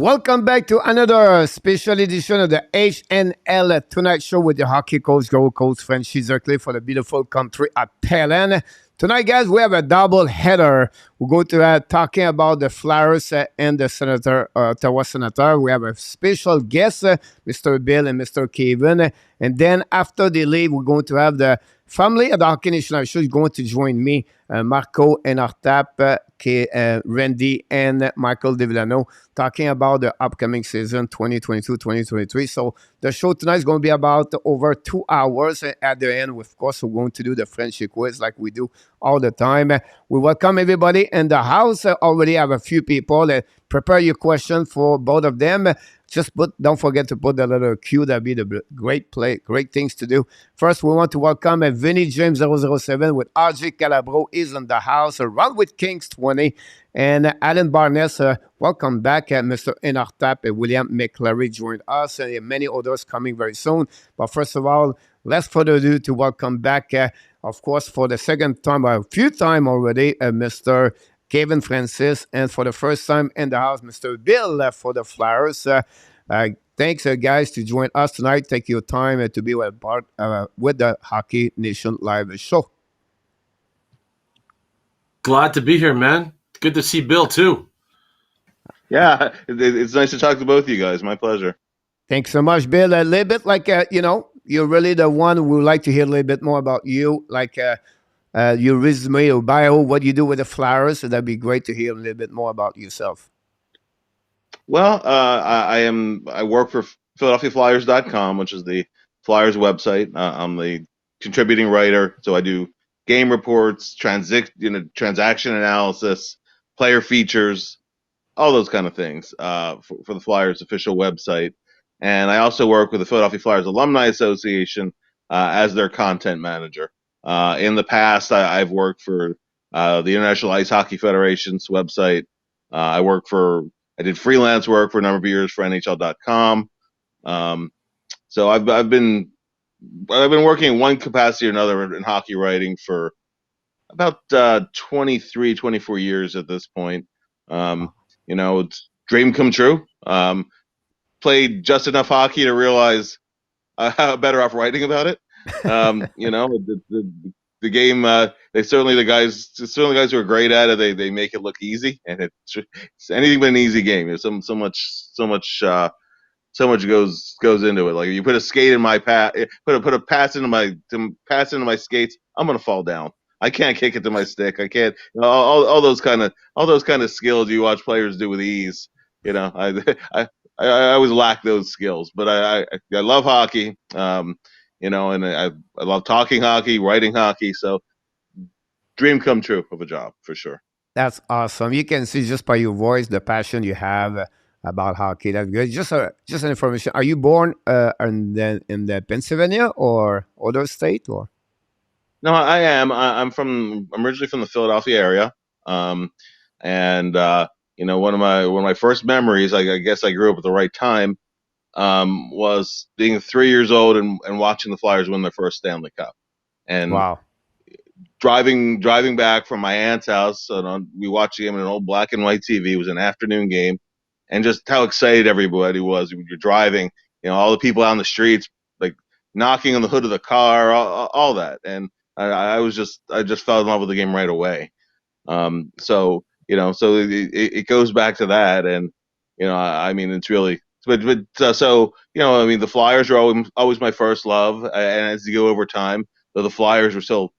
Welcome back to another special edition of the HNL Tonight Show with your hockey coach, Gold Coach Frenchy for the beautiful country at Thailand. Tonight, guys, we have a double header. We're going to talking about the Flyers and the Senator, Ottawa Senator. We have a special guest, Mr. Bill and Mr. Kevin. And then after they leave, we're going to have the family of the Hockey National Show is going to join me, Marco and Artap, Randy, and Michael DeVillano, talking about the upcoming season 2022-2023. So the show tonight is going to be about over 2 hours. At the end, of course, we're going to do the Frenchie quiz like we do all the time. We welcome everybody in the house. Already have a few people. Prepare your question for both of them. Don't forget to put the little Q. That'd be the great things to do. First, we want to welcome Vinny James 007 with RJ Calabro is in the house. Run with Kings 20 and Alan Barnes. Welcome back, Mr. Enartap and William McClary joined us, and many others coming very soon. But first of all, less further ado to welcome back, of course, for the second time, a few times already, Mr. Kevin Francis, and for the first time in the house, Mr. Bill for the Flyers. Thanks, guys, to join us tonight. Take your time to be part with the Hockey Nation Live show. Glad to be here, man. Good to see Bill, too. Yeah, it's nice to talk to both of you guys. My pleasure. Thanks so much, Bill. A little bit like, you're really the one who would like to hear a little bit more about you, like your resume or bio, what you do with the Flyers. So that'd be great to hear a little bit more about yourself. Well, I work for PhiladelphiaFlyers.com, which is the Flyers website. I'm the contributing writer, so I do game reports, transaction analysis, player features, all those kind of things for the Flyers official website. And I also work with the Philadelphia Flyers Alumni Association as their content manager. In the past, I've worked for the International Ice Hockey Federation's website. I did freelance work for a number of years for NHL.com. So I've been working in one capacity or another in hockey writing for about 23, 24 years at this point. It's dream come true. Played just enough hockey to realize how better off writing about it. The game, the guys who are great at it, they make it look easy, and it's anything but an easy game. There's so much goes into it. Like if you put a skate in my put a pass into my skates, I'm gonna fall down. I can't kick it to my stick. I can't. All those kind of skills you watch players do with ease. I always lack those skills, but I love hockey. And I love talking hockey, writing hockey. So dream come true of a job for sure. That's awesome. You can see just by your voice the passion you have about hockey. That's good. Just an information. Are you born in the Pennsylvania or other state or? No, I am. I'm originally from the Philadelphia area. One of my first memories, I guess I grew up at the right time, was being 3 years old and watching the Flyers win their first Stanley Cup. And wow. Driving back from my aunt's house, and we watched the game on an old black and white TV. It was an afternoon game, and just how excited everybody was when you're driving. All the people out on the streets, like knocking on the hood of the car, all that. And I just fell in love with the game right away. So it goes back to that, and it's really. The Flyers are always my first love, and as you go over time, though the Flyers were still,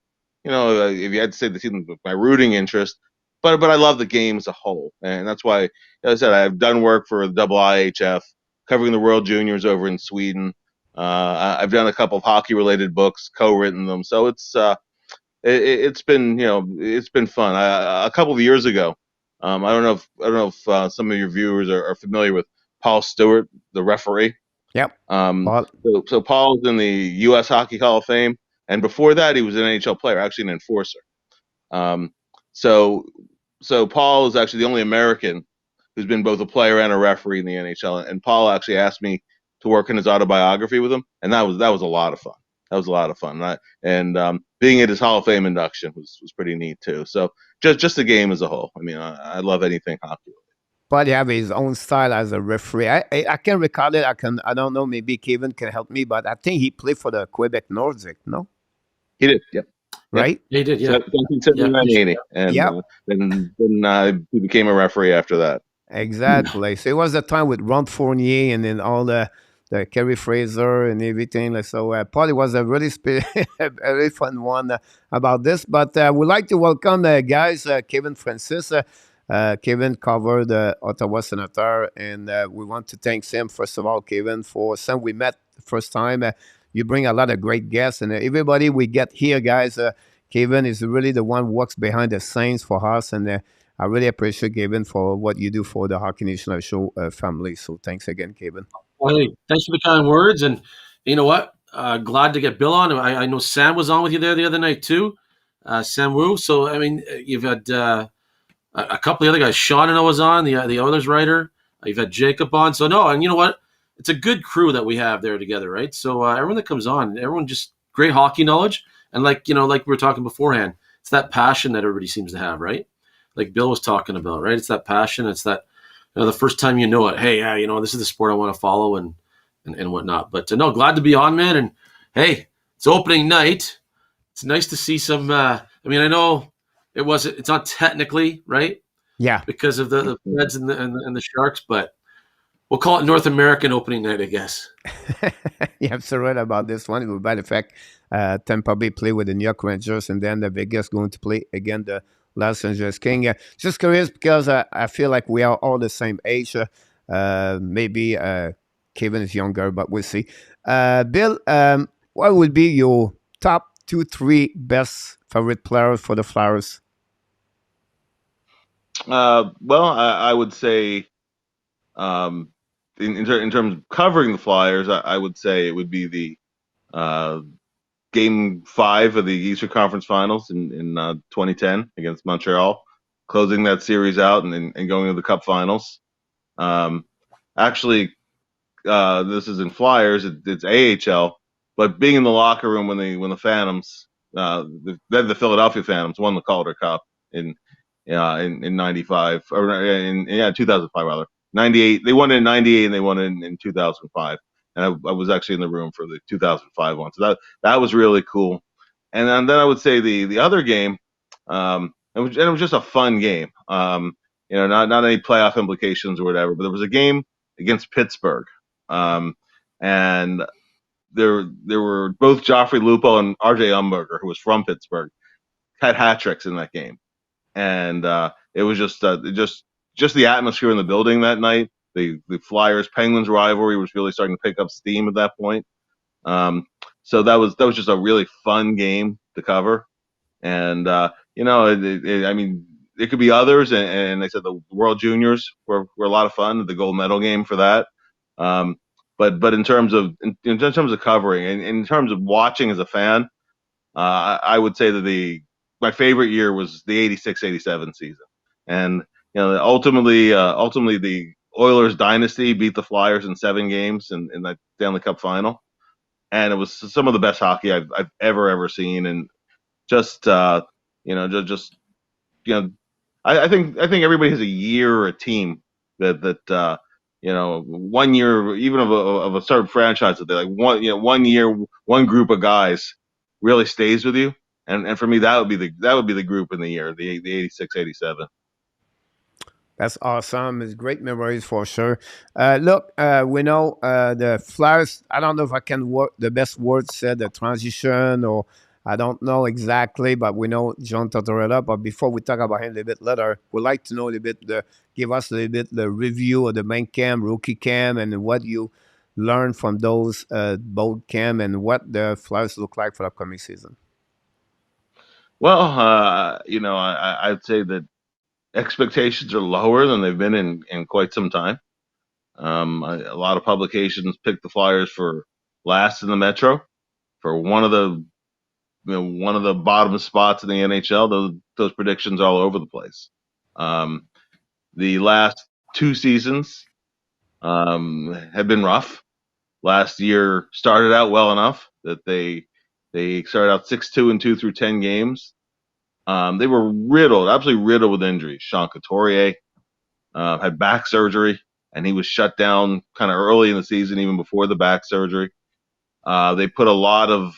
if you had to say the team, my rooting interest, but I love the game as a whole, and that's why, as I said, I've done work for the IHF, covering the World Juniors over in Sweden. I've done a couple of hockey-related books, co-written them, so it's been fun. A couple of years ago, I don't know if some of your viewers are familiar with Paul Stewart, the referee. Yep. So Paul's in the U.S. Hockey Hall of Fame, and before that, he was an NHL player, actually an enforcer. So Paul is actually the only American who's been both a player and a referee in the NHL. And Paul actually asked me to work in his autobiography with him, and that was a lot of fun. That was a lot of fun. Being at his Hall of Fame induction was pretty neat too. So just the game as a whole. I love anything hockey. Probably have his own style as a referee. I can recall it. I don't know. Maybe Kevin can help me, but I think he played for the Quebec Nordic. No, He did. Yep. Yep. right? He did, yeah. 1979, 80, and Yep. then he became a referee after that. Exactly. So it was the time with Ron Fournier and then all the Kerry Fraser and everything. Like, so probably was a really a really fun one about this. But we'd like to welcome guys, Kevin Francis. Kevin covered the Ottawa Senator, and we want to thank him first of all, Kevin, for some we met the first time. You bring a lot of great guests, and everybody we get here, guys. Kevin is really the one who works behind the scenes for us, and I really appreciate Kevin for what you do for the Hockey National Show family. So thanks again, Kevin. Well, hey, thanks for the kind words. And you know what? Glad to get Bill on. I know Sam was on with you there the other night too, Sam Wu. So I mean, you've had a couple of other guys. Sean I know was on, the Oilers writer. You've had Jacob on. So no, and you know what? It's a good crew that we have there together, right? So everyone that comes on, everyone just great hockey knowledge, and like we were talking beforehand, it's that passion that everybody seems to have, right? Like Bill was talking about, right? It's that passion. It's that the first time you know it. Hey, yeah, this is the sport I want to follow and whatnot. But no, glad to be on, man. And hey, it's opening night. It's nice to see some. I mean, I know it's not technically right, Yeah, because of the Reds and the Sharks, but we'll call it North American opening night, I guess. you're absolutely right about this one. By the fact, Tampa Bay play with the New York Rangers, and then the Vegas going to play again the Los Angeles King. Just curious because I feel like we are all the same age. Maybe Kevin is younger, but we'll see. Bill, what would be your top 2, 3 best favorite players for the Flyers? Well, I would say, in terms of covering the Flyers, I would say it would be the Game 5 of the Eastern Conference Finals in 2010 against Montreal, closing that series out and going to the Cup Finals. Actually, this is in Flyers. It's AHL, but being in the locker room when the Phantoms, the Philadelphia Phantoms, won the Calder Cup in 95 or in 2005 rather. 98. They won it in 98 and they won it in 2005. And I was actually in the room for the 2005 one. So that was really cool. And then I would say the other game, it was just a fun game. Not any playoff implications or whatever, but there was a game against Pittsburgh. And there were both Joffrey Lupo and RJ Umberger, who was from Pittsburgh, had hat tricks in that game. And it was just the atmosphere in the building that night. The Flyers Penguins rivalry was really starting to pick up steam at that point. So that was just a really fun game to cover. And I mean, it could be others, and they said the World Juniors were a lot of fun. The gold medal game for that. But in terms of covering and in terms of watching as a fan, I would say that my favorite year was the 86-87 season. And ultimately the Oilers dynasty beat the Flyers in 7 games in that Stanley Cup final. And it was some of the best hockey I've ever seen. And I think everybody has a year or a team that 1 year, even of a certain franchise, that they like 1 year, one group of guys really stays with you. And for me, that would be the group in the year, the 86-87. That's awesome. It's great memories for sure. Look, we know the Flyers. I don't know if I can work the best word said, the transition, or I don't know exactly, but we know John Tortorella. But before we talk about him a little bit later, we'd like to know a little bit, give us a little bit the review of the main camp, rookie camp, and what you learned from those both camp and what the Flyers look like for the upcoming season. Well, I'd say that expectations are lower than they've been in quite some time. A lot of publications picked the Flyers for last in the Metro, for one of the bottom spots in the NHL. Those predictions are all over the place. The last 2 seasons have been rough. Last year started out well enough that they started out 6-2-2 through 10 games. They were absolutely riddled with injuries. Sean Couturier, had back surgery, and he was shut down kind of early in the season, even before the back surgery. They put a lot of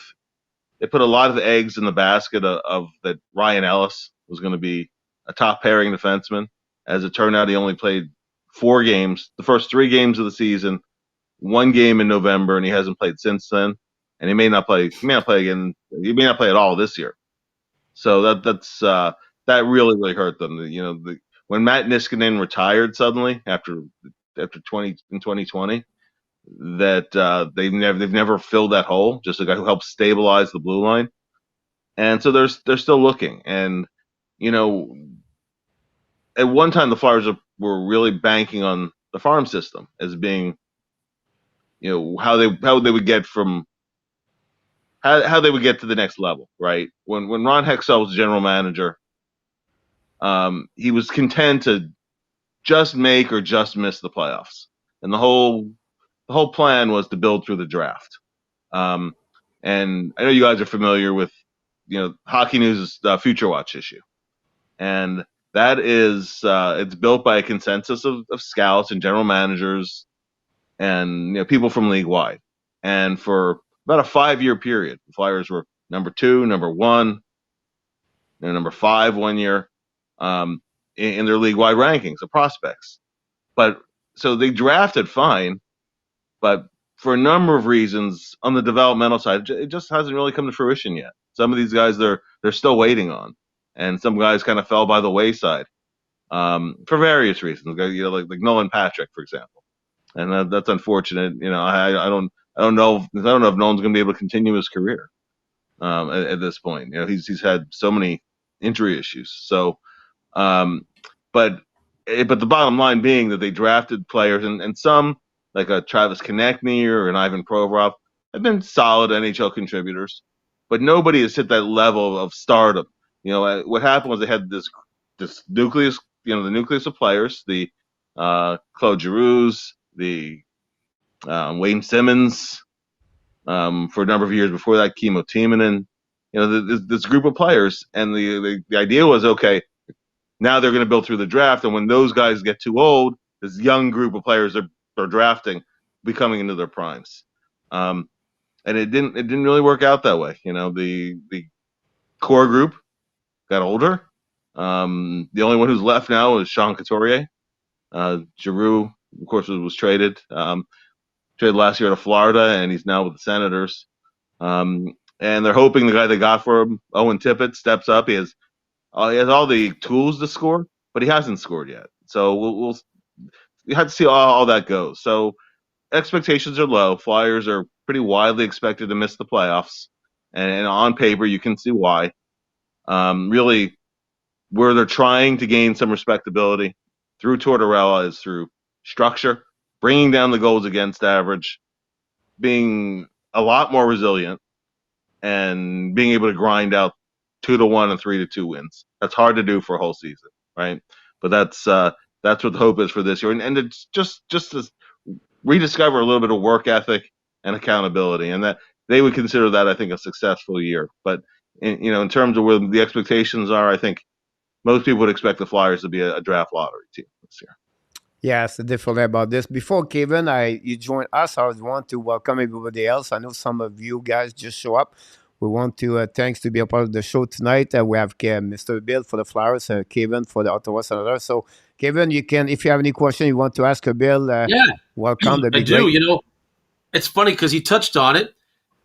eggs in the basket of that Ryan Ellis was going to be a top pairing defenseman. As it turned out, he only played 4 games, the first 3 games of the season, 1 game in November, and he hasn't played since then. And he may not play again. He may not play at all this year. So that really hurt them. When Matt Niskanen retired suddenly after 2020, that they've never filled that hole. Just a guy who helped stabilize the blue line, and so they're still looking. And at one time the Flyers were really banking on the farm system as being, how they would get from how they would get to the next level, right? When Ron Hextall was general manager, he was content to just make or just miss the playoffs, and the whole plan was to build through the draft. And I know you guys are familiar with Hockey News' Future Watch issue, and that is it's built by a consensus of scouts and general managers and people from league wide. And for about a 5-year period, the Flyers were number 2, number 1, and number 5 one year in their league wide rankings of prospects. But so they drafted fine, but for a number of reasons on the developmental side, it just hasn't really come to fruition yet. Some of these guys they're still waiting on, and some guys kind of fell by the wayside for various reasons. Like Nolan Patrick, for example, and that's unfortunate. I don't know if Nolan's going to be able to continue his career at this point. He's had so many injury issues. So, but the bottom line being that they drafted players, and some like a Travis Konechny or an Ivan Provorov have been solid NHL contributors, but nobody has hit that level of stardom. What happened was they had this nucleus, the nucleus of players, the Claude Giroux's, the Wayne Simmons, for a number of years before that, Kimmo Timonen, this group of players, and the idea was, okay, now they're going to build through the draft, and when those guys get too old, this young group of players are drafting, be coming into their primes, and it didn't really work out that way. The core group got older. The only one who's left now is Sean Couturier. Giroux, of course, was traded last year to Florida, and he's now with the Senators. And they're hoping the guy they got for him, Owen Tippett, steps up. He has all the tools to score, but he hasn't scored yet. So we'll have to see how all that goes. So expectations are low. Flyers are pretty widely expected to miss the playoffs, and on paper you can see why. Really, where they're trying to gain some respectability through Tortorella is through structure, bringing down the goals against average, being a lot more resilient, and being able to grind out 2-1 and 3-2 wins. That's hard to do for a whole season, right? But that's what the hope is for this year, and it's just to rediscover a little bit of work ethic and accountability, and that they would consider that, I think, a successful year. But in terms of where the expectations are, I think most people would expect the Flyers to be a draft lottery team this year. Yes, definitely about this. Before Kevin, you join us, I want to welcome everybody else. I know some of you guys just show up. We want to thanks to be a part of the show tonight. We have Mr. Bill for the Flyers, Kevin for the Ottawa Senators. So, Kevin, you can, if you have any question you want to ask Bill, welcome. I do. It's funny because he touched on it,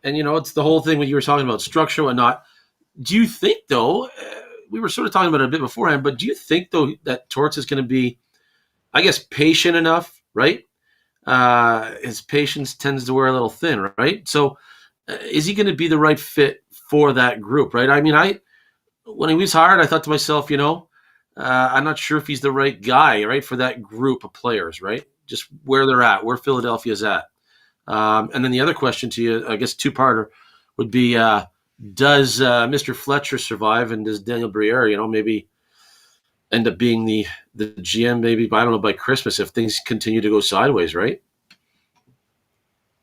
and it's the whole thing when you were talking about structure and whatnot. Do you think, though, we were sort of talking about it a bit beforehand, but do you think, though, that Torts is going to be, I guess, patient enough, right? His patience tends to wear a little thin, right? So is he going to be the right fit for that group, right? I mean, when he was hired, I thought to myself, I'm not sure if he's the right guy, right, for that group of players, right? Just where they're at, where Philadelphia's at. And then the other question to you, I guess two-parter, would be, does Mr. Fletcher survive, and does Daniel Briere, maybe end up being the GM, maybe, I don't know, by Christmas if things continue to go sideways, right?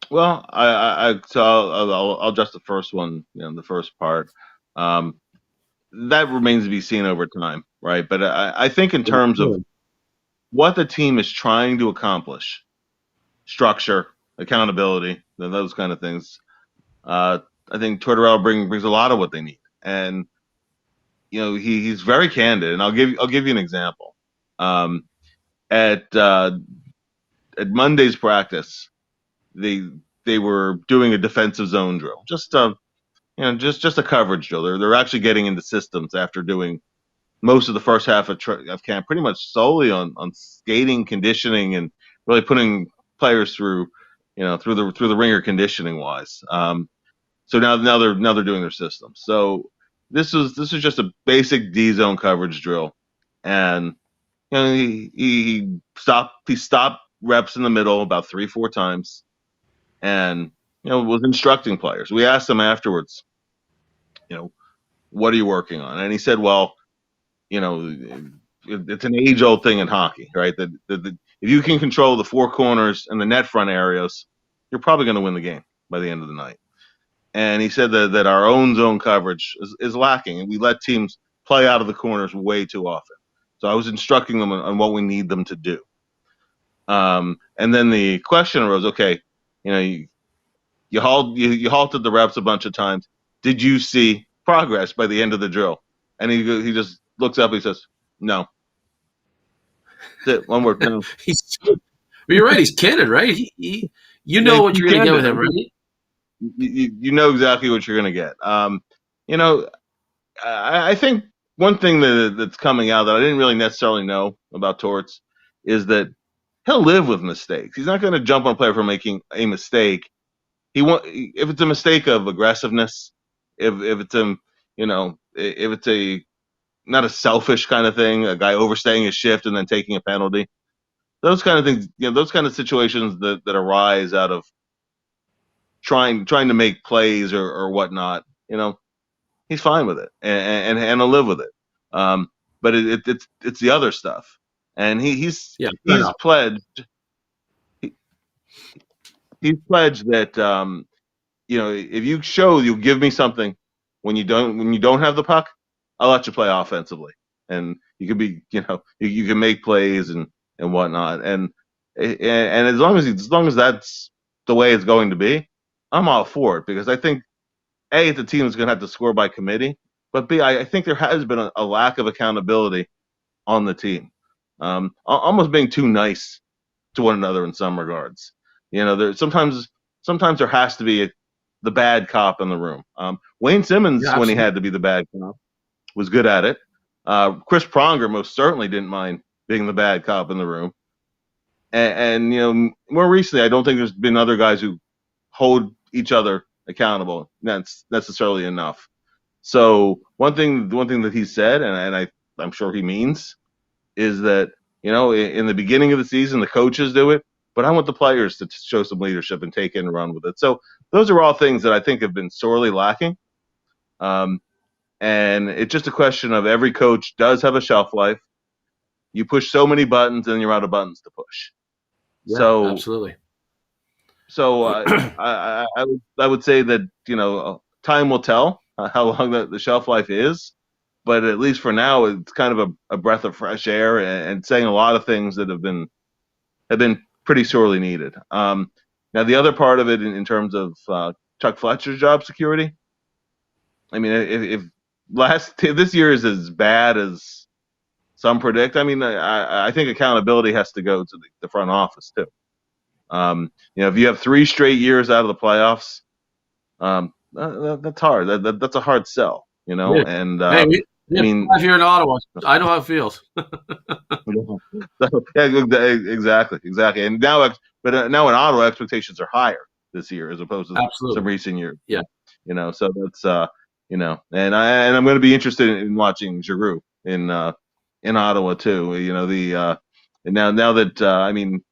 Well, I'll address the first one, the first part. That remains to be seen over time, right? But I think in terms of what the team is trying to accomplish, structure, accountability, those kind of things. I think Tortorella brings a lot of what they need, and he's very candid. And I'll give you an example. At Monday's practice, they were doing a defensive zone drill, just a coverage drill. They're actually getting into systems after doing most of the first half of camp pretty much solely on skating, conditioning, and really putting players through the ringer conditioning wise. So now they're doing their systems. So this is just a basic D zone coverage drill, and he stopped reps in the middle about 3-4 times, and was instructing players. We asked him afterwards, what are you working on? And he said, well, it's an age-old thing in hockey, right? That if you can control the four corners and the net front areas, you're probably going to win the game by the end of the night. And he said that our own zone coverage is lacking, and we let teams play out of the corners way too often. So I was instructing them on what we need them to do. And then the question arose, okay, you halted the reps a bunch of times. Did you see progress by the end of the drill? And he just looks up and he says, no. That's it. One word. No. You're right. He's candid, right? You know what you're going to get with him, right? You know exactly what you're going to get. I think one thing that's coming out that I didn't really necessarily know about Torts is that he'll live with mistakes. He's not going to jump on a player for making a mistake. If it's a mistake of aggressiveness, if it's not a selfish kind of thing, a guy overstaying his shift and then taking a penalty, those kind of things, those kind of situations that arise out of trying to make plays or whatnot, he's fine with it and he'll live with it. But it's the other stuff, and he's pledged that if you show you'll give me something when you don't have the puck, I'll let you play offensively, and you can be you can make plays and whatnot, and as long as that's the way it's going to be, I'm all for it, because I think A, the team is going to have to score by committee, but B, I think there has been a lack of accountability on the team, almost being too nice to one another in some regards. Sometimes there has to be the bad cop in the room. Wayne Simmons, when he had to be the bad cop, was good at it. Chris Pronger most certainly didn't mind being the bad cop in the room. And more recently, I don't think there's been other guys who hold each other accountable. That's necessarily enough. So one thing that he said, and I'm sure he means, is that in the beginning of the season the coaches do it, but I want the players to show some leadership and take it and run with it. So those are all things that I think have been sorely lacking. And it's just a question of every coach does have a shelf life. You push so many buttons and you're out of buttons to push. Yeah, so absolutely. So I would say that time will tell how long the shelf life is, but at least for now it's kind of a breath of fresh air and saying a lot of things that have been pretty sorely needed. Now the other part of it in terms of Chuck Fletcher's job security, I mean, if this year is as bad as some predict, I mean, I think accountability has to go to the front office too. If you have 3 straight years out of the playoffs, that's hard. That's a hard sell, Yeah. And I mean, if you're in Ottawa, I know how it feels. Exactly. And now in Ottawa, expectations are higher this year as opposed to some recent years. Yeah. So that's and I'm going to be interested in watching Giroux in Ottawa too. And now that I mean,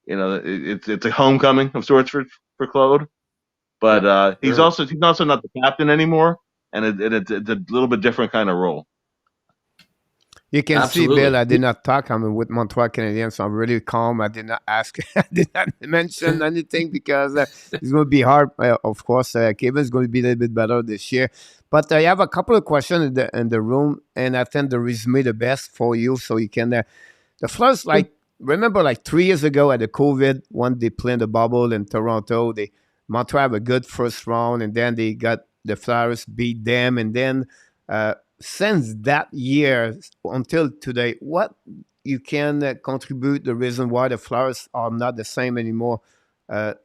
it's a homecoming of sorts for Claude, but he's also not the captain anymore, and it's a little bit different kind of role. You can see, Bill, I did not talk. I'm with Montreal Canadiens, so I'm really calm. I did not ask. I did not mention anything because it's going to be hard. Of course, Kevin's going to be a little bit better this year. But I have a couple of questions in the room, and I think the resume the best for you, so you can. The first, remember like 3 years ago at the COVID when they played the bubble in Toronto, they Montreal have a good first round, and then they got the Flyers beat them, and then since that year until today, what you can contribute the reason why the Flyers are not the same anymore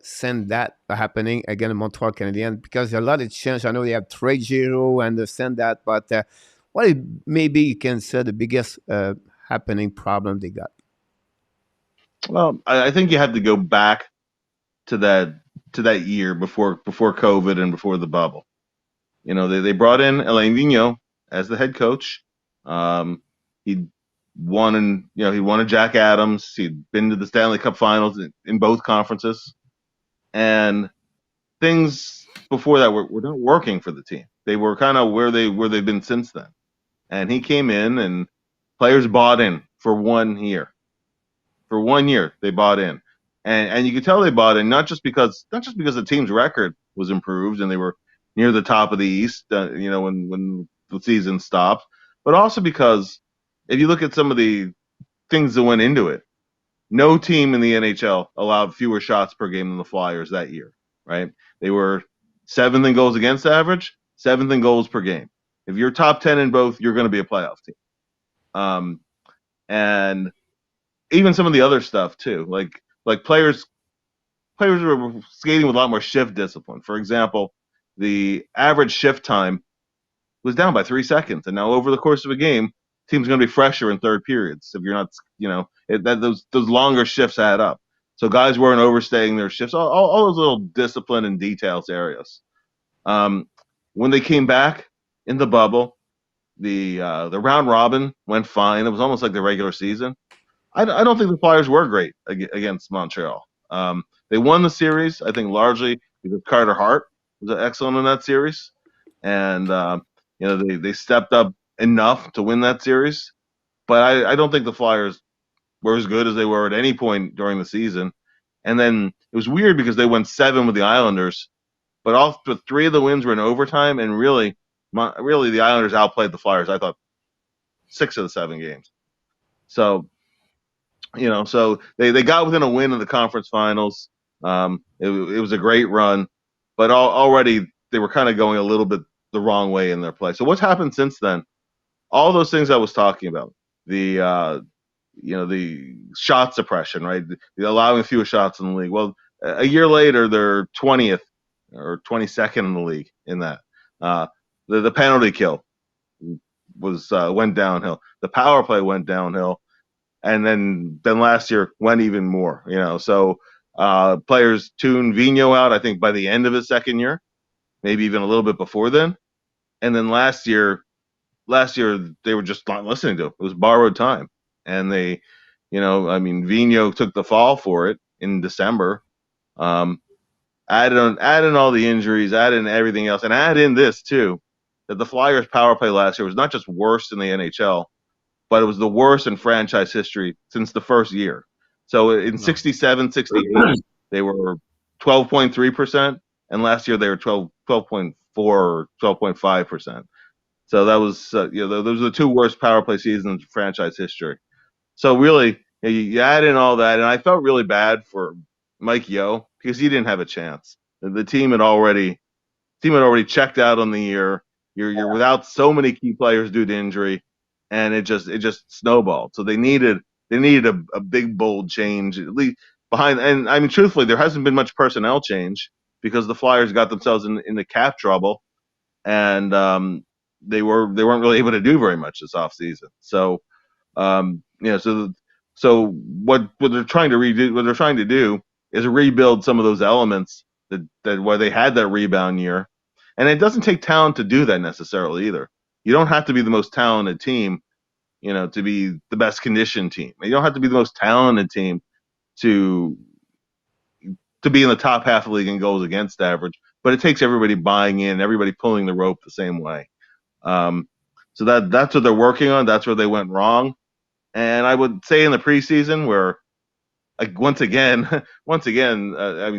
since that happening again in Montreal Canadiens? Because a lot of change. I know they have trade zero, I understand that, but what maybe you can say the biggest happening problem they got? Well, I think you have to go back to that year before COVID and before the bubble. You know, they brought in Alain Vigneault as the head coach. He he won a Jack Adams. He'd been to the Stanley Cup Finals in both conferences, and things before that were not working for the team. They were kind of where they've been since then. And he came in, and players bought in for 1 year. For 1 year, they bought in, and you could tell they bought in not just because the team's record was improved and they were near the top of the East, when the season stopped, but also because if you look at some of the things that went into it, no team in the NHL allowed fewer shots per game than the Flyers that year, right? They were seventh in goals against average, seventh in goals per game. If you're top 10 in both, you're going to be a playoff team. And even some of the other stuff too, like players were skating with a lot more shift discipline. For example, the average shift time was down by 3 seconds, and now over the course of a game, team's going to be fresher in third periods. If you're not, those longer shifts add up. So guys weren't overstaying their shifts. All those little discipline and details areas. When they came back in the bubble, the round robin went fine. It was almost like the regular season. I don't think the Flyers were great against Montreal. They won the series, I think, largely because Carter Hart was excellent in that series, and they stepped up enough to win that series. But I don't think the Flyers were as good as they were at any point during the season. And then it was weird because they went 7 with the Islanders, but 3 of the wins were in overtime, and really the Islanders outplayed the Flyers. I thought 6 of the 7 games. So. So they got within a win in the conference finals. It was a great run, but already they were kind of going a little bit the wrong way in their play. So what's happened since then? All those things I was talking about, the shot suppression, right? The allowing fewer shots in the league. Well, a year later, they're 20th or 22nd in the league in that. The penalty kill went downhill. The power play went downhill. And then last year went even more, So players tuned Vigneault out, I think, by the end of his second year, maybe even a little bit before then. And then last year they were just not listening to him. It was borrowed time, and Vigneault took the fall for it in December. Add in all the injuries, add in everything else, and add in this too, that the Flyers' power play last year was not just worse in the NHL. But it was the worst in franchise history since the first year. So in 67, 68, they were 12.3%, and last year they were 12.4 or 12.5%. So that was, those are the 2 worst power play seasons in franchise history. So really, you add in all that, and I felt really bad for Mike Yeo because he didn't have a chance. The team had already checked out on the year. You're without so many key players due to injury. And it just snowballed. So they needed a big bold change at least behind. And I mean, truthfully, there hasn't been much personnel change because the Flyers got themselves in the cap trouble, and they weren't really able to do very much this offseason. So so what they're trying to do is rebuild some of those elements that where they had that rebound year, and it doesn't take talent to do that necessarily either. You don't have to be the most talented team, to be the best conditioned team. You don't have to be the most talented team to be in the top half of the league in goals against average, but it takes everybody buying in, everybody pulling the rope the same way. So that's what they're working on. That's where they went wrong. And I would say in the preseason where, once again,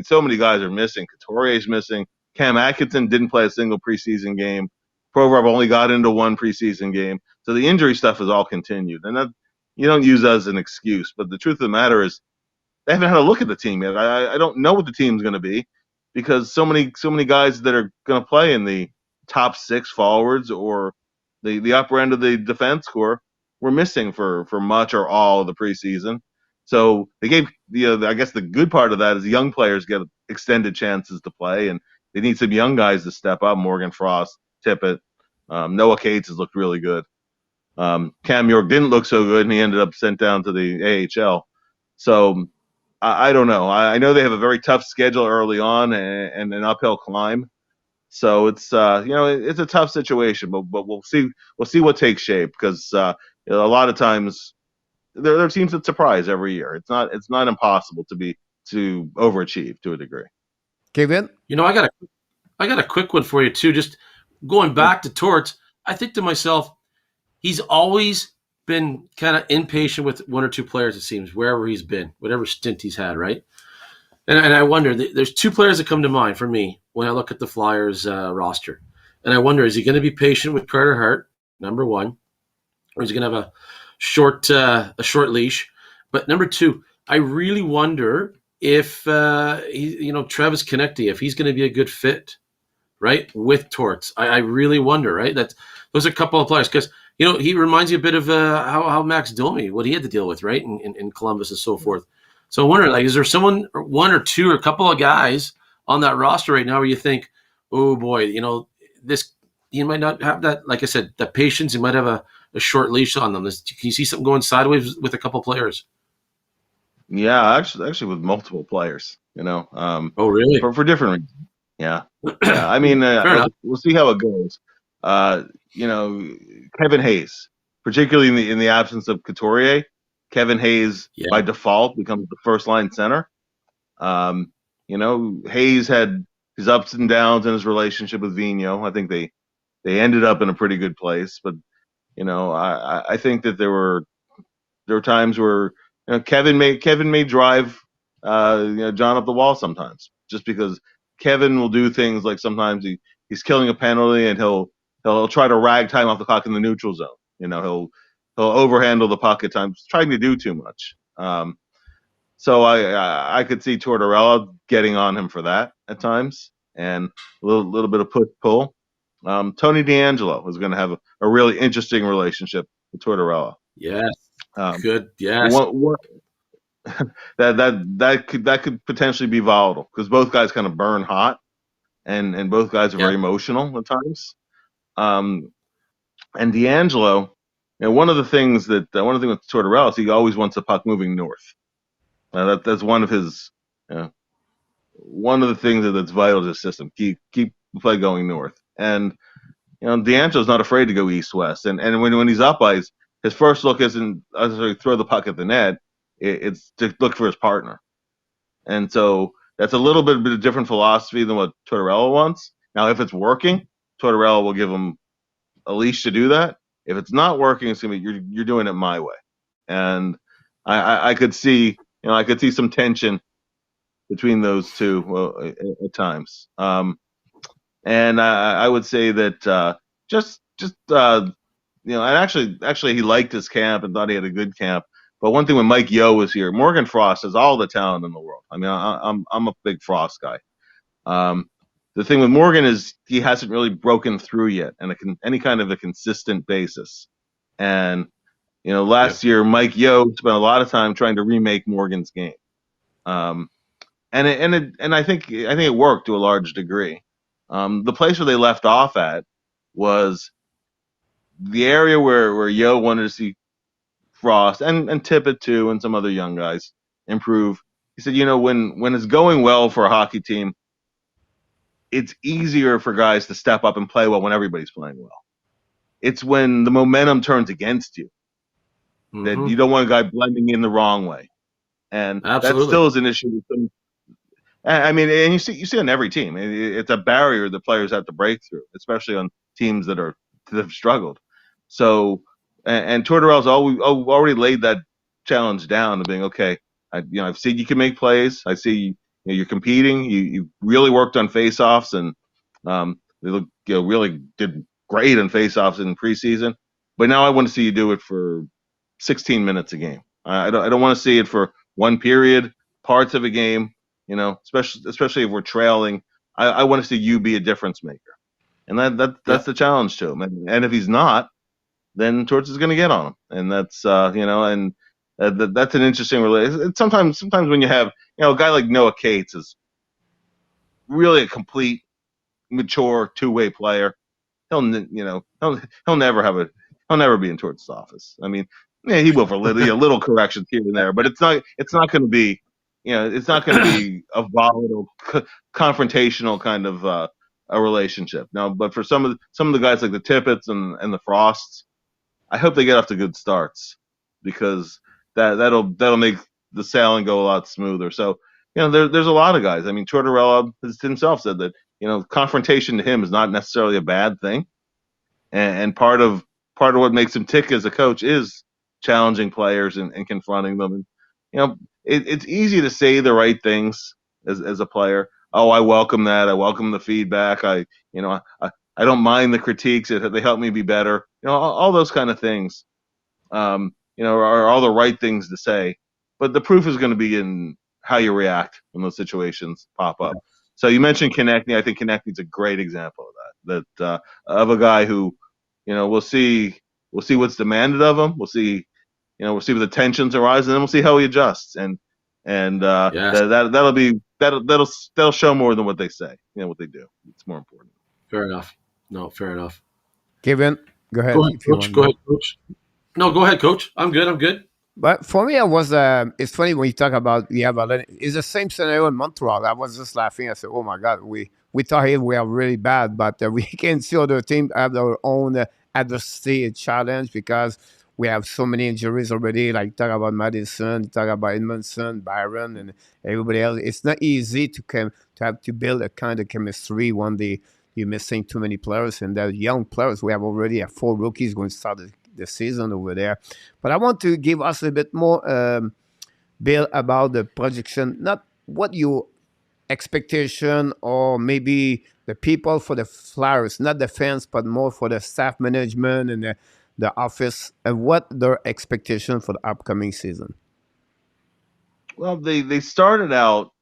so many guys are missing. Couturier's missing. Cam Atkinson didn't play a single preseason game. Provorov only got into 1 preseason game. So the injury stuff is all continued. And you don't use that as an excuse. But the truth of the matter is, they haven't had a look at the team yet. I don't know what the team's going to be because so many guys that are going to play in the top 6 forwards or the upper end of the defense core were missing for much or all of the preseason. So they gave I guess the good part of that is young players get extended chances to play, and they need some young guys to step up. Morgan Frost, Tippett, Noah Cates has looked really good. Cam York didn't look so good, and he ended up sent down to the AHL. So I don't know. I know they have a very tough schedule early on and an uphill climb. So it's it's a tough situation, but we'll see what takes shape because a lot of times there are teams that surprise every year. It's not impossible to overachieve to a degree. Kevin? I got a quick one for you too. Just going back to Torts, I think to myself, he's always been kind of impatient with one or two players, it seems, wherever he's been, whatever stint he's had, right? And I wonder, there's 2 players that come to mind for me when I look at the Flyers roster. And I wonder, is he going to be patient with Carter Hart, number 1, or is he going to have a short leash? But number 2, I really wonder if Travis Konecny, if he's going to be a good fit, right, with Torts. I really wonder, right? Those are a couple of players because he reminds you a bit of how Max Domi, what he had to deal with, right, in Columbus and so forth. So I wonder, is there someone, or 1 or 2 or a couple of guys on that roster right now where you think, oh boy, this, he might not have that, like I said, that patience. He might have a short leash on them. Can you see something going sideways with a couple of players? Yeah, actually with multiple players, Oh, really? For different reasons. Yeah. I mean, we'll see how it goes. Kevin Hayes, particularly in the absence of Couturier, Kevin Hayes by default becomes the first line center. Hayes had his ups and downs in his relationship with Vigneault. I think they ended up in a pretty good place, but I think that there were times where Kevin may drive John up the wall sometimes, just because Kevin will do things like sometimes he's killing a penalty and he'll try to rag time off the clock in the neutral zone. He'll overhandle the puck at times, trying to do too much. So I could see Tortorella getting on him for that at times, and a little bit of push-pull. Tony DeAngelo is going to have a really interesting relationship with Tortorella. Yes. Good. Yes. That could potentially be volatile because both guys kind of burn hot, and both guys are very emotional at times. And DeAngelo, one of the things with Tortorella is he always wants the puck moving north. That's one of his one of the things that's vital to his system. Keep the play going north, and DeAngelo's not afraid to go east-west. And when he's up ice, his first look isn't to throw the puck at the net; it's to look for his partner. And so that's a little bit of a different philosophy than what Tortorella wants. Now, if it's working, Tortorella will give him a leash to do that. If it's not working, it's gonna be you're doing it my way. And I could see some tension between those two at times. And I would say that and actually he liked his camp and thought he had a good camp. But one thing when Mike Yeo was here, Morgan Frost has all the talent in the world. I mean, I'm a big Frost guy. The thing with Morgan is he hasn't really broken through yet, and any kind of a consistent basis. And last year Mike Yeo spent a lot of time trying to remake Morgan's game, and I think it worked to a large degree. The place where they left off at was the area where Yeo wanted to see Frost and Tippett too, and some other young guys improve. He said, when it's going well for a hockey team, it's easier for guys to step up and play well when everybody's playing well. It's when the momentum turns against you that you don't want a guy blending in the wrong way, and that still is an issue with some. I mean, and you see on every team, it's a barrier that players have to break through, especially on teams that have struggled. So, and Tortorella's already laid that challenge down to being okay. I've seen you can make plays. I see you're competing. You really worked on faceoffs, and they really did great on faceoffs in preseason. But now I want to see you do it for 16 minutes a game. I don't want to see it for one period, parts of a game. You know, especially if we're trailing. I want to see you be a difference maker, and that's the challenge to him. And if he's not, then Torts is going to get on him, and that's and that's an interesting relationship. Sometimes when you have a guy like Noah Cates is really a complete, mature two-way player. He'll never be in Torts' office. I mean, yeah, he will for little corrections here and there, but it's not going to be it's not going to be a volatile, confrontational kind of a relationship. Now, but for some of the guys like the Tippett's and the Frosts, I hope they get off to good starts, because that'll make the sailing go a lot smoother. So there's a lot of guys. I mean, Tortorella himself said that confrontation to him is not necessarily a bad thing, and part of what makes him tick as a coach is challenging players and confronting them. And it's easy to say the right things as a player. Oh, I welcome that. I welcome the feedback. I don't mind the critiques. They help me be better. All those kind of things, are all the right things to say. But the proof is going to be in how you react when those situations pop up. So you mentioned Konechny. I think Konechny's a great example of that. Of a guy who, we'll see what's demanded of him. We'll see where the tensions arise, and then we'll see how he adjusts. And that'll show more than what they say. What they do. It's more important. Fair enough. No, fair enough. Kevin, go ahead. Coach. Go ahead, Coach. No, go ahead, Coach. I'm good. But for me, it's funny when you talk about it's the same scenario in Montreal. I was just laughing. I said, "Oh my God, we thought here we are really bad, but we can see other teams have their own adversity challenge, because we have so many injuries already. Like talk about Madison, talk about Edmondson, Byron, and everybody else. It's not easy to have to build a kind of chemistry when you're missing too many players, and they're young players. We have already 4 rookies going to start the season over there. But I want to give us a bit more, Bill, about the projection, not what your expectation or maybe the people for the Flyers, not the fans, but more for the staff management and the office, and what their expectation for the upcoming season. Well, they started out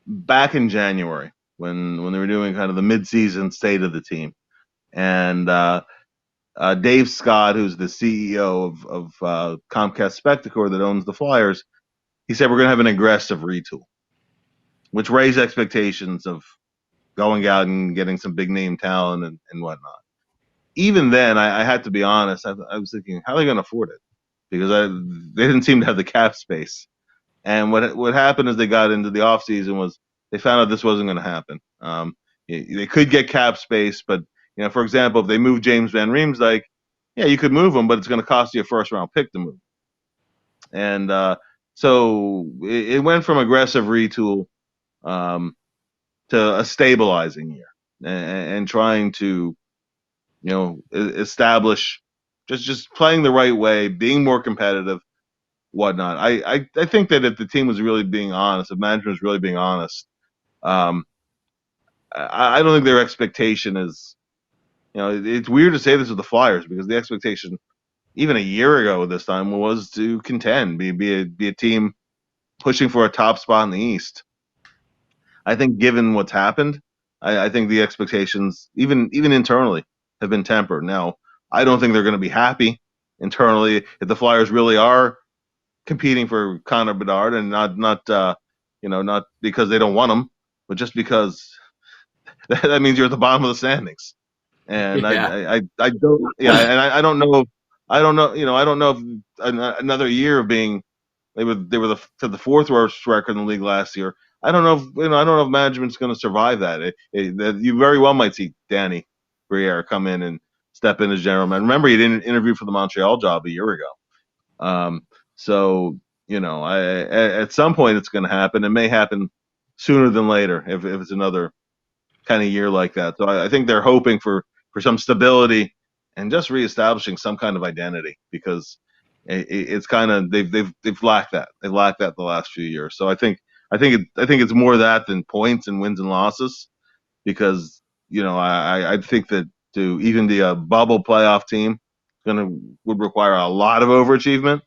back in January when they were doing kind of the mid-season state of the team, and Dave Scott, who's the CEO of Comcast Spectacor that owns the Flyers, he said we're going to have an aggressive retool, which raised expectations of going out and getting some big name talent and whatnot. Even then, I had to be honest. I was thinking, how are they going to afford it? Because they didn't seem to have the cap space. And what happened as they got into the offseason was they found out this wasn't going to happen. They could get cap space, but for example, if they move James Van Riemsdyk, yeah, you could move him, but it's going to cost you a first-round pick to move. And so it went from aggressive retool to a stabilizing year and trying to establish just playing the right way, being more competitive, whatnot. I think that if the team was really being honest, if management was really being honest, I don't think their expectation is, it's weird to say this with the Flyers, because the expectation even a year ago this time was to contend, be a team pushing for a top spot in the East. I think given what's happened, I think the expectations, even internally, have been tempered. Now, I don't think they're going to be happy internally if the Flyers really are competing for Connor Bedard, and not because they don't want him, but just because that means you're at the bottom of the standings. And I don't know if another year of being they were the 4th worst record in the league last year. I don't know if management's going to survive that. You very well might see Danny Briere come in and step in as general manager. Remember, he didn't interview for the Montreal job a year ago. So at some point it's going to happen. It may happen sooner than later if it's another kind of year like that. So I think they're hoping for some stability and just reestablishing some kind of identity, because it's kind of they've lacked that. They've lacked that the last few years. So I think it's more of that than points and wins and losses, because I think that to even be a bubble playoff team is would require a lot of overachievement.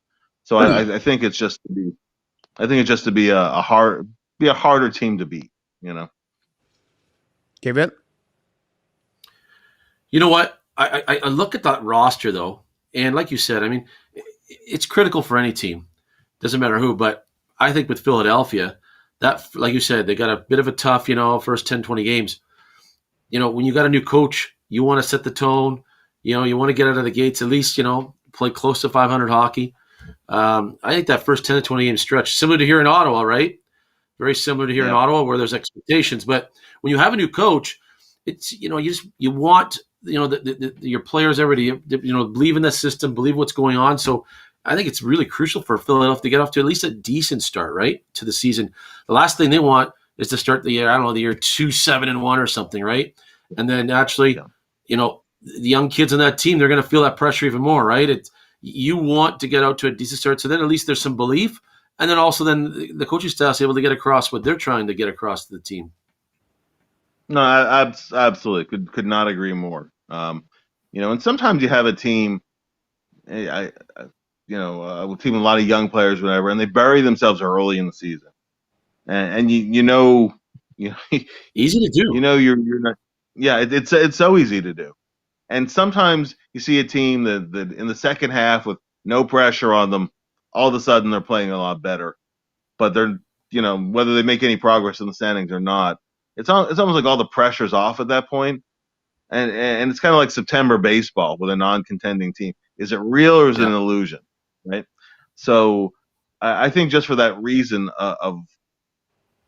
So I think it's just to be, a harder team to beat. You know. Kevin? You know what? I look at that roster though, and like you said, I mean, it's critical for any team. Doesn't matter who, but I think with Philadelphia, that, like you said, they got a bit of a tough, first 10, 20 games. When you got a new coach, you want to set the tone. You want to get out of the gates, at least, play close to 500 hockey. I think that first 10 to 20 game stretch, similar to here in Ottawa, right? Very similar to here in Ottawa, where there's expectations. But when you have a new coach, it's, you want, your players already, believe in the system, believe what's going on. So I think it's really crucial for Philadelphia to get off to at least a decent start, right, to the season. The last thing they want is to start the year, the year 2-7-1 or something, right? And then naturally, the young kids on that team, they're going to feel that pressure even more, right? You want to get out to a decent start, so then at least there's some belief, and then also then the coaching staff is able to get across what they're trying to get across to the team. No, I absolutely could not agree more. And sometimes you have a team, a team with a lot of young players, whatever, and they bury themselves early in the season, and easy to do. You're not. Yeah, it's so easy to do, and sometimes you see a team that in the second half with no pressure on them, all of a sudden they're playing a lot better, but they're whether they make any progress in the standings or not, it's almost like all the pressure's off at that point. And it's kind of like September baseball with a non-contending team. Is it real or is it an illusion, right? So I think just for that reason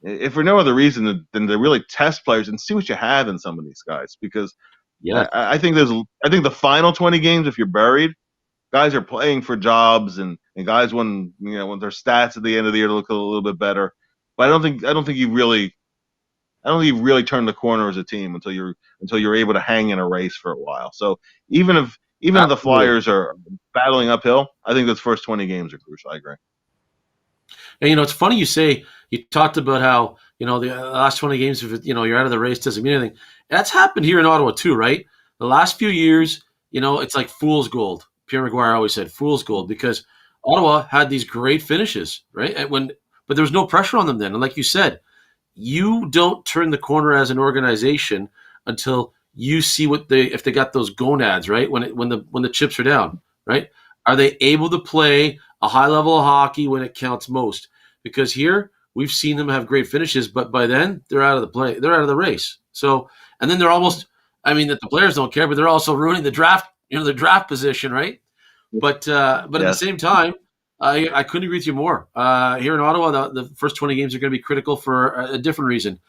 if for no other reason than to really test players and see what you have in some of these guys, because I think the final 20 games, if you're buried, guys are playing for jobs and guys when their stats at the end of the year look a little bit better, but I don't think you really turn the corner as a team until you're able to hang in a race for a while. So even if the Flyers are battling uphill, I think those first 20 games are crucial. I agree. And it's funny you talked about how the last 20 games, if you're out of the race, doesn't mean anything. That's happened here in Ottawa too, right? The last few years, it's like fool's gold. Pierre McGuire always said fool's gold, because Ottawa had these great finishes, right? But there was no pressure on them then. And like you said, you don't turn the corner as an organization until you see if they got those gonads, right? When the chips are down, right? Are they able to play a high level of hockey when it counts most? Because here we've seen them have great finishes, but by then they're out of the play. They're out of the race. So, and then they're almost, that the players don't care, but they're also ruining the draft, the draft position, right? But at the same time, I couldn't agree with you more. Here in Ottawa, the first 20 games are going to be critical for a different reason.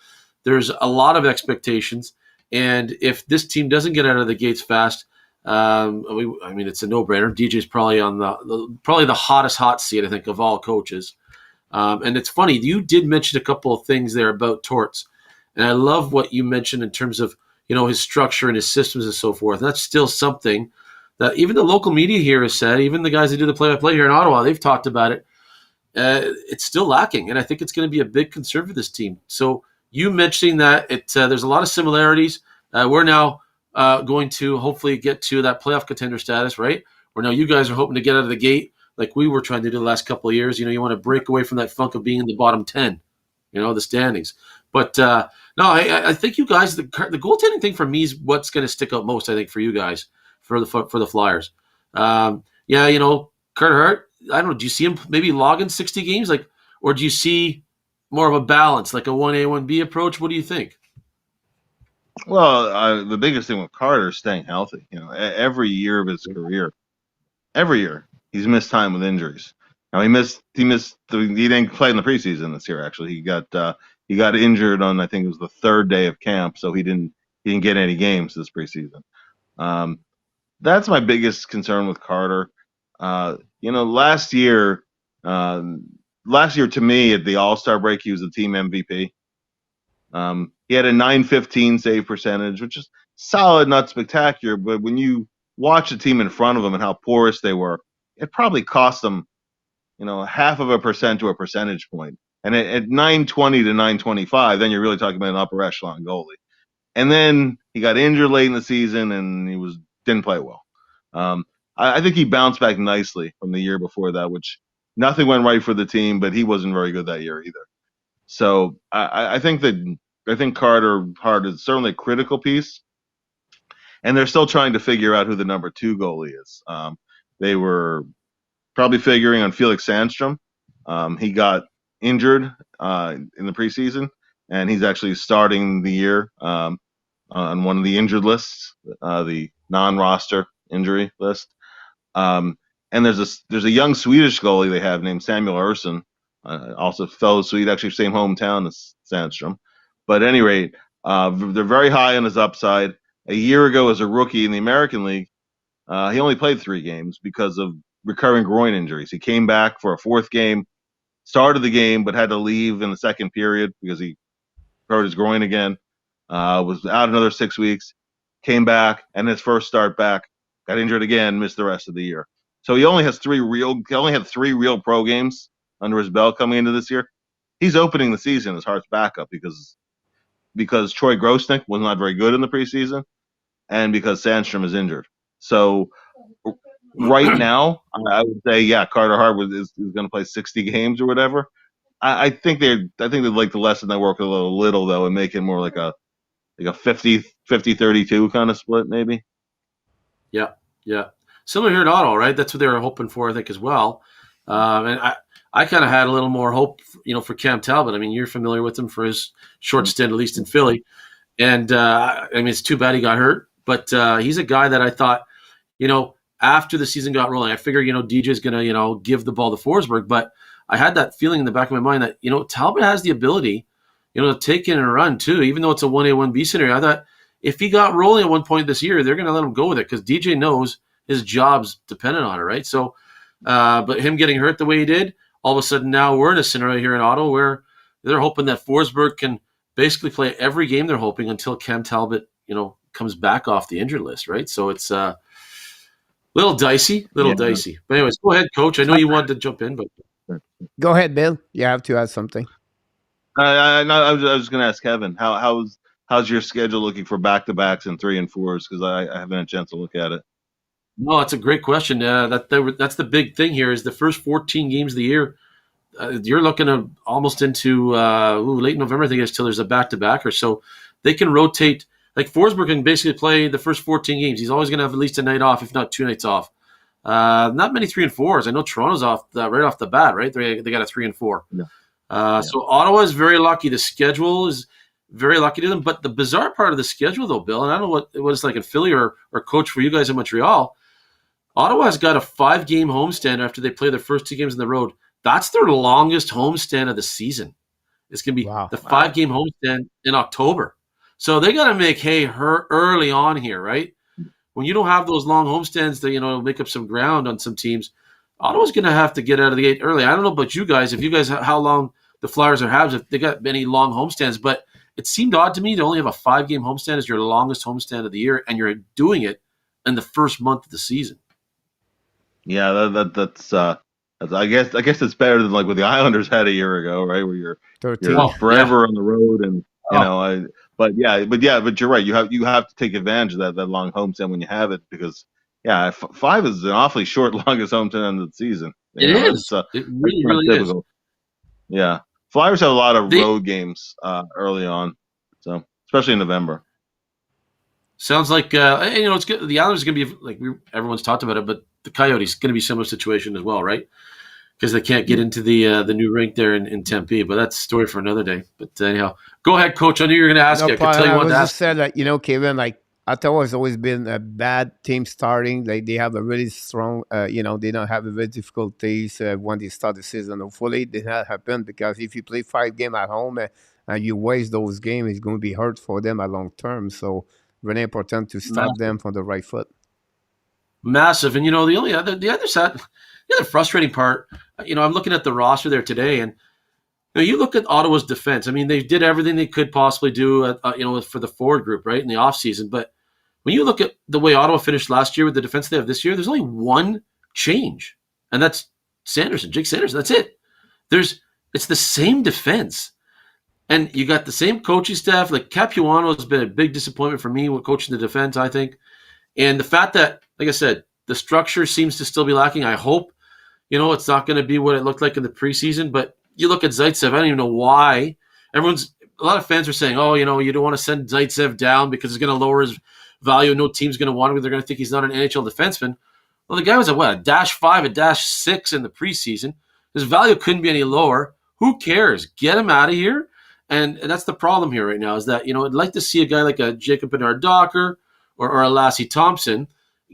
There's a lot of expectations, and if this team doesn't get out of the gates fast, it's a no-brainer. DJ's probably on the hottest hot seat, I think, of all coaches. And it's funny, you did mention a couple of things there about Torts, and I love what you mentioned in terms of his structure and his systems and so forth. And that's still something that even the local media here has said, even the guys that do the play-by-play here in Ottawa, they've talked about it. It's still lacking, and I think it's going to be a big concern for this team. So you mentioning that there's a lot of similarities. We're now going to hopefully get to that playoff contender status, right? Where now you guys are hoping to get out of the gate like we were trying to do the last couple of years. You want to break away from that funk of being in the bottom 10, the standings. But no, I think you guys, the goaltending thing for me is what's going to stick out most, I think, for you guys. For the Flyers. Carter Hart, I don't know, do you see him maybe logging 60 games? Or do you see more of a balance, like a 1A, 1B approach? What do you think? Well, the biggest thing with Carter is staying healthy. Every year of his career, he's missed time with injuries. Now he didn't play in the preseason this year. Actually, he got injured on, I think it was the third day of camp, so he didn't get any games this preseason. That's my biggest concern with Carter. Last year to me at the All-Star break, he was the team MVP. He had a .915 save percentage, which is solid, not spectacular. But when you watch the team in front of him and how porous they were, it probably cost them, 0.5% to a percentage point. And at .920 to .925, then you're really talking about an upper echelon goalie. And then he got injured late in the season, and he didn't play well. I think he bounced back nicely from the year before that, which nothing went right for the team, but he wasn't very good that year either. So I think Carter Hart is certainly a critical piece, and they're still trying to figure out who the number 2 goalie is. They were probably figuring on Felix Sandstrom. He got injured in the preseason, and he's actually starting the year on one of the injured lists, the non-roster injury list. And there's a young Swedish goalie they have named Samuel Ersson, also fellow Swede, actually same hometown as Sandstrom. But at any rate, they're very high on his upside. A year ago, as a rookie in the American League, he only played 3 games because of recurring groin injuries. He came back for a 4th game, started the game, but had to leave in the second period because he hurt his groin again. Was out another 6 weeks, came back, and his first start back, got injured again, missed the rest of the year. So he only had 3 real pro games under his belt coming into this year. He's opening the season as Hart's backup because Troy Grosnick was not very good in the preseason, and because Sandstrom is injured. So right now, I would say, yeah, Carter Hart is going to play 60 games or whatever. I think they'd like to lessen that work a little though, and make it more like a 50-32 kind of split, maybe. Yeah. Similar here in Ottawa, right? That's what they were hoping for, I think, as well. And I kind of had a little more hope, for Cam Talbot. I mean, you're familiar with him for his short stint, at least in Philly. And, it's too bad he got hurt. But he's a guy that I thought, after the season got rolling, I figured, DJ's going to, give the ball to Forsberg. But I had that feeling in the back of my mind that, Talbot has the ability, to take in and run too, even though it's a 1A, 1B scenario. I thought if he got rolling at one point this year, they're going to let him go with it because DJ knows his job's dependent on it, right? So, but him getting hurt the way he did, all of a sudden now we're in a scenario here in Ottawa where they're hoping that Forsberg can basically play every game they're hoping until Cam Talbot, comes back off the injured list, right? So it's little dicey. But anyways, go ahead, Coach. I know you wanted to jump in, but Go ahead, Bill. You have to add something. I was going to ask Kevin, how's your schedule looking for back-to-backs and 3 and 4s? Because I haven't had a chance to look at it. No, that's a great question. That's the big thing here is the first 14 games of the year. You're looking at almost into late November, I think, till there's a back-to-back or so. They can rotate. Like Forsberg can basically play the first 14 games. He's always going to have at least a night off, if not 2 nights off. Not many 3 and 4s. I know Toronto's off right off the bat, right? They got a 3 and 4. Yeah. So Ottawa is very lucky. The schedule is very lucky to them. But the bizarre part of the schedule, though, Bill, and I don't know what it's like in Philly or Coach for you guys in Montreal, Ottawa's got a 5-game homestand after they play their first 2 games on the road. That's their longest homestand of the season. It's going to be the 5-game homestand in October. So they got to make hay early on here, right? When you don't have those long homestands that, make up some ground on some teams, Ottawa's going to have to get out of the gate early. I don't know about you guys, how long the Flyers or Habs, if they got many long homestands, but it seemed odd to me to only have a 5-game homestand as your longest homestand of the year, and you're doing it in the first month of the season. Yeah, that's I guess it's better than like what the Islanders had a year ago, right? Where you're forever on the road, and but you're right. You have to take advantage of that long homestand when you have it, because 5 is an awfully short longest homestand of the season. It is. It really is. Yeah, Flyers have a lot of road games early on, so especially in November. Sounds like it's good. The Islanders are going to be like everyone's talked about it, but the Coyotes going to be a similar situation as well, right? Because they can't get into the new rink there in Tempe. But that's a story for another day. But anyhow, go ahead, Coach. I knew you were going to ask. I could tell you what to ask. Said that Kevin, like Ottawa has always been a bad team starting. They have a really strong. They don't have a very difficulties when they start the season. Hopefully, it did not happen, because if you play 5 games at home and you waste those games, it's going to be hurt for them at long term. So really important to start them from the right foot. Massive. And the other side, the other frustrating part, I'm looking at the roster there today, and you look at Ottawa's defense. I mean, they did everything they could possibly do for the forward group, right, in the offseason. But when you look at the way Ottawa finished last year with the defense they have this year, there's only one change, and that's Jake Sanderson. That's it. It's the same defense. And you got the same coaching staff. Like Capuano has been a big disappointment for me with coaching the defense, I think. And the fact that, like I said, the structure seems to still be lacking. I hope, it's not going to be what it looked like in the preseason, but you look at Zaitsev, I don't even know why. A lot of fans are saying, oh, you don't want to send Zaitsev down because it's going to lower his value. No team's going to want him. They're going to think he's not an NHL defenseman. Well, the guy was a -5, a -6 in the preseason. His value couldn't be any lower. Who cares? Get him out of here. And that's the problem here right now is that, I'd like to see a guy like a Jacob Bernard-Docker or a Lassie Thompson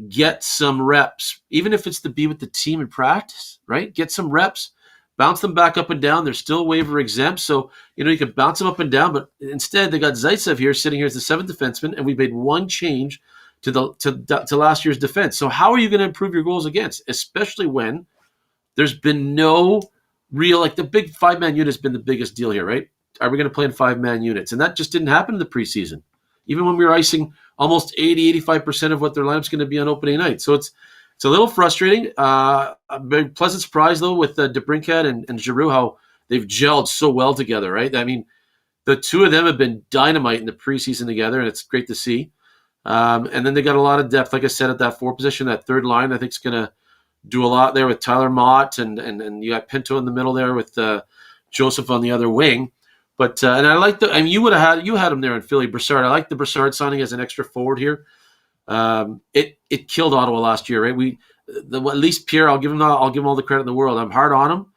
get some reps, even if it's to be with the team in practice, right? Get some reps, bounce them back up and down. They're still waiver exempt, so, you can bounce them up and down. But instead, they got Zaitsev here sitting here as the 7th defenseman, and we made one change to last year's defense. So how are you going to improve your goals against, especially when there's been no real, the big 5-man unit has been the biggest deal here, right? Are we going to play in 5-man units? And that just didn't happen in the preseason. Even when we were icing almost 80-85% of what their lineup's going to be on opening night. So it's a little frustrating. A very pleasant surprise, though, with DeBrincat and Giroux, how they've gelled so well together, right? I mean, the two of them have been dynamite in the preseason together, and it's great to see. And then they got a lot of depth, like I said, at that 4 position. That third line, I think, is going to do a lot there with Tyler Mott, and you got Pinto in the middle there with Joseph on the other wing. But and I like you had him there in Philly, Brassard. I like the Brassard signing as an extra forward here. It killed Ottawa last year, right? At least Pierre, I'll give him all the credit in the world. I'm hard on him,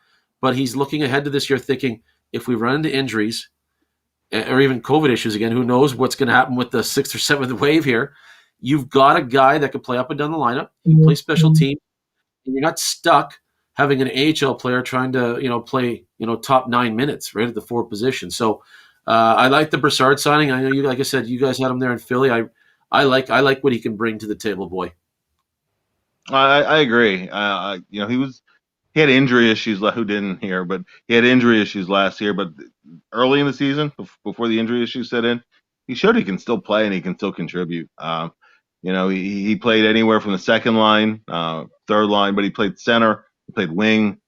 but he's looking ahead to this year, thinking if we run into injuries or even COVID issues again, who knows what's going to happen with the 6th or 7th wave here? You've got a guy that can play up and down the lineup. You can play special team, and you're not stuck having an AHL player trying to, play, top 9 minutes right at the 4 position. So I like the Brassard signing. I know you, like I said, you guys had him there in Philly. I like what he can bring to the table, boy. I agree. He had injury issues. Who didn't here? But he had injury issues last year. But early in the season, before the injury issues set in, he showed he can still play and he can still contribute. He played anywhere from the second line, third line, but he played center. He played wing.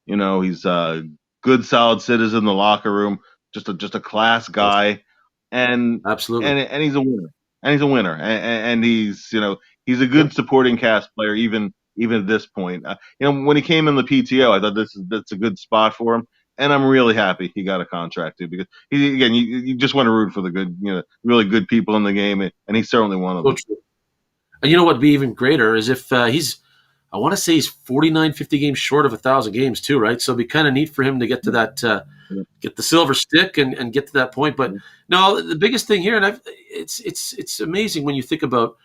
He's a good, solid citizen in the locker room. Just a class guy, and absolutely, and he's a winner. And he's a winner, and he's he's a good supporting cast player even at this point. When he came in the PTO, I thought that's a good spot for him, and I'm really happy he got a contract too, because you just want to root for the good, really good people in the game, and he's certainly one of them. True. And what'd be even greater is if I want to say he's 49, 50 games short of 1,000 games too, right? So it'd be kind of neat for him to get to that, get the silver stick and get to that point. But no, the biggest thing here, and it's amazing when you think about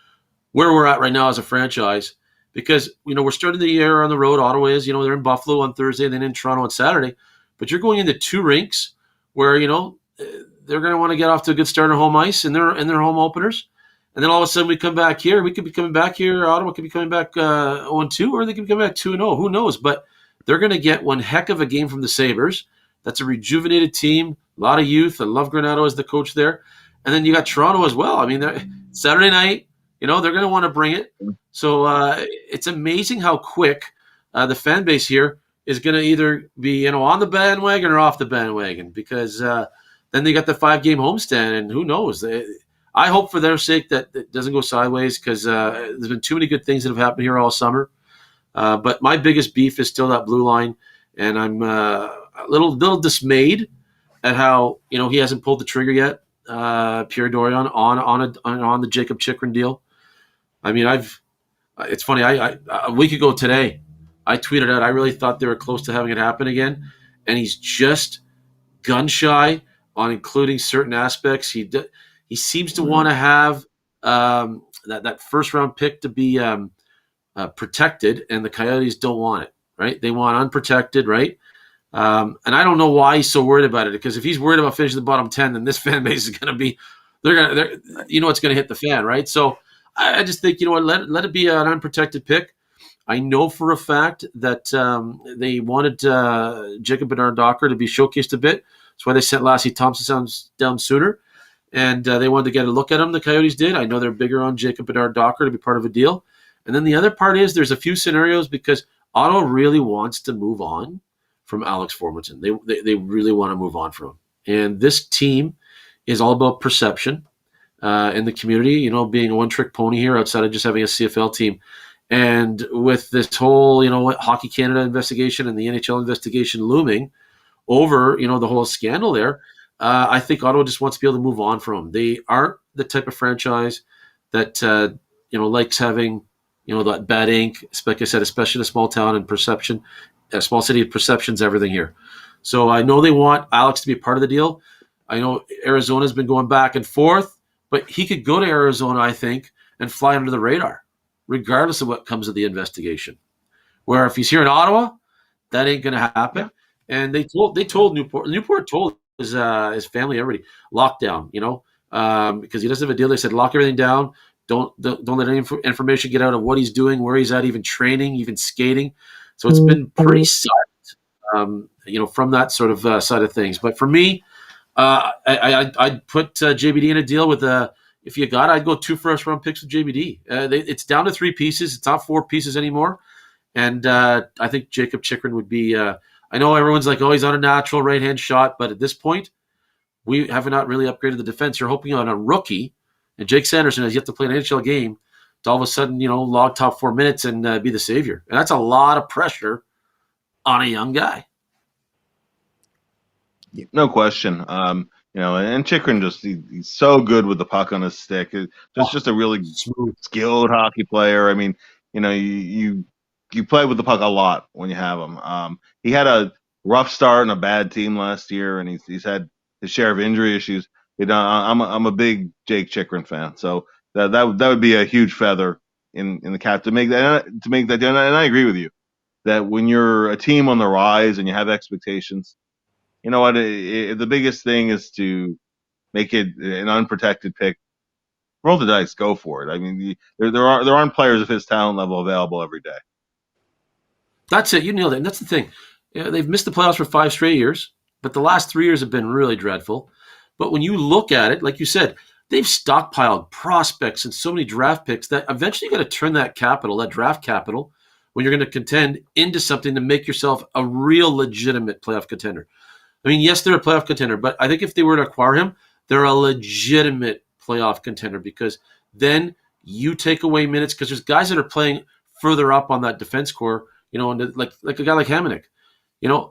where we're at right now as a franchise, because we're starting the year on the road. Ottawa is, they're in Buffalo on Thursday, and then in Toronto on Saturday. But you're going into 2 rinks where they're going to want to get off to a good start on home ice in their home openers. And then all of a sudden we come back here. We could be coming back here. Ottawa could be coming back 0-2, or they could be coming back 2-0. Who knows? But they're going to get one heck of a game from the Sabres. That's a rejuvenated team, a lot of youth. I love Granato as the coach there. And then you got Toronto as well. I mean, Saturday night, they're going to want to bring it. So it's amazing how quick the fan base here is going to either be on the bandwagon or off the bandwagon, because then they got the 5-game homestand, and who knows? I hope for their sake that it doesn't go sideways, because there's been too many good things that have happened here all summer. But my biggest beef is still that blue line, and I'm a little dismayed at how he hasn't pulled the trigger yet, Pierre Dorion, on the Jacob Chychrun deal. I mean, it's funny. I a week ago today, I tweeted out I really thought they were close to having it happen again, and he's just gun shy on including certain aspects. He seems to want to have that first round pick to be protected, and the Coyotes don't want it, right? They want unprotected, right? And I don't know why he's so worried about it, because if he's worried about finishing the bottom 10, then this fan base is going to be, it's going to hit the fan, right? So I just think, let it be an unprotected pick. I know for a fact that they wanted Jacob Bernard-Docker to be showcased a bit. That's why they sent Lassie Thompson down sooner. And they wanted to get a look at him, the Coyotes did. I know they're bigger on Jacob Bernard-Docker to be part of a deal. And then the other part is there's a few scenarios, because Ottawa really wants to move on from Alex Formanton. They really want to move on from him. And this team is all about perception in the community, being a one-trick pony here outside of just having a CFL team. And with this whole, Hockey Canada investigation and the NHL investigation looming over, the whole scandal there, I think Ottawa just wants to be able to move on from them. They aren't the type of franchise that, likes having, that bad ink, like I said, especially in a small town and perception, a small city, perception's everything here. So I know they want Alex to be part of the deal. I know Arizona's been going back and forth, but he could go to Arizona, I think, and fly under the radar, regardless of what comes of the investigation. Where if he's here in Ottawa, that ain't going to happen. Yeah. And they told Newport told his family, everybody, lockdown, because he doesn't have a deal. They said, lock everything down. Don't let any information get out of what he's doing, where he's at, even training, even skating. So it's been pretty silent, from that sort of side of things. But for me, I'd put JBD in a deal with if you got it, I'd go 2 first-round picks with JBD. It's down to 3 pieces. It's not 4 pieces anymore. And I think Jacob Chychrun would be I know everyone's like, oh, he's on a natural right-hand shot. But at this point, we have not really upgraded the defense. You're hoping on a rookie, and Jake Sanderson has yet to play an NHL game, to all of a sudden, log top 4 minutes and be the savior. And that's a lot of pressure on a young guy. No question. And Chychrun he's so good with the puck on his stick. Just a really skilled hockey player. I mean, you play with the puck a lot when you have him. He had a rough start and a bad team last year, and he's had his share of injury issues. I'm a big Jake Chychrun fan, so that would be a huge feather in the cap to make that. And I agree with you that when you're a team on the rise and you have expectations, you know what? The biggest thing is to make it an unprotected pick. Roll the dice, go for it. I mean, there aren't players of his talent level available every day. That's it. You nailed it. And that's the thing. They've missed the playoffs for 5 straight years, but the last 3 years have been really dreadful. But when you look at it, like you said, they've stockpiled prospects and so many draft picks that eventually you got to turn that draft capital, when you're going to contend, into something to make yourself a real legitimate playoff contender. I mean, yes, they're a playoff contender, but I think if they were to acquire him, they're a legitimate playoff contender, because then you take away minutes, because there's guys that are playing further up on that defense core, and like a guy like Hamonic.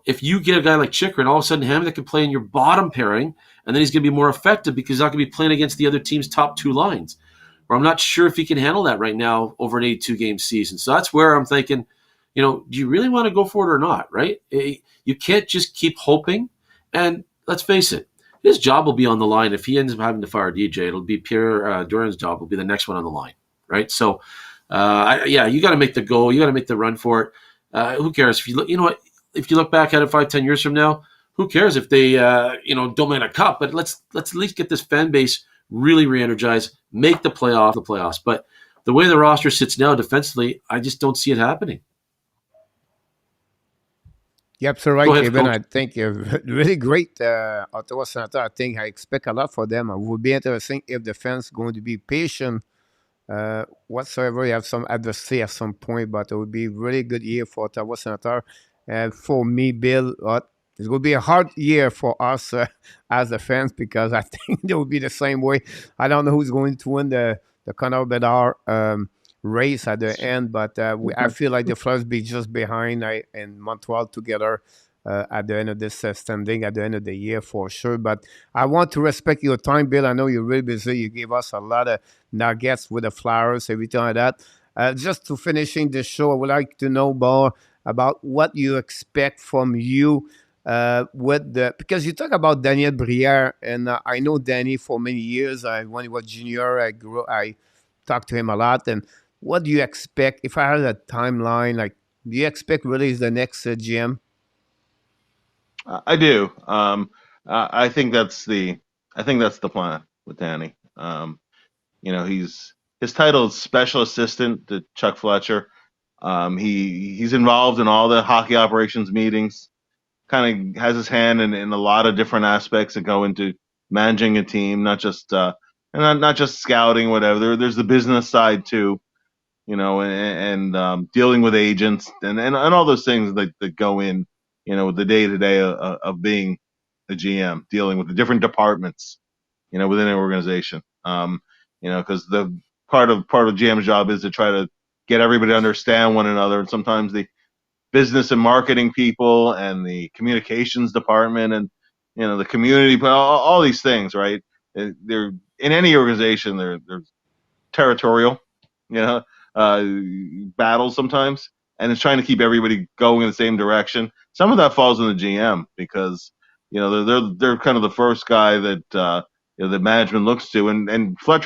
If you get a guy like Chychrun, all of a sudden Hamonic can play in your bottom pairing, and then he's going to be more effective because he's not going to be playing against the other team's top 2 lines. Or I'm not sure if he can handle that right now over an 82-game season. So that's where I'm thinking, do you really want to go for it or not, right? You can't just keep hoping. And let's face it, his job will be on the line. If he ends up having to fire DJ, it'll be Pierre Duran's job will be the next one on the line, right? So, you got to make the goal. You got to make the run for it. Who cares if you look? You know what? If you look back at it 5-10 years from now, who cares if they don't win a cup? But let's at least get this fan base really re-energized, make the playoffs. But the way the roster sits now defensively, I just don't see it happening. Yep, so right, Kevin. I think you're really great. Ottawa Senator, I think I expect a lot for them. It would be interesting if the fans going to be patient whatsoever. You have some adversity at some point, but it would be a really good year for Ottawa Senator. And for me, Bill, it's going to be a hard year for us as the fans, because I think it will be the same way. I don't know who's going to win the Connor Bedard race at the end, but I feel like the Flyers be just behind and Montreal together at the end of this standing at the end of the year for sure. But I want to respect your time, Bill. I know you're really busy. You gave us a lot of nuggets with the Flyers, everything like that. Just to finishing the show, I would like to know more about what you expect from you because you talk about Daniel Briere, and I know Danny for many years. When he was junior, I talked to him a lot. And what do you expect? If I had a timeline, like, do you expect really is the next GM? I do. I think that's the plan with Danny. His title is special assistant to Chuck Fletcher. He's involved in all the hockey operations meetings. Kind of has his hand in a lot of different aspects that go into managing a team, not just not just scouting, whatever. There's the business side too, and dealing with agents and all those things that go in, with the day-to-day of being a GM, dealing with the different departments, within an organization. Because the part of GM's job is to try to get everybody to understand one another. And sometimes the business and marketing people and the communications department and the community, but all these things, right? They're in any organization. They're territorial, you know, uh, battles sometimes, and it's trying to keep everybody going in the same direction. Some of that falls on the GM because they're kind of the first guy that the management looks to, and Chuck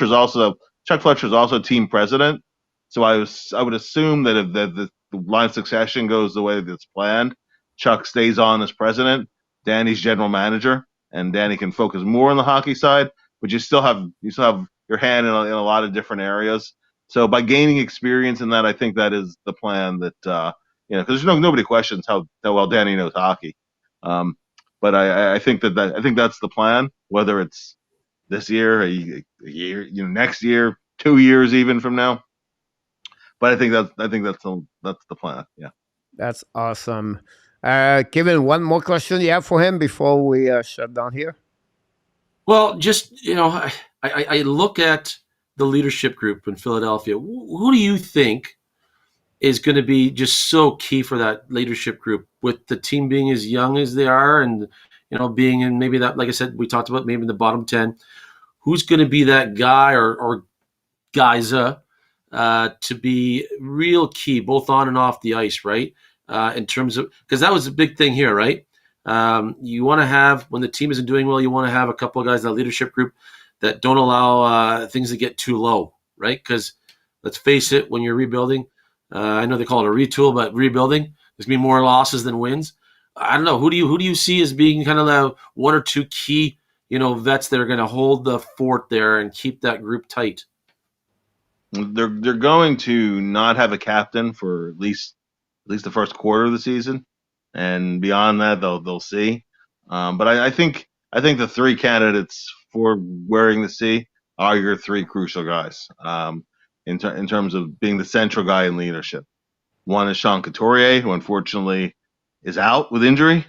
Fletcher's also team president. So I would assume that if the line of succession goes the way that's planned, Chuck stays on as president, Danny's general manager, and Danny can focus more on the hockey side. But you still have your hand in a lot of different areas. So by gaining experience in that, I think that is the plan. That because nobody questions how well Danny knows hockey. But I think that's the plan. Whether it's this year, a year, next year, 2 years even from now. But I think that's the plan. Yeah. That's awesome. Kevin, one more question you have for him before we shut down here? Well, just, I look at the leadership group in Philadelphia. Who do you think is going to be just so key for that leadership group, with the team being as young as they are, and being in maybe that, like I said, we talked about maybe in the bottom 10? Who's going to be that guy or guys to be real key, both on and off the ice, right? In terms of, because that was a big thing here, right? You want to have, when the team isn't doing well, you want to have a couple of guys in that leadership group that don't allow things to get too low, right? Because let's face it, when you're rebuilding, I know they call it a retool, but rebuilding, there's going to be more losses than wins. I don't know. Who do you see as being kind of the one or two key, vets that are going to hold the fort there and keep that group tight? They're going to not have a captain for at least the first quarter of the season, and beyond that, they'll see. But I think the three candidates for wearing the C are your three crucial guys in terms of being the central guy in leadership. One is Sean Couturier, who unfortunately is out with injury.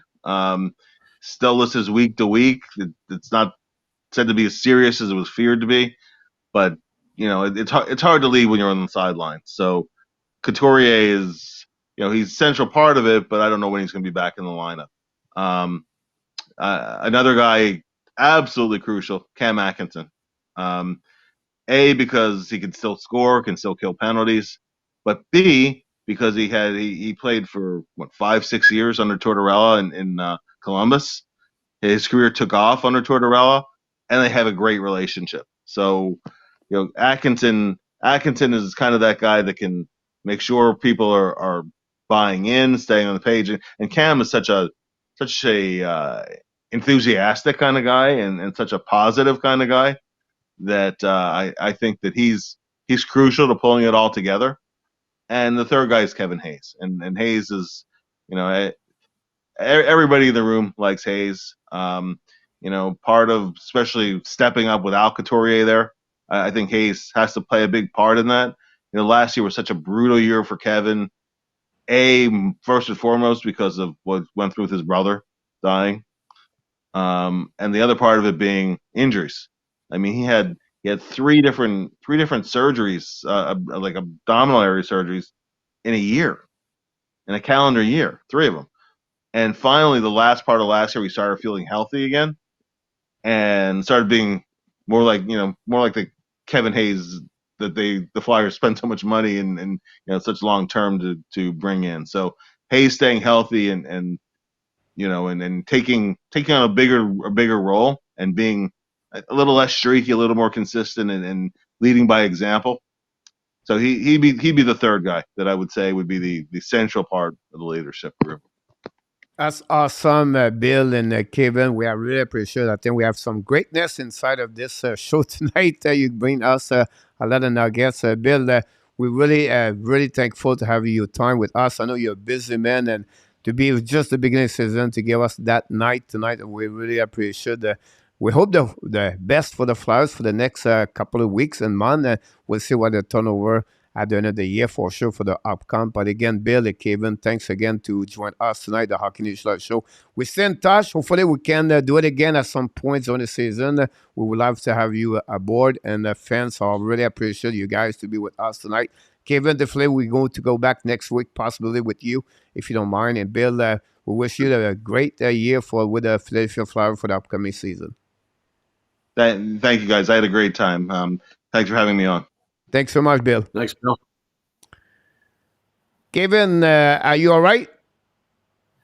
Still listed week to week. It's not said to be as serious as it was feared to be, but it's hard to lead when you're on the sidelines. So Couturier is, he's a central part of it, but I don't know when he's going to be back in the lineup. Another guy, absolutely crucial, Cam Atkinson. A, because he can still score, can still kill penalties, but B, because he played for 5-6 years under Tortorella in Columbus. His career took off under Tortorella, and they have a great relationship. So, Atkinson is kind of that guy that can make sure people are buying in, staying on the page. And Cam is such a enthusiastic kind of guy and such a positive kind of guy that I think that he's crucial to pulling it all together. And the third guy is Kevin Hayes, and Hayes is, everybody in the room likes Hayes. Part of especially stepping up without Couturier there. I think Hayes has to play a big part in that. Last year was such a brutal year for Kevin. First and foremost because of what went through with his brother dying, and the other part of it being injuries. I mean, he had three different surgeries, like abdominal area surgeries, in a calendar year, 3 of them. And finally, the last part of last year, we started feeling healthy again, and started being more like the Kevin Hayes that the Flyers spent so much money and such long term to bring in. So Hayes staying healthy and taking on a bigger role and being a little less streaky, a little more consistent, and leading by example. So he'd be the third guy that I would say would be the central part of the leadership group. That's awesome, Bill and Kevin. We are really appreciate. I think we have some greatness inside of this show tonight. You bring us a lot of nuggets, Bill. We're really thankful to have your time with us. I know you're a busy man, and to be just the beginning of the season to give us that night tonight, we really appreciate. We hope the best for the Flyers for the next couple of weeks and months. We'll see what the turnover at the end of the year for sure for the outcome. But again, Bill and Kevin, thanks again to join us tonight, the Hockey News Live Show. We stay in touch. Hopefully, we can do it again at some points on the season. We would love to have you aboard, and fans, I really appreciate you guys to be with us tonight. Kevin, definitely we're going to go back next week, possibly with you, if you don't mind. And Bill, we wish you a great year with the Philadelphia Flyers for the upcoming season. Thank you, guys. I had a great time. Thanks for having me on. Thanks so much, Bill. Thanks, Bill. Kevin, are you all right?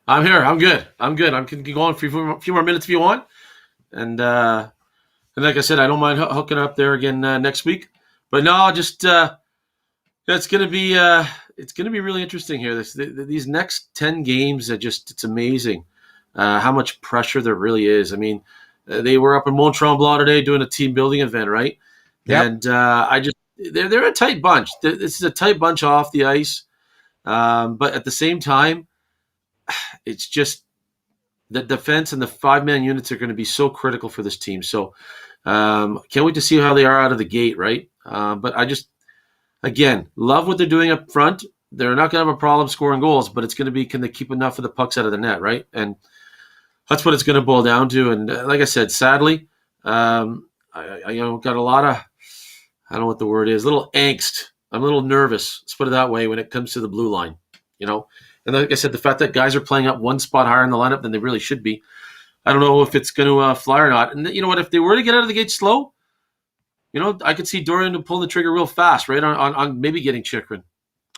I'm here. I'm good. I can go on for a few more minutes if you want. And like I said, I don't mind hooking up there again next week. But no, just it's gonna be really interesting here. These next 10 games are it's amazing how much pressure there really is. I mean, they were up in Mont Tremblant today doing a team building event, right? Yep. And they're a tight bunch. This is a tight bunch off the ice, but at the same time, it's just the defense and the 5-man units are going to be so critical for this team. So can't wait to see how they are out of the gate, right? But I just, again, love what they're doing up front. They're not going to have a problem scoring goals, but it's going to be, can they keep enough of the pucks out of the net, right? And that's what it's going to boil down to. And like I said, sadly, I got a lot of, I don't know what the word is, a little angst. I'm a little nervous, let's put it that way, when it comes to the blue line, And like I said, the fact that guys are playing up one spot higher in the lineup than they really should be, I don't know if it's going to fly or not. And you know what? If they were to get out of the gate slow, I could see Dorian pulling the trigger real fast, right, on maybe getting Chychrun,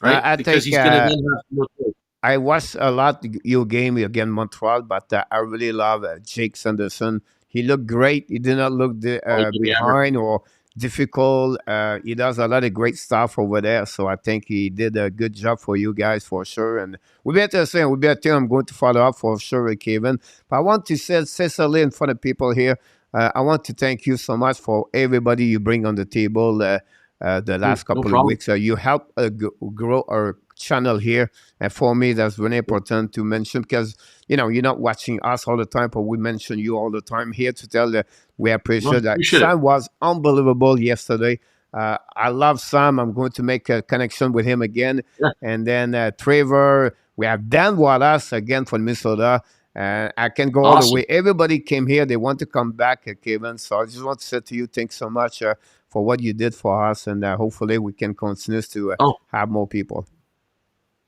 right? Because he's going to then have to. I watched a lot your game against Montreal, but I really love Jake Sanderson. He looked great. He did not look behind or difficult. He does a lot of great stuff over there. So I think he did a good job for you guys for sure. And I'm going to follow up for sure, Kevin. But I want to say something in front of people here. I want to thank you so much for everybody you bring on the table the last couple of weeks. You helped grow our channel here, and for me that's really important to mention, because you're not watching us all the time, but we mention you all the time here to tell that we appreciate that. Sam was unbelievable yesterday. I love Sam. I'm going to make a connection with him again. And then Trevor, we have Dan Wallace again from Minnesota. I can go all the way. Everybody came here. They want to come back, Kevin. So I just want to say to you, thanks so much for what you did for us. And hopefully we can continue to have more people.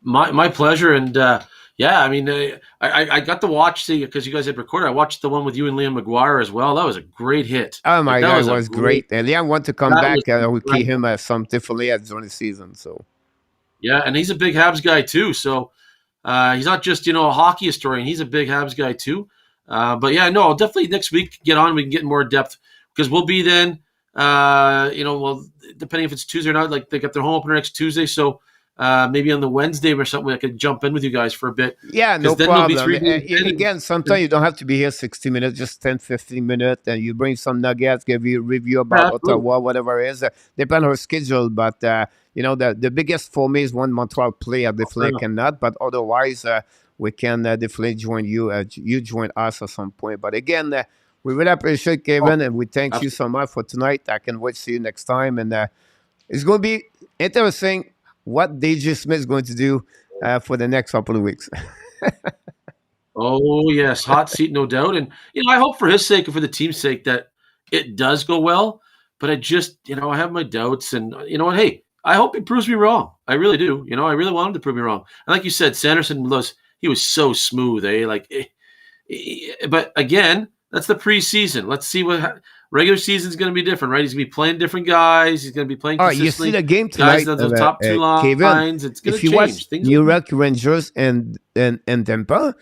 My pleasure. And I mean, I got to watch because you guys had recorded. I watched the one with you and Liam McGuire as well. That was a great hit. Oh my God, it was great. And Liam want to come back. We keep him some differently during the season. So yeah, and he's a big Habs guy too. So he's not just a hockey historian. He's a big Habs guy too. But yeah, no, I'll definitely next week get on. We can get more depth because we'll be then. Well, depending if it's Tuesday or not. Like they got their home opener next Tuesday, so. Maybe on the Wednesday or something, I could jump in with you guys for a bit. Yeah, no problem. Again, sometimes you don't have to be here 60 minutes, just 10, 15 minutes, and you bring some nuggets, give you a review about Ottawa, whatever it is. Depends on our schedule, but, the biggest for me is when Montreal play. I definitely cannot, but otherwise, we can definitely join you. You join us at some point. But again, we really appreciate Kevin, and we thank you so much for tonight. I can wait to see you next time, and it's going to be interesting what DJ Smith is going to do for the next couple of weeks. Oh, yes. Hot seat, no doubt. And, I hope for his sake and for the team's sake that it does go well. But I just, I have my doubts. And you know what? Hey, I hope he proves me wrong. I really do. I really want him to prove me wrong. And like you said, Sanderson he was so smooth, but again, that's the preseason. Let's see what regular season is going to be different, right? He's going to be playing different guys. He's going to be playing consistently. You see the game tonight, guys the top two lines. It's going to change. If you watch New York Rangers and Tampa,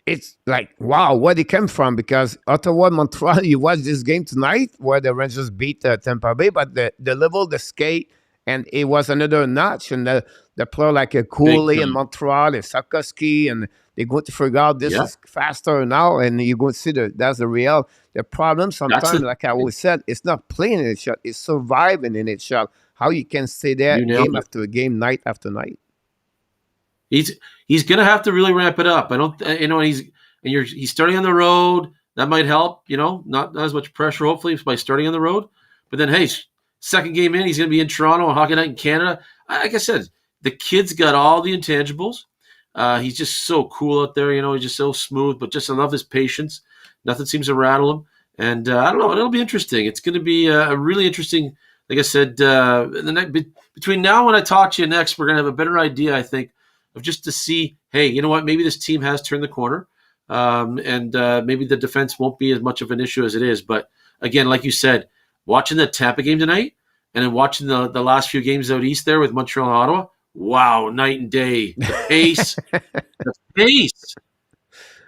it's like, wow, where they came from. Because Ottawa, Montreal, you watch this game tonight where the Rangers beat Tampa Bay, but the level, the skate, and it was another notch. And the player like a Cooley in Montreal, a Sarkowski, and they're going to figure out this is faster now, and you're going to see that's the problem sometimes, like I always said, it's not playing in a shot, it's surviving in a shot. How you can stay there game after game, night after night. He's going to have to really ramp it up. I don't, he's starting on the road. That might help, not as much pressure, hopefully, by starting on the road. But then, hey, second game in, he's going to be in Toronto on Hockey Night in Canada. like I said, the kid's got all the intangibles. He's just so cool out there. He's just so smooth. But just I love his patience. Nothing seems to rattle him. And I don't know. It'll be interesting. It's going to be a really interesting. Like I said, between now and when I talk to you next, we're going to have a better idea, I think, of just to see. Hey, you know what? Maybe this team has turned the corner, and maybe the defense won't be as much of an issue as it is. But again, like you said, watching the Tampa game tonight, and then watching the last few games out east there with Montreal and Ottawa. Wow, night and day. The pace. The pace.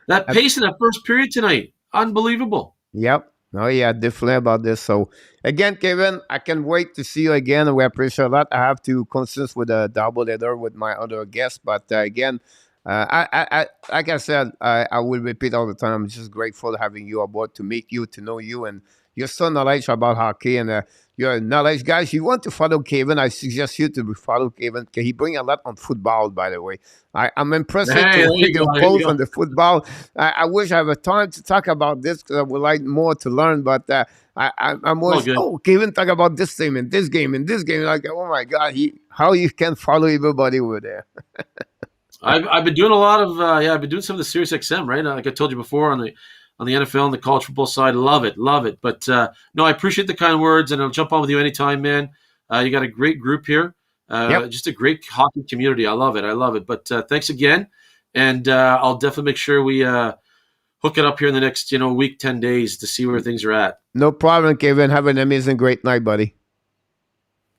That pace in that first period tonight. Unbelievable. Yep. Oh, yeah, definitely about this. So, again, Kevin, I can wait to see you again. We appreciate a lot. I have to consist with a double header with my other guests. But, again, I like I said, I will repeat all the time. I'm just grateful having you aboard to meet you, to know you, and you're so knowledge about hockey, and you're a knowledge guys. You want to follow Kevin? I suggest you to follow Kevin because he brings a lot on football. By the way, I'm impressed with your post on the football. I wish I have a time to talk about this because I would like more to learn. But I'm always Kevin talk about this team and this game and this game. Like, oh my God, how you can follow everybody over there. I've been doing a lot of I've been doing some of the Sirius XM, right? Like I told you before on the NFL and the college football side. Love it. But no, I appreciate the kind words, and I'll jump on with you anytime, man. You got a great group here. Just a great hockey community. I love it. But thanks again, and I'll definitely make sure we hook it up here in the next week, 10 days to see where things are at. No problem, Kevin. Have an amazing, great night, buddy.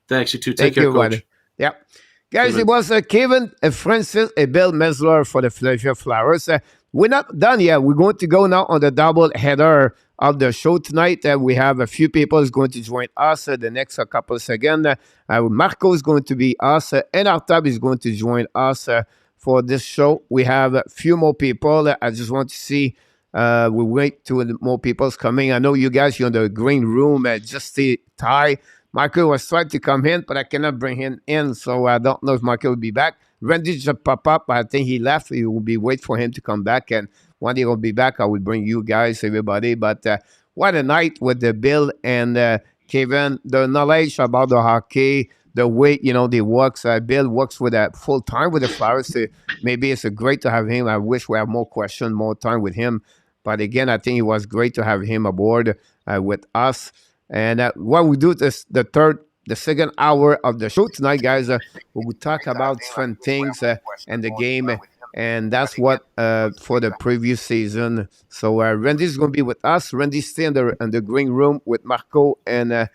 Thanks, you too. Take care, Coach. Buddy. Yep. Guys, it was Kevin, Francis, and Bill MELTZER for the Philadelphia Flyers. We're not done yet. We're going to go now on the double header of the show tonight. We have a few people who's going to join us the next couple of seconds. Marco is going to be us, and Artab is going to join us for this show. We have a few more people. I just want to see. We wait till more people's coming. I know you guys, you're in the green room. Just stay tight. Michael was trying to come in, but I cannot bring him in, so I don't know if Michael will be back. Randy just popped up. I think he left. We will be waiting for him to come back, and when he will be back, I will bring you guys, everybody. But what a night with the Bill and Kevin. The knowledge about the hockey, the way they works. Bill works with full time with the Flyers. So maybe it's great to have him. I wish we have more questions, more time with him. But again, I think it was great to have him aboard with us. And what we do is the second hour of the show tonight, guys, we will talk about different things and the game. And that's what for the previous season. So Randy's going to be with us. Randy's stay in the green room with Marco and our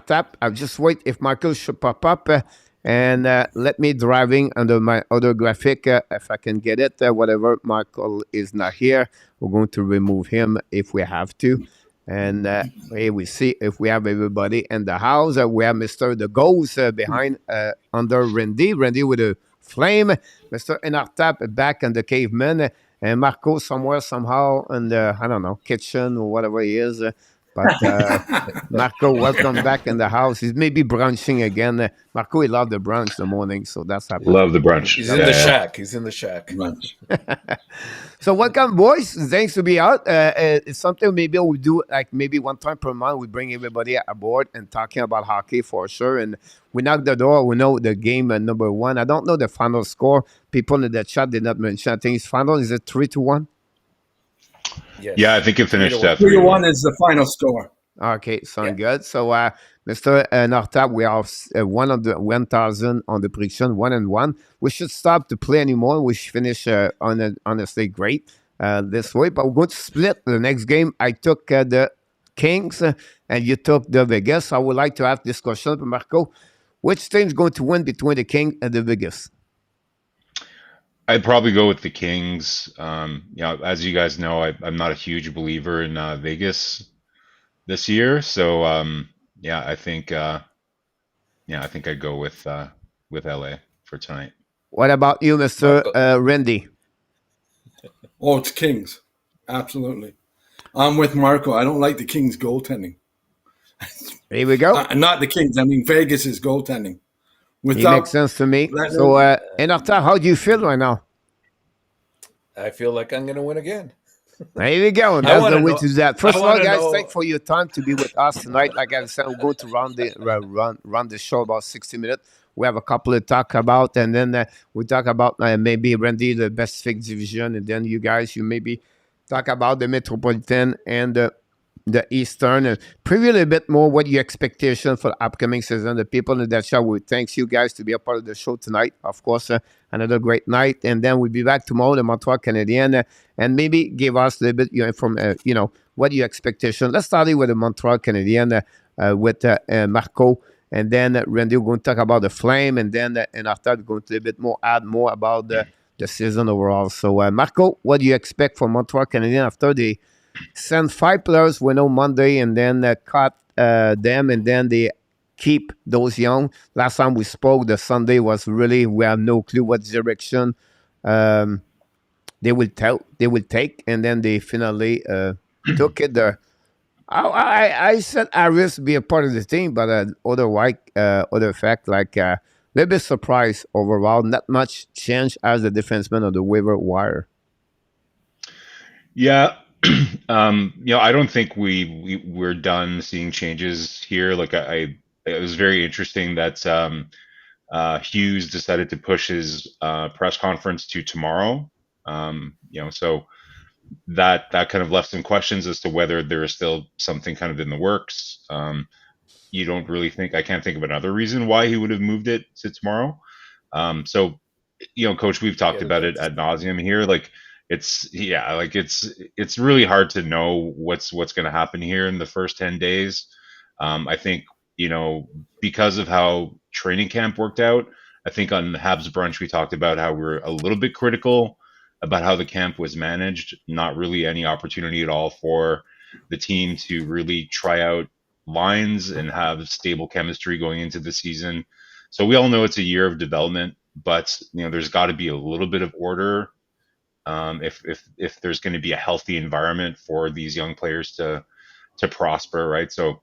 tap. I'll just wait if Marco should pop up and let me driving under my other graphic if I can get it. Whatever, Marco is not here. We're going to remove him if we have to. And here we see if we have everybody in the house. We have Mr. The Ghost behind under Randy with a flame. Mr. Enartap back in the caveman. And Marco somewhere, somehow, in the, I don't know, kitchen or whatever he is. But Marco, welcome back in the house. He's maybe brunching again. Marco, he loved the brunch in the morning, so that's happening. Love the brunch. He's in the shack. He's in the shack. Brunch. So welcome, boys. Thanks to be out. It's something maybe we'll do like maybe one time per month. We bring everybody aboard and talking about hockey for sure. And we knock the door. We know the game number one. I don't know the final score. People in the chat did not mention. I think it's final. Is it 3-1? Yes. Yeah, I think it finished at 3-1 is the final score. Okay, sound good. So, Mr. Nortab, we are one of the 1,000 on the prediction, 1-1. We should stop to play anymore. We should finish honestly great this way. But we're going to split the next game. I took the Kings and you took the Vegas. I would like to ask this question to Marco. Which team is going to win between the Kings and the Vegas? I'd probably go with the Kings. As you guys know, I'm not a huge believer in Vegas this year. So, I think I'd go with LA for tonight. What about you, Mr. Randy? Oh, it's Kings. Absolutely. I'm with Marco. I don't like the Kings goaltending. Here we go. Not the Kings. I mean, Vegas' goaltending. It makes sense to me. So, Enarta, how do you feel right now? I feel like I'm going to win again. There you go. I That's the wanna way know- to do that. I First of all, wanna guys, know- thanks for your time to be with us tonight. Like I said, we're going to run the show about 60 minutes. We have a couple to talk about, and then we talk about maybe Randy, the Pacific Division, and then you guys, you maybe talk about the Metropolitan and the Eastern, and preview a little bit more what your expectation for the upcoming season. The people in that show, we thank you guys to be a part of the show tonight. Of course, another great night, and then we'll be back tomorrow, the Montreal Canadiens, and maybe give us a little bit from what your expectation. Let's start with the Montreal Canadiens with Marco, and then Randy. We're going to talk about the Flame, and then and after we're going to a little bit more add more about the season overall. So Marco, what do you expect from Montreal Canadiens after they send 5 players we know Monday, and then cut them, and then they keep those young? Last time we spoke, the Sunday was really, we have no clue what direction they will take, and then they finally took it there. I said Arias be a part of the team, but other fact, like little bit surprised overall. Not much change as the defenseman of the waiver wire. Yeah. I don't think we're done seeing changes here. Like it was very interesting that Hughes decided to push his press conference to tomorrow. So that kind of left some questions as to whether there is still something kind of in the works. You don't really think, I can't think of another reason why he would have moved it to tomorrow. Coach, we've talked about it ad nauseum here. Like it's really hard to know what's going to happen here in the first 10 days. I think, because of how training camp worked out, I think on the Habs brunch, we talked about how we're a little bit critical about how the camp was managed. Not really any opportunity at all for the team to really try out lines and have stable chemistry going into the season. So we all know it's a year of development, but there's got to be a little bit of order if there's going to be a healthy environment for these young players to prosper, right? So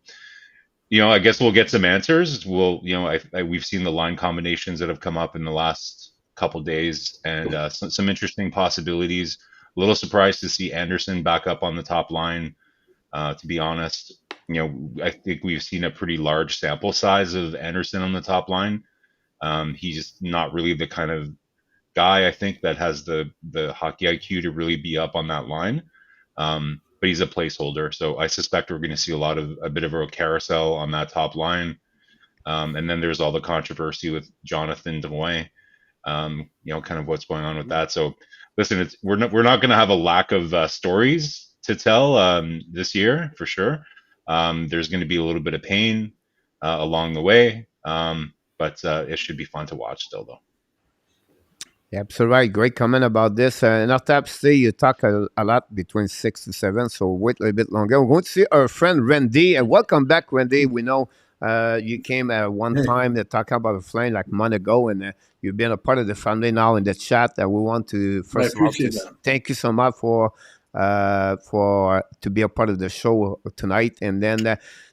I guess we'll get some answers. We've seen the line combinations that have come up in the last couple days, and some interesting possibilities. A little surprised to see Anderson back up on the top line. To be honest, I think we've seen a pretty large sample size of Anderson on the top line. He's not really the kind of guy, I think, that has the hockey IQ to really be up on that line. But he's a placeholder. So I suspect we're going to see a bit of a carousel on that top line. And then there's all the controversy with Jonathan Drouin, kind of what's going on with that. So listen, we're not going to have a lack of stories to tell this year for sure. There's going to be a little bit of pain along the way. But it should be fun to watch still, though. Yeah, absolutely right. Great comment about this. In our tab stay, you talk a lot between 6 to 7, so wait a little bit longer. We're going to see our friend Randy. And welcome back, Randy. We know you came one time to talk about a Flame like a month ago, and you've been a part of the family now in the chat. We want to, first of all, thank you so much for to be a part of the show tonight, and then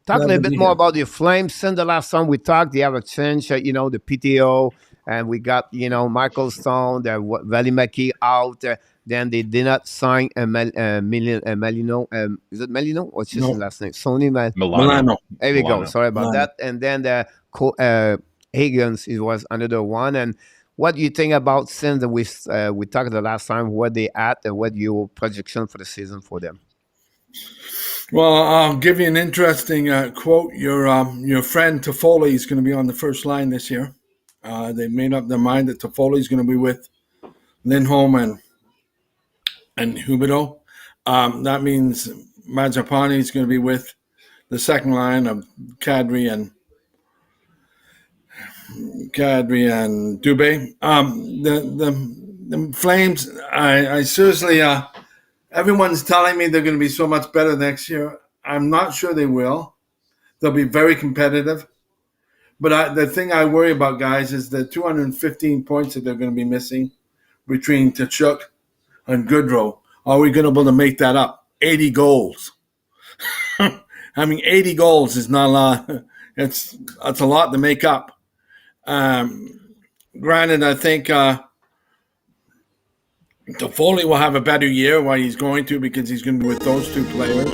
talk a little bit more about your Flames. Since the last time we talked, they have a change, the PTO, and we got Michael Stone, Valimaki out. Then they did not sign Melino. Is it Melino? What's his last name? Sonny Milano. There we go. Sorry about that. And then Higgins, it was another one. And what do you think about, since we talked the last time, where they at and what your projection for the season for them? Well, I'll give you an interesting quote. Your friend Toffoli is going to be on the first line this year. They made up their mind that Toffoli is going to be with Lindholm and Huberdeau. That means Mangiapane is going to be with the second line of Kadri and Dubé. The Flames, I seriously, everyone's telling me they're going to be so much better next year. I'm not sure they will. They'll be very competitive. But the thing I worry about, guys, is the 215 points that they're going to be missing between Tkachuk and Goodrow. Are we going to be able to make that up? 80 goals. I mean, 80 goals is not a lot. That's a lot to make up. Granted, I think Toffoli will have a better year. Why he's going to, because he's going to be with those two players.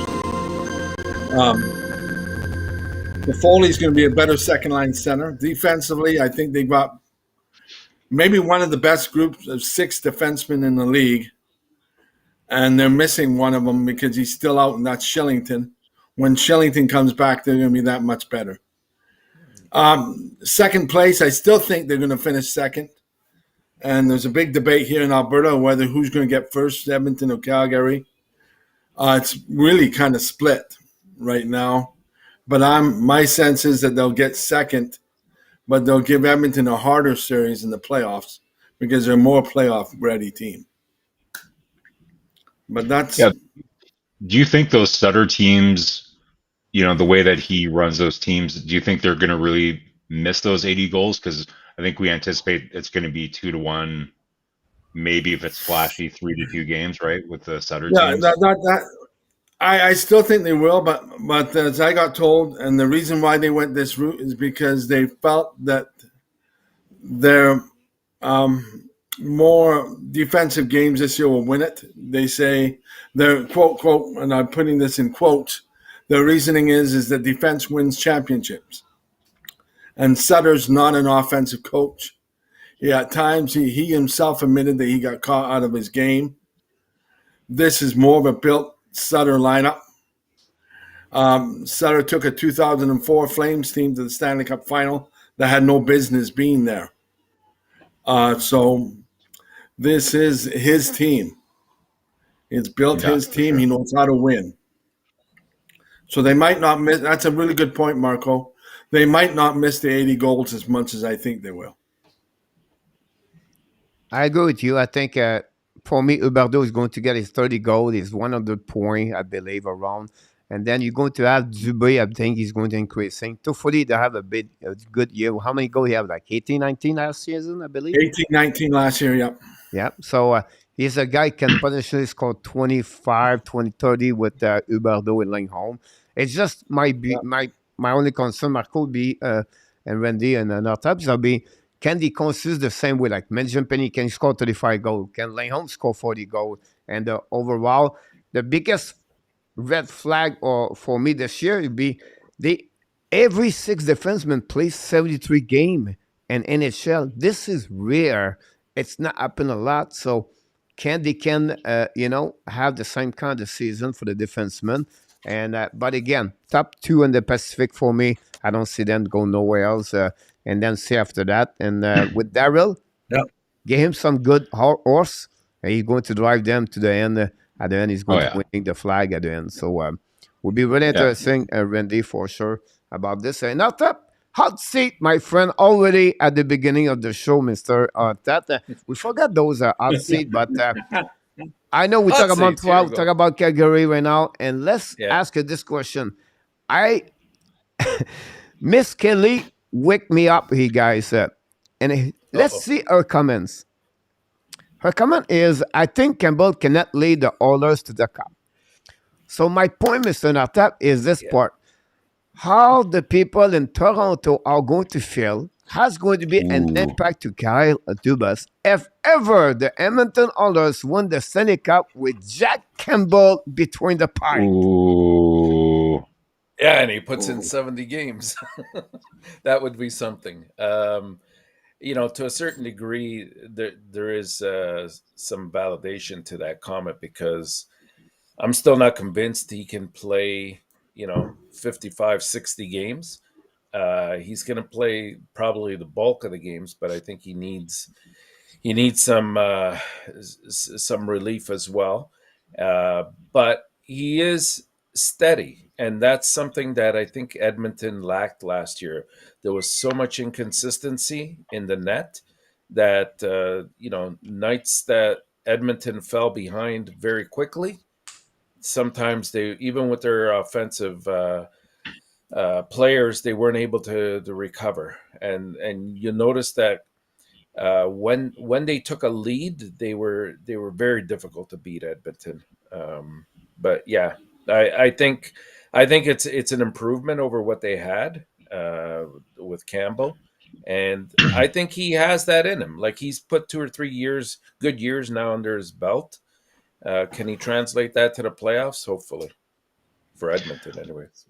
Toffoli's going to be a better second line center. Defensively, I think they got maybe one of the best groups of 6 defensemen in the league, and they're missing one of them because he's still out, and that's Shillington. When Shillington comes back, they're going to be that much better. Second place, I still think they're going to finish second. And there's a big debate here in Alberta whether who's going to get first, Edmonton or Calgary. It's really kind of split right now. But my sense is that they'll get second, but they'll give Edmonton a harder series in the playoffs because they're a more playoff-ready team. But that's... Yeah. Do you think those Sutter teams, the way that he runs those teams, do you think they're going to really miss those 80 goals? Because I think we anticipate it's going to be 2-1, maybe if it's flashy, 3-2 games, right, with the Sutter teams? I still think they will, but as I got told, and the reason why they went this route is because they felt that their more defensive games this year will win it. They say their quote, and I'm putting this in quotes, their reasoning is that defense wins championships. And Sutter's not an offensive coach. At times he himself admitted that he got caught out of his game. This is more of a built Sutter lineup. Sutter took a 2004 Flames team to the Stanley Cup final that had no business being there. So this is his team. It's built his team. Sure. He knows how to win. So they might not miss. That's a really good point, Marco. They might not miss the 80 goals as much as I think they will. I agree with you. I think for me, Huberdeau is going to get his 30 goals. He's 100 points, I believe, around. And then you're going to have Dubé. I think he's going to increase. Toffoli, they have a good year. How many goals he have? Like 18, 19 last season, I believe? 18, 19 last year, yeah. Yeah. So he's a guy can potentially score 25, 20, 30 with Huberdeau and Lindholm. It's just my only concern, Marco, will be, and Randy and our types will be, can they consist the same way? Like mentioned, Penny can score 35 goals. Can Lindholm score 40 goals? And overall, the biggest red flag for me this year would be every 6 defensemen plays 73 games in NHL. This is rare. It's not happening a lot. So they can have the same kind of season for the defensemen. And but again, top 2 in the Pacific for me. I don't see them go nowhere else. And then see after that. And with Darryl, give him some good horse. And he's going to drive them to the end. At the end, he's going to win the flag at the end. So will be really interesting, Randy, for sure, about this. And now, hot seat, my friend, already at the beginning of the show, Mr. Tat. We forgot those hot seat, but I know we talk about Montreal, we talk about Calgary right now. And let's ask you this question. Miss Kelly, wake me up, he guys said. And let's see her comments. Her comment is, I think Campbell cannot lead the Oilers to the cup. So my point, Mr. Nartap, is this part. How the people in Toronto are going to feel has going to be an impact to Kyle Dubas if ever the Edmonton Oilers win the Stanley Cup with Jack Campbell between the pipes. Ooh. Yeah, and he puts in 70 games. That would be something. To a certain degree, there is some validation to that comment because I'm still not convinced he can play, 55, 60 games. He's going to play probably the bulk of the games, but I think he needs some relief as well. But he is steady, and that's something that I think Edmonton lacked last year. There was so much inconsistency in the net that nights that Edmonton fell behind very quickly. Sometimes they, even with their offensive players, they weren't able to recover. And you notice that when they took a lead, they were very difficult to beat Edmonton. But yeah, I think it's an improvement over what they had with Campbell. And I think he has that in him. Like, he's put 2 or 3 years, good years now under his belt. Can he translate that to the playoffs? Hopefully, for Edmonton, anyways.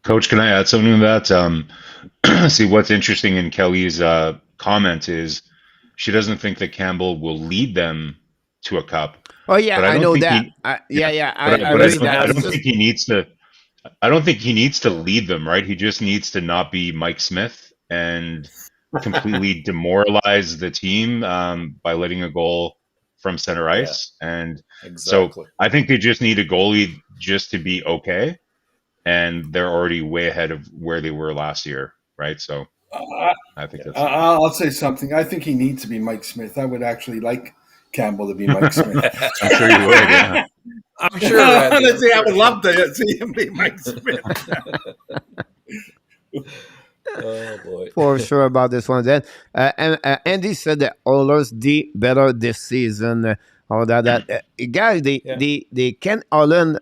Coach, can I add something to that? See, what's interesting in Kelly's comment is she doesn't think that Campbell will lead them to a cup, Oh yeah, but I I don't know think that. he, Yeah, yeah, yeah, but I but read that. I It's don't just think he needs to. I don't think he needs to lead them, right? He just needs to not be Mike Smith and completely demoralize the team by letting a goal from center Yeah, ice. And so exactly. I think they just need a goalie just to be okay. And they're already way ahead of where they were last year, right? So I, I think Yeah. that's I'll say something. I think he needs to be Mike Smith. I would actually like Campbell to be Mike Smith. I'm sure you would, yeah. I'm sure, Randy. I'm Honestly, I sure. would love to see him be Mike Smith. Oh boy. for sure about this one. Then and Andy said that Oilers did better this season. All that guys, Yeah. they Ken Holland,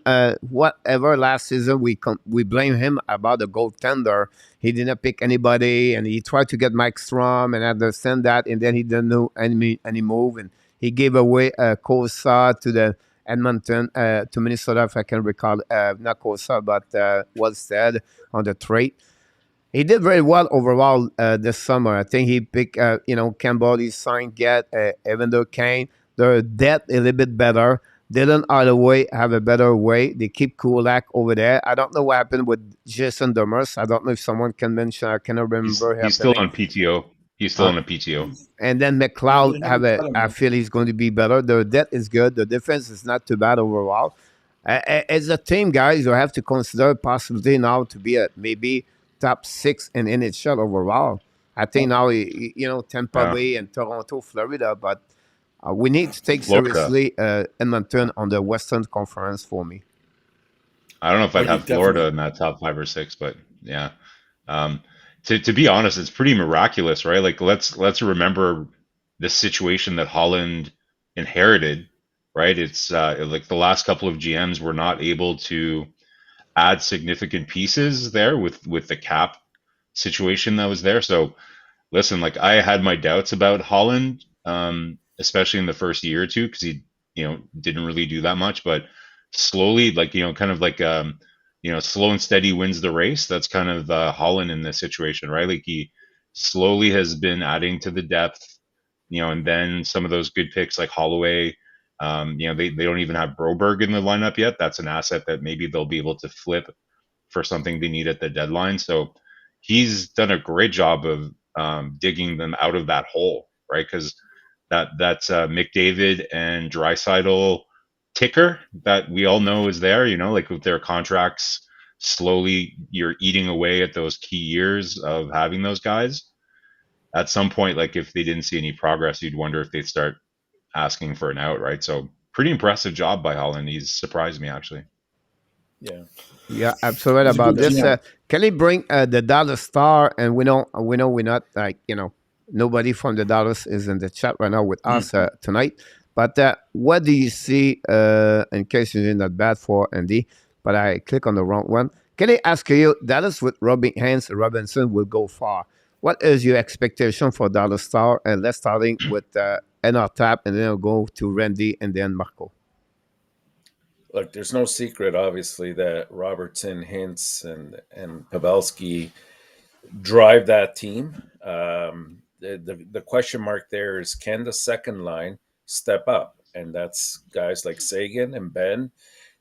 whatever last season we blame him about the goaltender. He didn't pick anybody, and he tried to get Mike Strom, and I understand that, and then he didn't know any move, and he gave away Kosa to the Edmonton to Minnesota, if I can recall, not Kosa, but Wallstead on the trade. He did very well overall this summer. I think he picked, Campbell, he signed Get, Evander Kane. Their depth a little bit better. Dylan Holloway have a better way. They keep Kulak over there. I don't know what happened with Jason Demers. I don't know if someone can mention. I cannot remember He's still happening. on PTO. He's still Uh, on a PTO. and then Yeah, McLeod they haven't cut him I yet. feel he's going to be better. The depth is good. The defense is not too bad overall. As a team, guys, you have to consider possibility now to be at maybe top 6 in NHL overall. I think now, Tampa Yeah. Bay and Toronto, Florida, but we need to take Florida. seriously Edmonton on the Western Conference for me. I don't know if Oh, I'd he have Florida definitely. in that top 5 or 6, but yeah. Um, to be honest, it's pretty miraculous, right? Like let's remember the situation that Holland inherited, right? It's like the last couple of GMs were not able to add significant pieces there with the cap situation that was there. So listen, like I had my doubts about Holland, especially in the first year or two, because he, didn't really do that much. But slowly, like kind of like slow and steady wins the race. That's kind of Holland in this situation, right? Like he slowly has been adding to the depth, and then some of those good picks like Holloway. They don't even have Broberg in the lineup yet. That's an asset that maybe they'll be able to flip for something they need at the deadline. So he's done a great job of digging them out of that hole, right? Because that's McDavid and Draisaitl ticker that we all know is there. Like with their contracts, slowly you're eating away at those key years of having those guys. At some point, like if they didn't see any progress, you'd wonder if they'd start asking for an out, right? So pretty impressive job by Holland. He's surprised me actually. Yeah. Yeah, absolutely He's a about good this. GM. Can he bring the Dallas Star? And we know we're not like nobody from the Dallas is in the chat right now with us tonight. But what do you see? In case you're not bad for Andy, but I click on the wrong one. Can I ask you, Dallas with Robinson will go far. What is your expectation for Dallas Star? And let's starting with NR Tap, and then I'll go to Randy and then Marco. Look, there's no secret, obviously, that Robertson, Hintz, and Pavelski drive that team. The question mark there is, can the second line step up? And that's guys like Sagan and Ben.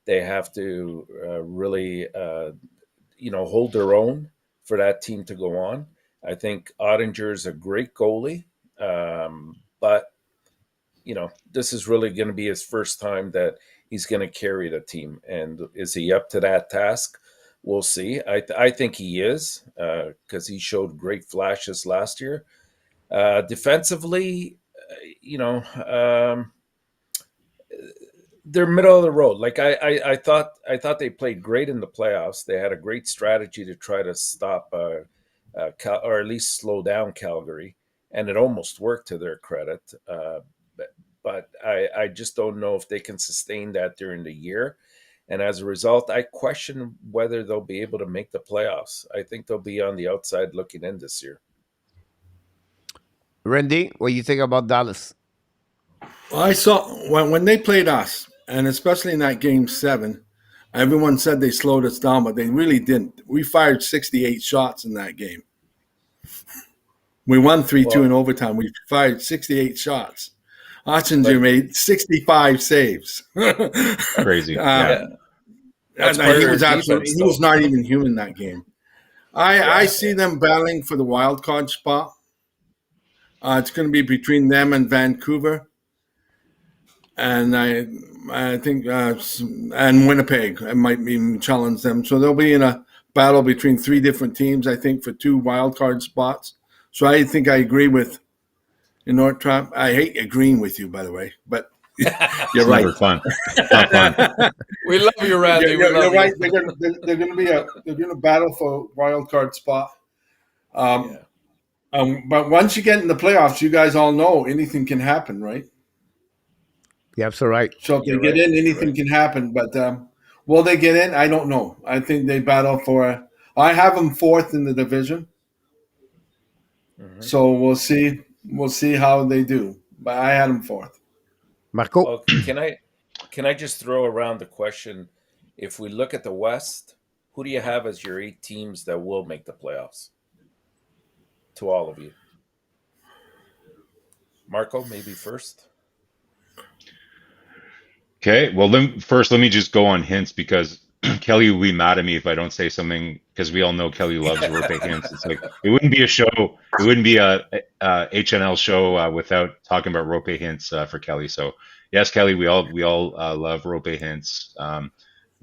They have to really, hold their own for that team to go on. I think Ottinger is a great goalie, but this is really going to be his first time that he's going to carry the team. And is he up to that task? We'll see. I think he is, because he showed great flashes last year. Defensively, they're middle of the road. Like I thought they played great in the playoffs. They had a great strategy to try to stop or at least slow down Calgary, and it almost worked to their credit. But I just don't know if they can sustain that during the year. And as a result, I question whether they'll be able to make the playoffs. I think they'll be on the outside looking in this year. Randy, what do you think about Dallas? Well, I saw when they played us, and especially in that game 7, everyone said they slowed us down, but they really didn't. We fired 68 shots in that game. We won 3-2 in overtime. We fired 68 shots. Ottinger made 65 saves. Crazy. And he was not even human that game. I see them battling for the wild card spot. It's going to be between them and Vancouver, and I think and Winnipeg. I might even challenge them. So they'll be in a battle between 3 different teams. I think for 2 wild card spots. So I think I agree with Trump. I hate agreeing with you, by the way, but you're right. Never fun. Not fun. We love you, Randy. You're right. They're going to battle for wild card spot. But once you get in the playoffs, you guys all know anything can happen, right? You're absolutely right. So if they get in, anything can happen. But will they get in? I don't know. I think they battle for. I have them 4th in the division. Mm-hmm. So we'll see. We'll see how they do. But I had them 4th. Marco? Well, can I just throw around the question? If we look at the West, who do you have as your 8 teams that will make the playoffs? To all of you. Marco, maybe first. Okay. Well, let me just go on hints because Kelly will be mad at me if I don't say something because we all know Kelly loves rope hints. It's like it wouldn't be a show. It wouldn't be a HNL show without talking about rope hints for Kelly. So yes, Kelly, we all love rope hints. I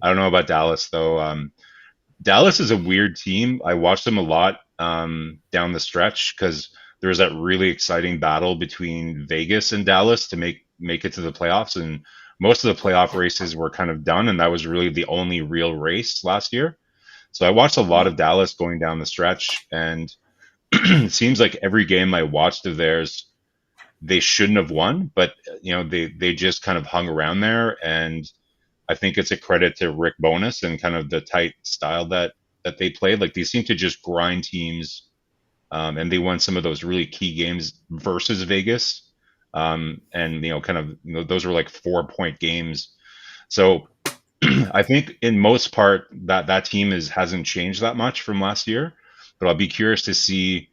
don't know about Dallas though. Dallas is a weird team. I watched them a lot down the stretch because there was that really exciting battle between Vegas and Dallas to make it to the playoffs, and most of the playoff races were kind of done, and that was really the only real race last year. So I watched a lot of Dallas going down the stretch, and it seems like every game I watched of theirs, they shouldn't have won, but they just kind of hung around there, and I think it's a credit to Rick Bowness and kind of the tight style that they played. Like they seem to just grind teams, and they won some of those really key games versus Vegas. And those were like 4-point games. So I think in most part that team hasn't changed that much from last year, but I'll be curious to see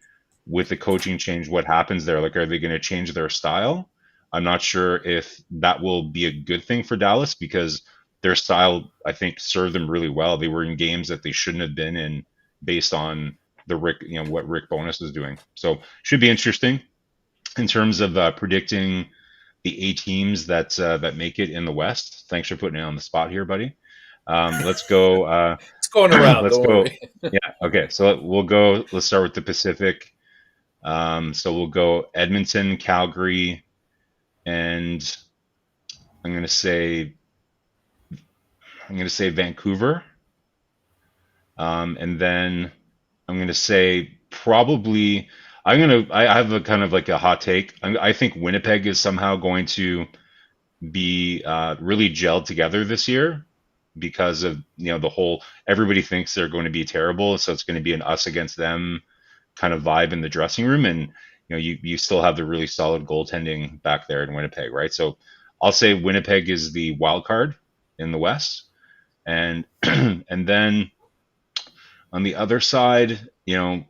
with the coaching change what happens there. Like, are they going to change their style? I'm not sure if that will be a good thing for Dallas because their style, I think, served them really well. They were in games that they shouldn't have been in based on what Rick Bowness was doing. So should be interesting. In terms of predicting the 8 teams that make it in the West, thanks for putting it on the spot here, buddy. Let's go. It's going around. Let's don't go. worry. Yeah. Okay. So we'll go. Let's start with the Pacific. So we'll go Edmonton, Calgary, and I'm going to say Vancouver. And then I'm going to say probably. I have a kind of like a hot take. I think Winnipeg is somehow going to be really gelled together this year because of the whole. Everybody thinks they're going to be terrible, so it's going to be an us against them kind of vibe in the dressing room, and you still have the really solid goaltending back there in Winnipeg, right? So I'll say Winnipeg is the wild card in the West, and and then on the other side, I don't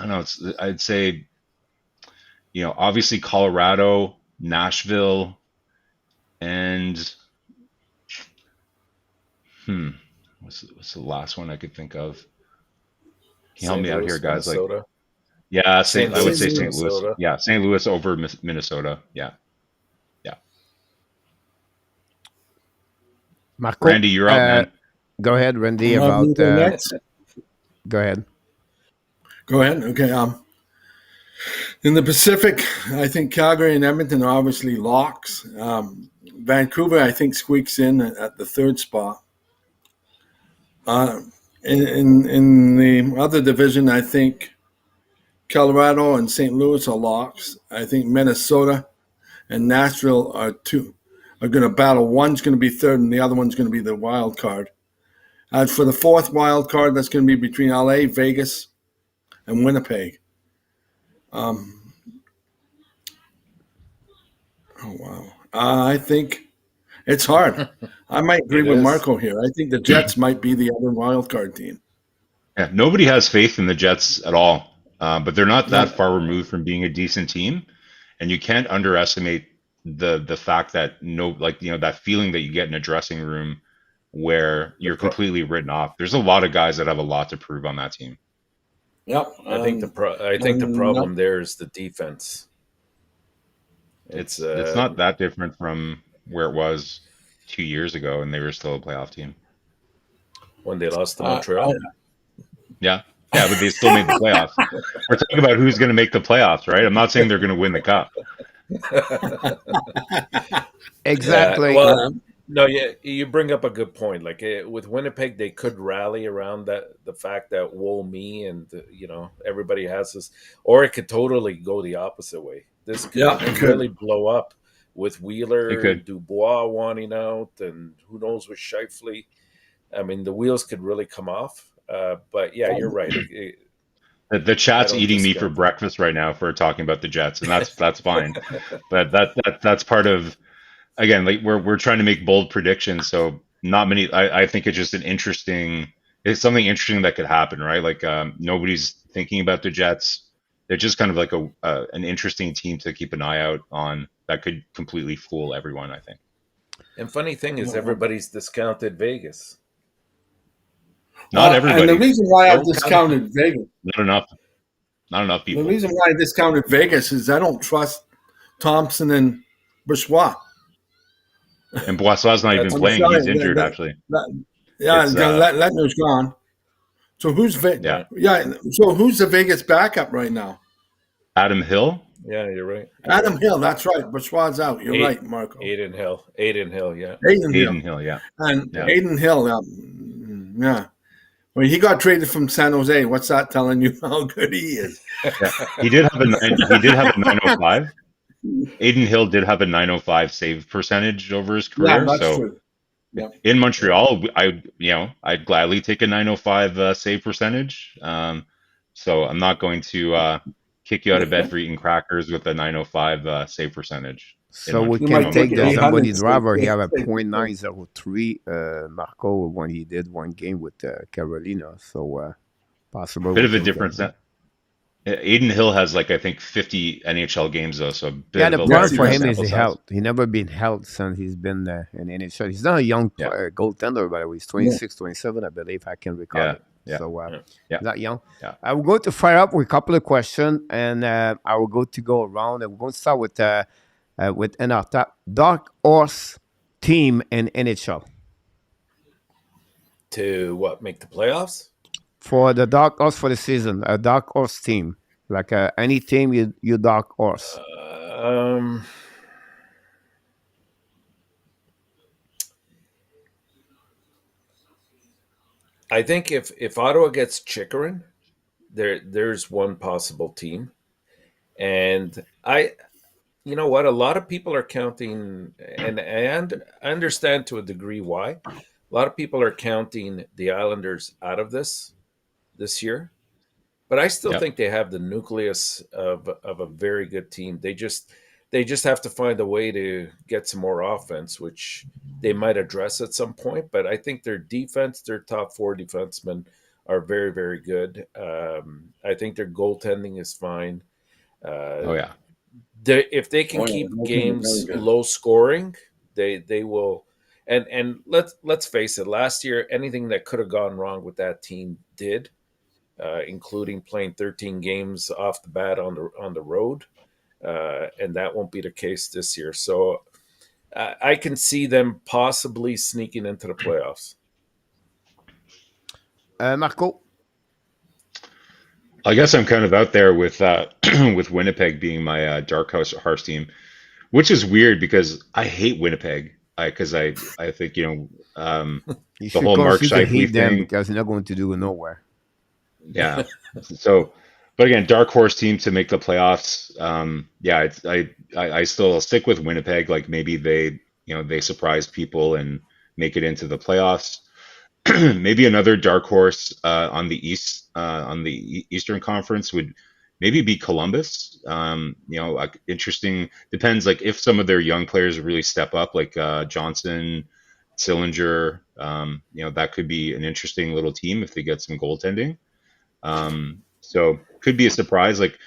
know. I'd say, obviously Colorado, Nashville, and what's the last one I could think of? Can you help me out here, guys? Minnesota. Like, yeah, I would say St. Louis. Minnesota. Yeah, St. Louis over Minnesota. Yeah. Marco, Randy, you're up, man. Go ahead, Randy. Go ahead. Go ahead. Okay. In the Pacific, I think Calgary and Edmonton are obviously locks. Vancouver, I think, squeaks in at the 3rd spot. In the other division, I think Colorado and St. Louis are locks. I think Minnesota and Nashville are going to battle. One's going to be 3rd, and the other one's going to be the wild card. As for the 4th wild card, that's going to be between LA, Vegas, and Winnipeg. I think it's hard. I might agree It with is. Marco here. I think the Jets might be the other wild card team. Yeah, nobody has faith in the Jets at all, but they're not that No. far removed from being a decent team, and you can't underestimate the fact that that feeling that you get in a dressing room where you're completely written off. There's a lot of guys that have a lot to prove on that team. Yep. I think the problem there is the defense. It's not that different from where it was 2 years ago, and they were still a playoff team. When they lost to Montreal. Yeah, but they still made the playoffs. We're talking about who's going to make the playoffs, right? I'm not saying they're going to win the cup. Exactly. Well, no, yeah, you bring up a good point. Like with Winnipeg, they could rally around the fact that woe me, and everybody has this, or it could totally go the opposite way. This could really blow up with Wheeler, Dubois wanting out, and who knows with Scheifele. I mean, the wheels could really come off. But yeah, you're right. The chat's eating me for breakfast right now for talking about the Jets, and that's fine. But that's part of, again, like we're trying to make bold predictions. So not many. I think it's just it's something interesting that could happen, right? Like nobody's thinking about the Jets. They're just kind of like an interesting team to keep an eye out on that could completely fool everyone, I think. And funny thing is, everybody's discounted Vegas. Not everybody. And the reason why I discounted Vegas. Not enough people. The reason why I discounted Vegas is I don't trust Thompson and Bourgeois. And Boissois not even playing. He's injured, actually. Letner's gone. So who's So who's the Vegas backup right now? Adam Hill. Yeah, you're right. Adam Hill, that's right. Bourgeois out. You're right, Marco. Aiden Hill, yeah. Aiden Hill, yeah. And Aiden Hill, yeah. When he got traded from San Jose, what's that telling you how good he is? Yeah. He did have a 905. Aiden Hill did have a 905 save percentage over his career. Yeah, that's true. Yeah. In Montreal, I'd gladly take a 905 save percentage. So I'm not going to kick you out of bed for eating crackers with a 905 save percentage. So we can take the somebody driver. He have a .903 Marco when he did one game with Carolina. So possible. Bit of a difference. Aiden Hill has I think 50 NHL games though. So the problem for him is the health. He never been health since he's been in NHL. He's not a young goaltender, by the way. He's 26, 27, I believe. I can recall it. So he's not young. Yeah. I will go to fire up with a couple of questions, and I will go around. And we're going to start with our top dark horse team in NHL. To what, make the playoffs? For the dark horse for the season, a dark horse team, like any team you dark horse. I think if Ottawa gets Chikrin, there's one possible team, and you know what? A lot of people are counting, and I understand to a degree why. A lot of people are counting the Islanders out of this year, but I still think they have the nucleus of a very good team. They just have to find a way to get some more offense, which they might address at some point. But I think their defense, their top four defensemen, are very, very good. I think their goaltending is fine. If they can keep games low scoring, they will. And let's face it, last year anything that could have gone wrong with that team did, including playing 13 games off the bat on the road, and that won't be the case this year. So I can see them possibly sneaking into the playoffs. Marco? I guess I'm kind of out there with with Winnipeg being my dark horse team, which is weird because I hate Winnipeg. Because I think you the whole Mark Scheifele thing, because they're not going to do it nowhere. Yeah. So, but again, dark horse team to make the playoffs. I still stick with Winnipeg. Like maybe they surprise people and make it into the playoffs. Maybe another dark horse on the Eastern Conference would maybe be Columbus. Like interesting. Depends. Like if some of their young players really step up, like Johnson, Sillinger. That could be an interesting little team if they get some goaltending. So could be a surprise. Like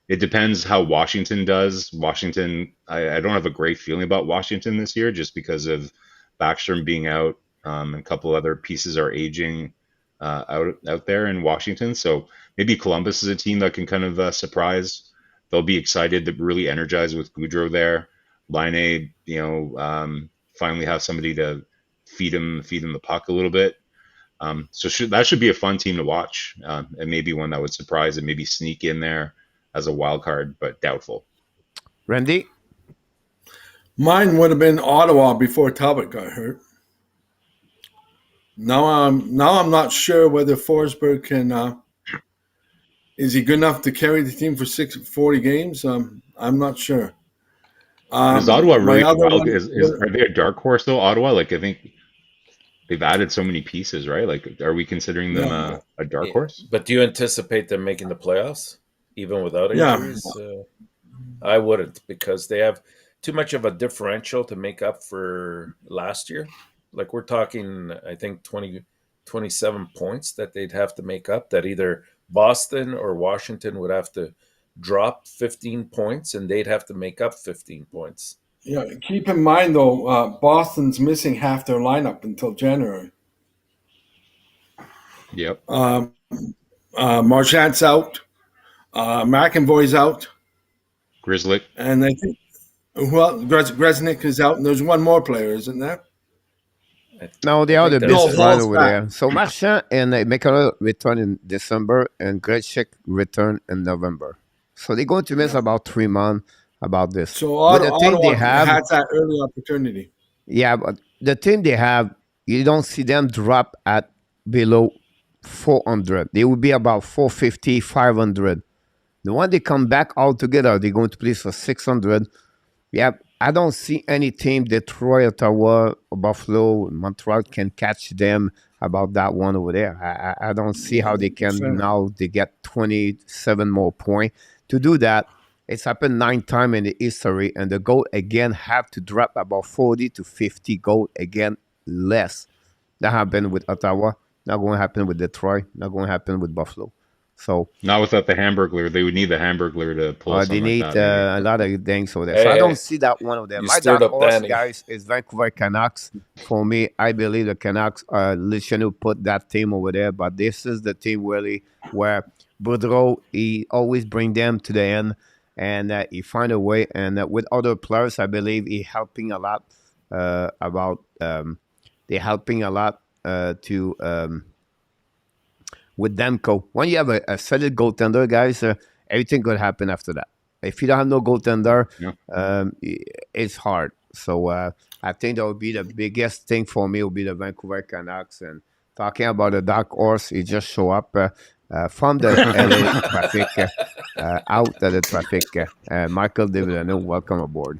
it depends how Washington does. Washington, I don't have a great feeling about Washington this year, just because of Backstrom being out, and a couple other pieces are aging out there in Washington. So maybe Columbus is a team that can kind of surprise. They'll be excited, to really energized with Goudreau there. Line, finally have somebody to feed him the puck a little bit. That should be a fun team to watch, and maybe one that would surprise and maybe sneak in there as a wild card, but doubtful. Randy? Mine would have been Ottawa before Talbot got hurt. Now I'm not sure whether Forsberg can. Is he good enough to carry the team for 40 games? I'm not sure. Is Ottawa really wild? Are they a dark horse though? Ottawa, like I think they've added so many pieces, right? Like, are we considering them a dark horse? But do you anticipate them making the playoffs even without injuries? I wouldn't, because they have too much of a differential to make up for last year. Like we're talking, I think 27 points that they'd have to make up, that either Boston or Washington would have to drop 15 points and they'd have to make up 15 points. Yeah, keep in mind though, Boston's missing half their lineup until January. Yep. Marchand's out. McAvoy's out. Grizzly. And I think, Greznik is out, and there's one more player, isn't there? No, they are the best line over there. So Marchand and McCullough return in December, and Grechek return in November. So they're going to miss about 3 months about this. So Ottawa has that early opportunity. Yeah, but the team they have, you don't see them drop at below 400. They will be about 450, 500. The one they come back all together, they're going to play for 600. Yeah, I don't see any team, Detroit, Ottawa, Buffalo, Montreal, can catch them about that one over there. I don't see how they can now. They get 27 more points. To do that, it's happened 9 times in the history, and the goal again have to drop about 40 to 50 goal again less. That happened with Ottawa. Not going to happen with Detroit. Not going to happen with Buffalo. So not without the Hamburglar. They would need the Hamburglar to pull something. They need like that, a lot of things over there. So I don't see that one of them. My dark horse, guys, is Vancouver Canucks. For me, I believe the Canucks, Luciano put that team over there, but this is the team really where Boudreau, he always bring them to the end, and he find a way. And with other players, I believe he helping a lot they're helping a lot with Demko. When you have a solid goaltender, guys, everything could happen after that. If you don't have no goaltender, it's hard. So I think that would be the biggest thing for me, would be the Vancouver Canucks. And talking about the dark horse, he just show up from the LA traffic, out of the traffic. Michael Devilano, welcome aboard.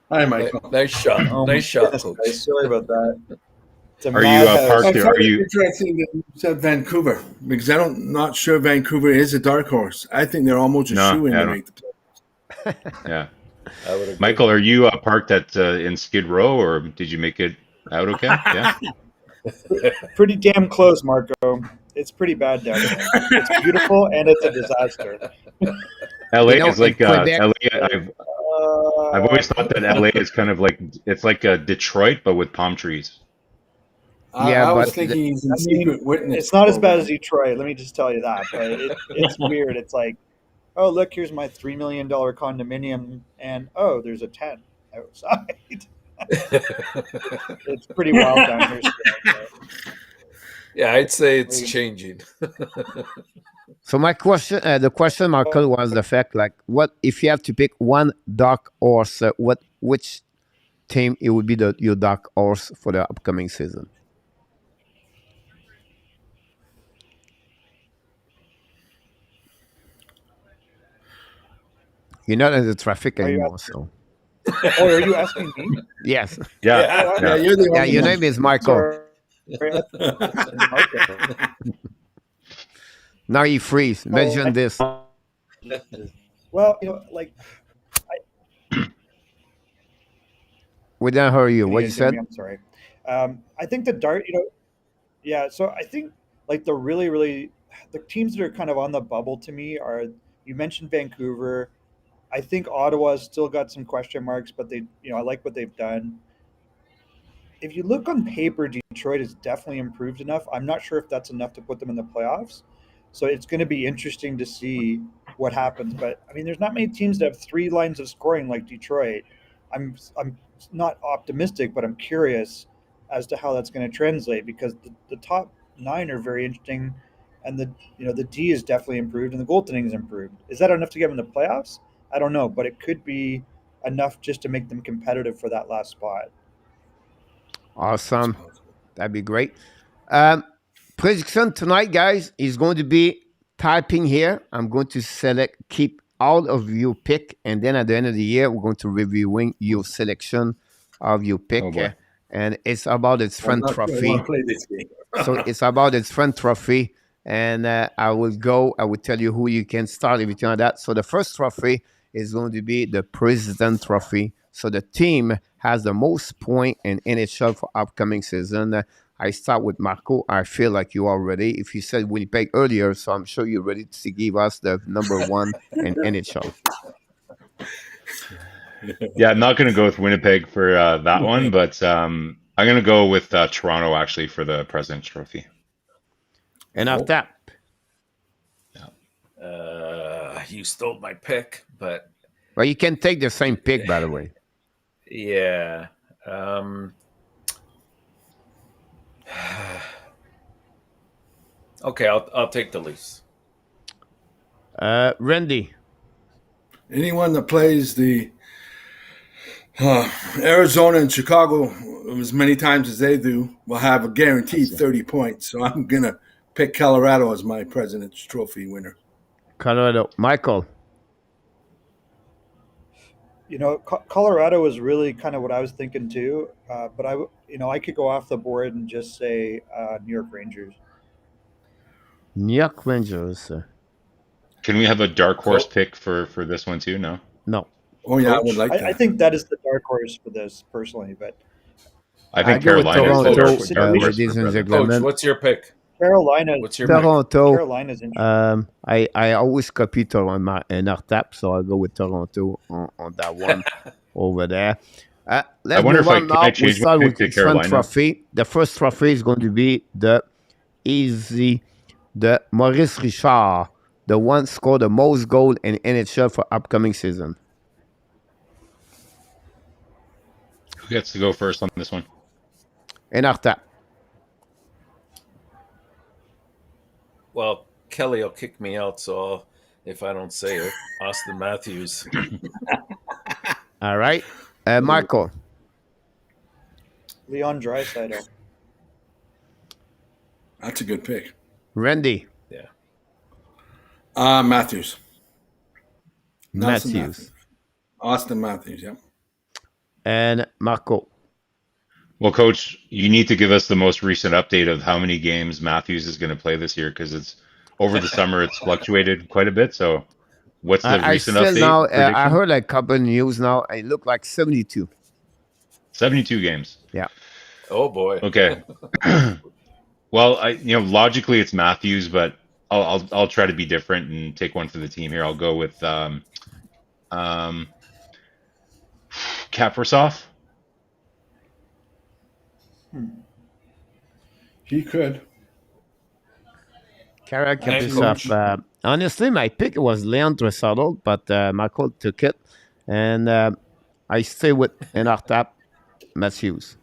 Hi, Michael. Nice shot. Nice shot, Coach. Sorry about that. Are you parked here? Are you interesting that you said Vancouver, because I'm not sure Vancouver is a dark horse. I think they're almost a shoe-in to make the playoffs. Yeah. I would agree. Michael, are you parked in Skid Row, or did you make it out okay? Yeah. Pretty damn close, Marco. It's pretty bad down there. It's beautiful and it's a disaster. LA is like LA. I've always thought that LA is kind of like, it's like Detroit but with palm trees. I was thinking he's in secret witness. It's not as bad as Detroit. Let me just tell you that. But it's weird. It's like, oh, look, here's my $3 million condominium, and oh, there's a tent outside. It's pretty wild down here still. Yeah, I'd say it's changing. So my question, the question, Michael, was the fact, like, what if you have to pick one dark horse? Which team it would be your dark horse for the upcoming season? You're not in the traffic anymore, so. Oh, are you asking me? Yes. Yeah. You're the Yeah, your name is Michael. Now you freeze. Mention this. Well, like We didn't hear you. can you What you guys hear me? said? I'm sorry. I think the dart, yeah. So I think like the teams that are kind of on the bubble to me are, you mentioned Vancouver. I think Ottawa's still got some question marks, but I like what they've done. If you look on paper, Detroit has definitely improved enough. I'm not sure if that's enough to put them in the playoffs. So it's going to be interesting to see what happens. But I mean, there's not many teams that have three lines of scoring like Detroit. I'm not optimistic, but I'm curious as to how that's going to translate, because the top nine are very interesting, and the D is definitely improved, and the goaltending is improved. Is that enough to get them in the playoffs? I don't know, but it could be enough just to make them competitive for that last spot. Awesome. That'd be great. Prediction tonight, guys, is going to be typing here. I'm going to keep all of your pick, and then at the end of the year, we're going to reviewing your selection of your pick. Oh, boy. And it's about its friend trophy. Play this game. So it's about its friend trophy. And I will tell you who you can start, everything like that. So the first trophy is going to be the President Trophy. So the team has the most point in NHL for upcoming season. I start with Marco. I feel like you are ready. If you said Winnipeg earlier, so I'm sure you're ready to give us the number one in NHL. Yeah, I'm not going to go with Winnipeg for that one, but I'm going to go with Toronto, actually, for the President's Trophy. And after that, You stole my pick, but well, you can take the same pick, by the way. yeah. Okay, I'll take the Leafs. Randy. Anyone that plays the Arizona and Chicago as many times as they do will have a guaranteed 30 points. So I'm going to pick Colorado as my President's Trophy winner. Colorado. Michael. Colorado is really kind of what I was thinking too. But I could go off the board and just say New York Rangers. New York Rangers. Can we have a dark horse pick for this one too? No. No. Oh yeah, I would like that. I think that is the dark horse for this personally, but I think go with Carolina is the Toronto, dark horse. ladies and Coach, gentlemen. what's your pick? Carolina. What's your pick? Toronto. Carolina's interesting. I always copy Toronto in our tap, so I'll go with Toronto on that one over there. Let's wonder move if I- on can now. I change We start my with pick the to front Carolina? trophy. The first trophy is going to be the Maurice Richard, the one scored the most goal in NHL for upcoming season. Who gets to go first on this one? In our tap. Well, Kelly will kick me out, so if I don't say it, Austin Matthews. All right. Michael. Leon Draisaitl. That's a good pick. Randy. Yeah. Matthews. Nelson Matthews. Austin Matthews, yeah. And Marco. Well, Coach, you need to give us the most recent update of how many games Matthews is going to play this year, because it's over the summer it's fluctuated quite a bit. So, what's the I recent still update? now. I prediction? heard like a couple news now. It looked like 72. 72 games. Yeah. Oh boy. Okay. Well, logically it's Matthews, but I'll try to be different and take one for the team here. I'll go with Kaprizov. He could. Kara Thanks, Kaprizov. Honestly, my pick was Leon Draisaitl, but Michael took it, and I stay with in our tap Matthews.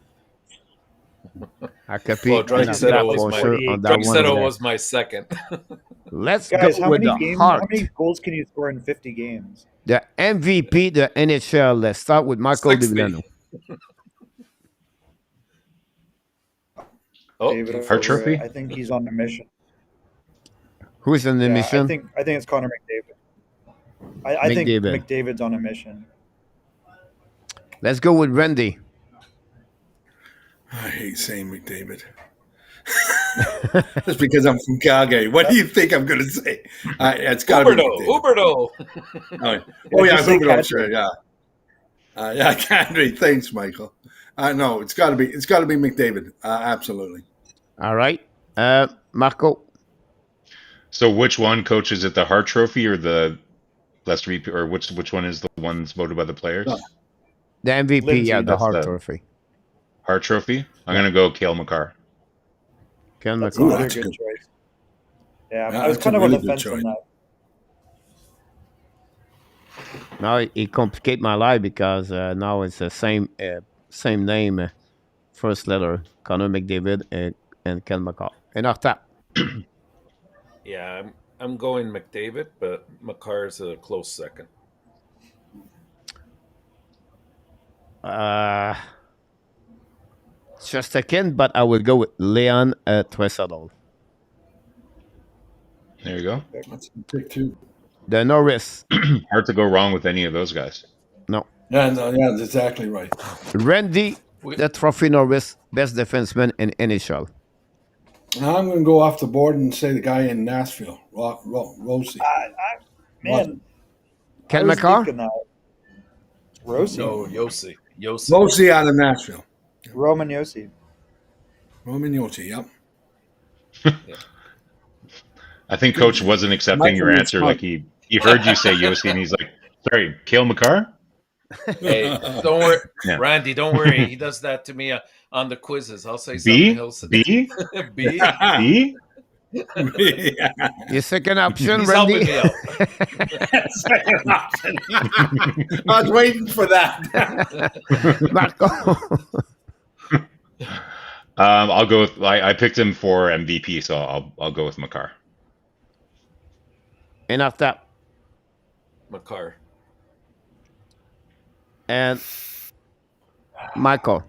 I copy Well, in our Draisaitl tap was for my- sure on that one. Draisaitl was my second. Let's Guys, go how with many the heart. goals can you score in 50 games? The MVP, the NHL. Let's start with Michael 60. DiVillano. Oh, David Hart O'Reilly. Trophy? I think he's on a mission. Who's in the Yeah, mission? I think it's Connor McDavid. I think McDavid. McDavid's on a mission. Let's go with Randy. I hate saying McDavid. Just because I'm from Calgary. What do you think I'm going to say? It's got to be Huberdeau. Oh yeah, Huberdeau. Sure, yeah. Yeah, Kadri. Thanks, Michael. No, it's got to be McDavid. Absolutely. All right, Marco. So which one, coach? Is it the Hart Trophy or the Lester VP, or which one is the one that's voted by the players? No. The MVP, Lindsay, yeah, the that's Hart the- Trophy. Hart Trophy. I'm gonna go Cale Makar. Ken That's McCall. another that's good good. choice. Yeah, Yeah, I was that's kind a of on really the good fence on choice. that. Now it complicate my life because now it's the same name, first letter, Connor McDavid and Ken McCall. And after that, Yeah, I'm going McDavid, but Makar's a close second. just a Ken, but I will go with Leon Tressadol. There you go. That's a pick too. The Norris. Hard to go wrong with any of those guys. No. Yeah, no, yeah, that's exactly right. Randy, the Trophy Norris, best defenseman in NHL. Now I'm going to go off the board and say the guy in Nashville, Rosie. Man, Ken I was McCall? thinking that. Rossi. No, Yossi. Rosie out of Nashville. Roman Yossi. Roman Yossi, yep. I think coach wasn't accepting your answer. Like he heard you say Yossi, and he's like, "Sorry, Cale Makar." Hey, don't worry, Yeah. Randy. Don't worry. He does that to me on the quizzes. I'll say B something else. B B. B. Your second option, He's Randy. helping me out. I was waiting for that. Marco. I'll go with. I picked him for MVP, so I'll go with Makar. And after that, Makar. and Michael.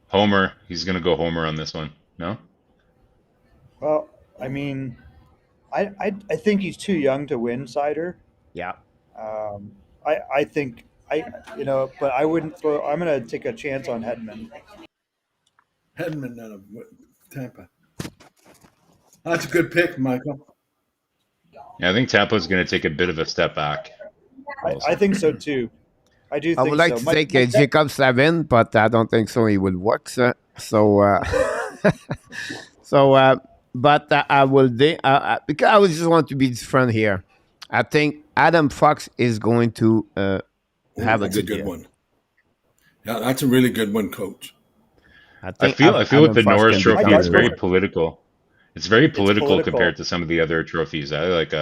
Homer. He's gonna go Homer on this one. No. Well, I mean, I think he's too young to win Cider. Yeah. I think but I wouldn't throw. I'm gonna take a chance on Hedman. Hedman out of Tampa. That's a good pick, Michael. Yeah, I think Tampa's gonna take a bit of a step back. I think so too. I do. I think would like so. to take Jacob Slavin, but I don't think so. He will work, sir. So, but I will. Because I would just want to be different here. I think Adam Fox is going to have That's a good year. one. Yeah, that's a really good one, Coach. I feel with the Norris Trophy, can it's do very it. political. It's very political political. compared to some of the other trophies. I like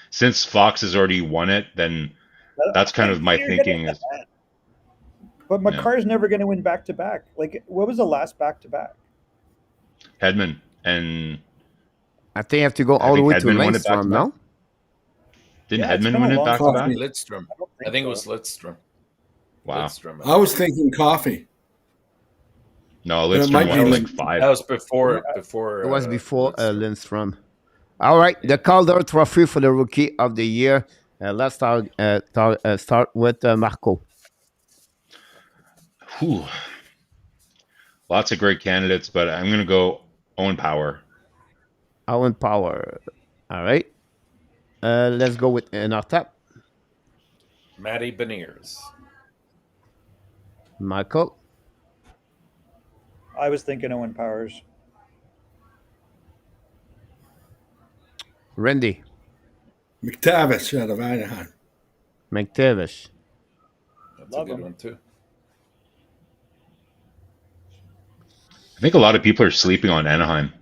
since Fox has already won it, then that's kind of my thinking. Is But Makar's never going to win back to back. Like, what was the last back to back? Hedman and I think you have to go all the think way to Hedman won it back to Lindstrom, back. no? didn't Yeah, it's Hedman been a win it long back to time. back? Lidstrom. I think it was Lidstrom. Wow. Lidstrom. I was thinking coffee. No, But it Lidstrom might won be like like- 5. That was before. Before It was before Lidstrom. Lindstrom. All right, the Calder Trophy for the Rookie of the Year. Let's start with Marco. Whew. Lots of great candidates, but I'm gonna go Owen Power. Owen Power. All right. Let's go with Nartap. Matty Beniers. Michael. I was thinking Owen Powers. Randy. McTavish out of Anaheim. McTavish. That's Love a good him. one too. I think a lot of people are sleeping on Anaheim.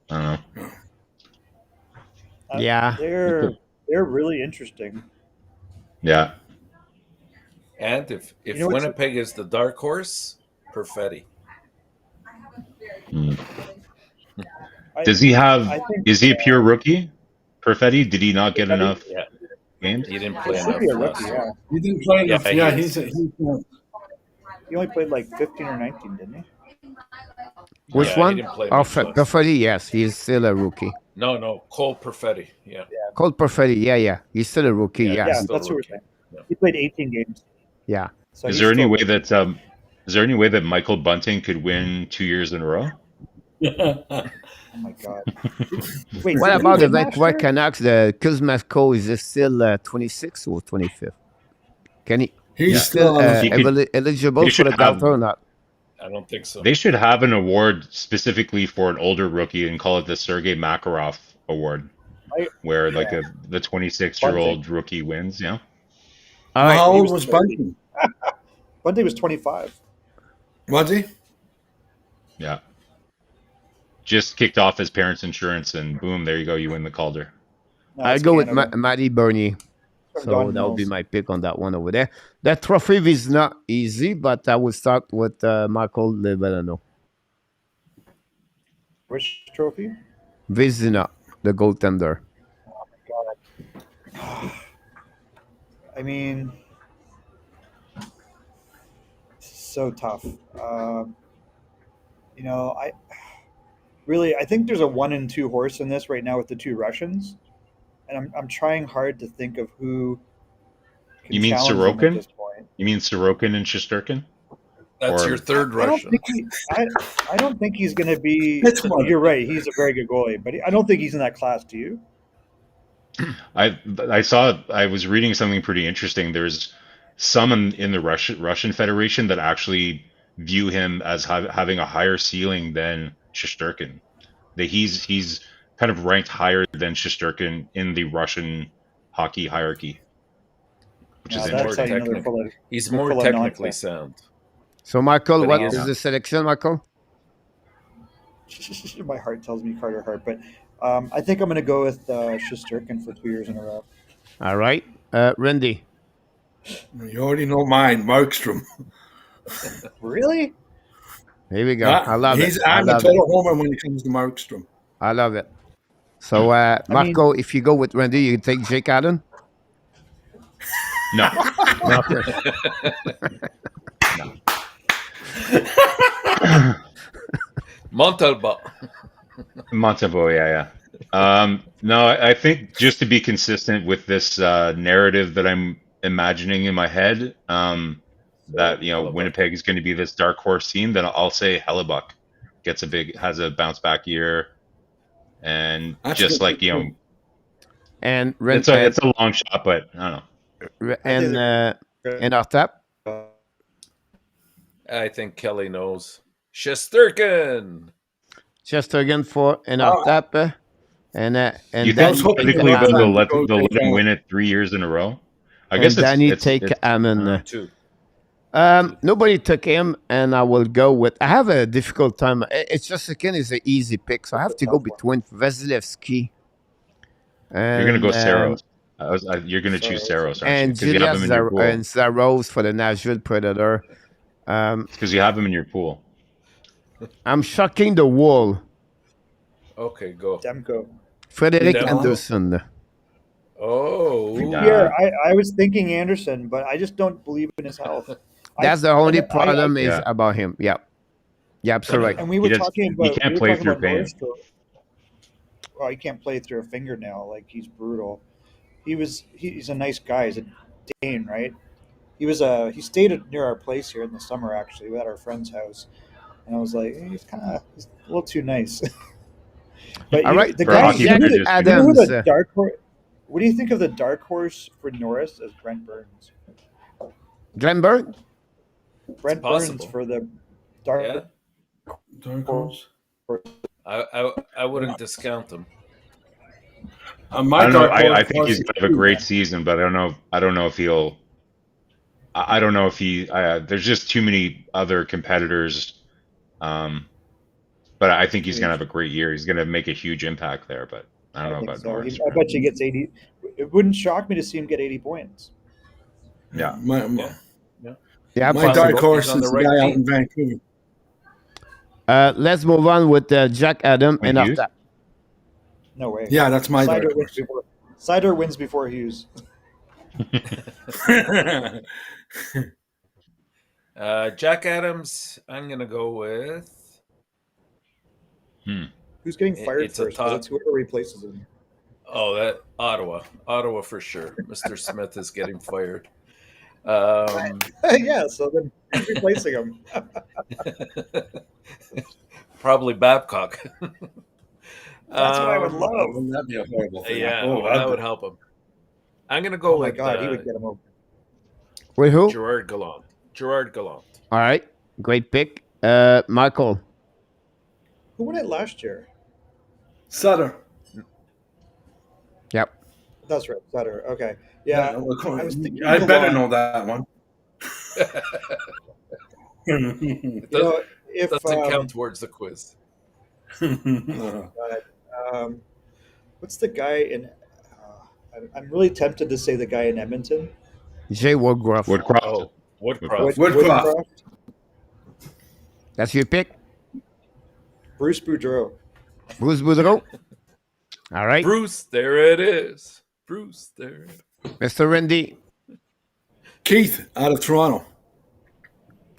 I don't know. Yeah. They're really interesting. Yeah. And if You know what's- Winnipeg is the dark horse, Perfetti. Hmm. I- Does he have? I think- Is he a pure rookie? Perfetti? Did he not get Perfetti? enough Yeah, games? he didn't play He should enough. be a last rookie, year. yeah. He didn't play enough. Yeah, Yeah, he he's He only played like 15 or 19, didn't he? Which Yeah, he one? didn't play Oh, much last year. Perfetti, yes. He's still a rookie. No, Cole Perfetti. Yeah. Colt Perfetti, yeah. He's still a rookie, Yeah, yeah. Yeah, still that's what we're rookie. saying. Yeah. He played 18 games. Yeah. So Is he's there any still- way that Michael Bunting could win 2 years in a row? Oh my god! Wait, What did he about the win last Vancouver year? Canucks? The Kuzmenko is it still 26th or 25th? Can he? He's He's Yeah, still still on the he could. eligible They for should the have. Delta or not? I don't think so. They should have an award specifically for an older rookie and call it the Sergei Makarov Award, I, where yeah, the 26-year-old Bunting. rookie wins. Yeah. All right. How He old was was 30. Bunting? Bunting was 25. Was he? Yeah. Just kicked off his parents' insurance, and boom, there you go. You win the Calder. No, I'll it's go with Canada. Matty Bernier. From So Don that would be Mills. my pick on that one over there. That trophy is not easy, but I will start with Michael Levelano. Which trophy? Vizina, the goaltender. God. I mean, so tough. You know, I think there's a 1 and 2 horse in this right now with the two Russians, and I'm trying hard to think of who can You mean challenge them at Sorokin? this point. You mean Sorokin and Shesterkin? That's Or- your third I don't Russian. think I don't think he's going to be. That's one. You're right. He's a very good goalie, but I don't think he's in that class. Do you? I was reading something pretty interesting. There's some in the Russian Federation that actually view him as having a higher ceiling than Shesterkin. That he's kind of ranked higher than Shesterkin in the Russian hockey hierarchy, which is Yeah, that's interesting. how you know they're full of. He's they're more full of technically nonsense. sound. So, Michael, But what he is is- the selection, Michael? My heart tells me Carter Hart, but I think I'm going to go with Shesterkin for 2 years in a row. All right. Randy. You already know mine, Markstrom. Really? Here we go. Yeah, I love he's, it. I I'm a love total it. homer when it comes to Markstrom. I love it. So, Marco, if you go with Randy, you take Jake Allen? No, Montalba. Montalvo, yeah. No, I think just to be consistent with this narrative that I'm imagining in my head, that Hellebuck. Winnipeg is going to be this dark horse team, then I'll say Hellebuck has a bounce back year, and That's just good like too. And it's a long shot, but I don't know. and our tap. I think Kelly knows. Shesterkin. Chestergan for an our tap. And You then think hoping technically that they'll Allen let goes him down. win it 3 years in a row? I guess Danny it's take Ammon. Two. Nobody took him, and I will go with. I have a difficult time. It's just again is an easy pick, so I have to go between Vasilevsky. You're going to go and, Saros. You're going to choose Saros, aren't you? and Because you have Julia him in your pool. and Zaros for the Nashville Predator. Because you have him in your pool. I'm shocking the wall. Okay, go. Demko. Frederick Demko. Anderson. Oh. Yeah, I was thinking Anderson, but I just don't believe in his health. That's the only and problem is Yeah. about him. Yeah, absolutely right. And we were He talking he about. can't we were play talking through about pain. Nordstrom. Well, he can't play through a fingernail. Like he's brutal. He's a nice guy. He's a Dane, right? He stayed near our place here in the summer. Actually, we had our friend's house, and I was like, he's a little too nice. But All right, the For guy, hockey Jack managers, you know who Adams. the dark horse. What do you think of the dark horse for Norris as Brent Burns? Glenberg. Brent Burns possible. for the dark. Yeah. Dark horse. I wouldn't discount him. My I don't know. dark horse I think was- he's gonna have a great season, but I don't know. I don't know if he'll. I don't know if he. There's just too many other competitors. But I think he's gonna have a great year. He's gonna make a huge impact there. But I don't know think about so. Norris. I bet you he gets 80. It wouldn't shock me to see him get 80 points. Yeah. My Yeah, my possible. dark horse He's on is the the right guy out team. in Vancouver. Let's move on with Jack Adam and Hughes? after. No way. Yeah, that's my dark Cider wins before Hughes. horse. Jack Adams, I'm going to go with. Who's getting fired It's a first? 'Cause top- It's whoever replaces him. Oh, that Ottawa for sure. Mr. Smith is getting fired. Yeah, so then who's replacing him? Probably Babcock. That's what I would love. Wouldn't that be a horrible thing? Yeah, Oh, that would help him. I'm gonna go Oh my with God, he would get him over. With who? Gerard Gallant. Gerard Gallant. All right. Great pick. Michael. Who won it last year? Sutter. Yep. That's right, Sutter. Okay, yeah. I was thinking I better Gallant. know that one. It You know, if doesn't count towards the quiz. what's the guy in? I'm really tempted to say the guy in Edmonton. Jay Woodruff. Woodcroft. Oh, Woodcroft. Woodcroft. That's your pick? Bruce Boudreau. Bruce Boudreau. All right. Bruce, there it is. Bruce, there. Mr. Randy. Keith out of Toronto.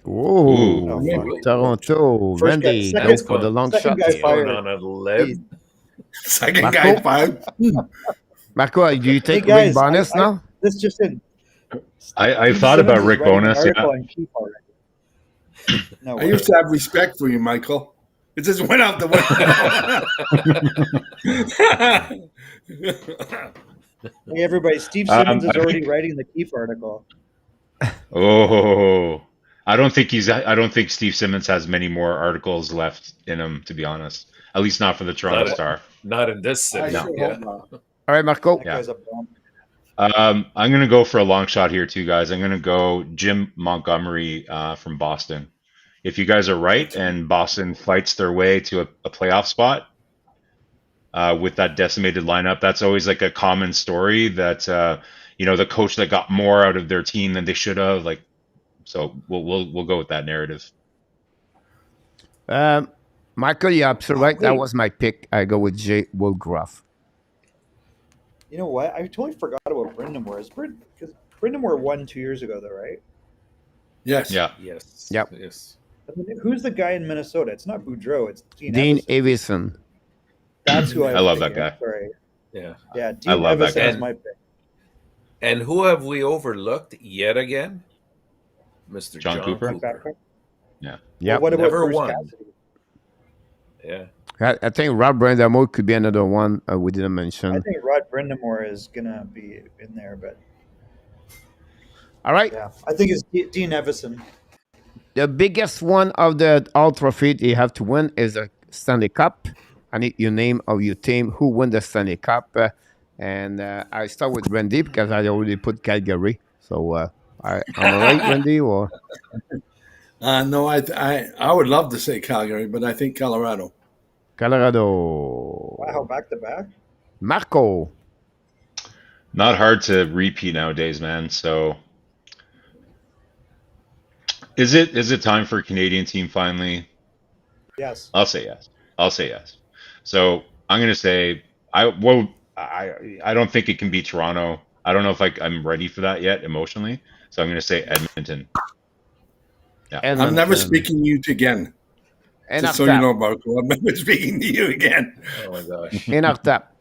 Whoa. Ooh. Toronto. First guy- Randy, second- go for the long second shot. guy here. fired. Going on a limb. Second Marco? guy fired. Marco, do you take guys, Rick Bonus now? This just in. I Steve thought about Simmons is Rick writing an Bonus. article Yeah. on Keith already. No I way. used to have respect for you, Michael. It just went out the window. Hey, everybody, Steve Simmons is I already think- writing the Keith article. Oh, I don't think Steve Simmons has many more articles left in him, to be honest. At least not for the Toronto Not it. Star. Not in this I city. sure Yeah. hope not. All right, Marco. That Yeah. guy's a bomb. I'm going to go for a long shot here, too, guys. I'm going to go Jim Montgomery from Boston. If you guys are right and Boston fights their way to a playoff spot with that decimated lineup, that's always like a common story that, the coach that got more out of their team than they should have. Like, so we'll go with that narrative. Michael, you're absolutely right. That Wait. was my pick. I go with Jay Woodruff. You know what? I totally forgot about Brindamore. Because Brindamore won 2 years ago, though, right? Yes. Yeah. Yes. Yep. Yes. I mean, who's the guy in Minnesota? It's not Boudreau. It's Dean Evison. Avison. That's who I I love that thinking. guy. Sorry. Yeah. Yeah, Dean I love that Evison guy. is my pick. And who have we overlooked yet again? Mr. John John Cooper? Cooper. Yep. Well, what about Never Bruce won. Cassidy? Yeah. I think Rob Brindamore could be another one we didn't I mention. think Rod Brindamore is going to be in there, but All right. yeah. I think it's Dean Evison. The biggest one of the all trophy you have to win is the Stanley Cup. I need your name of your team who won the Stanley Cup. And I start with Randy because I already put Calgary. So I'm all right, Randy, or No, I would love to say Calgary, but I think Colorado. Colorado. Wow, back to back? Marco. Not hard to repeat nowadays, man. So is it time for a Canadian team finally? Yes. I'll say yes. So I'm gonna say I don't think it can be Toronto. I don't know if I'm ready for that yet emotionally. So I'm gonna say Edmonton. I'm never speaking you again. And Just so you know, Marco, I'm never speaking to you again. Oh my gosh. In our tap.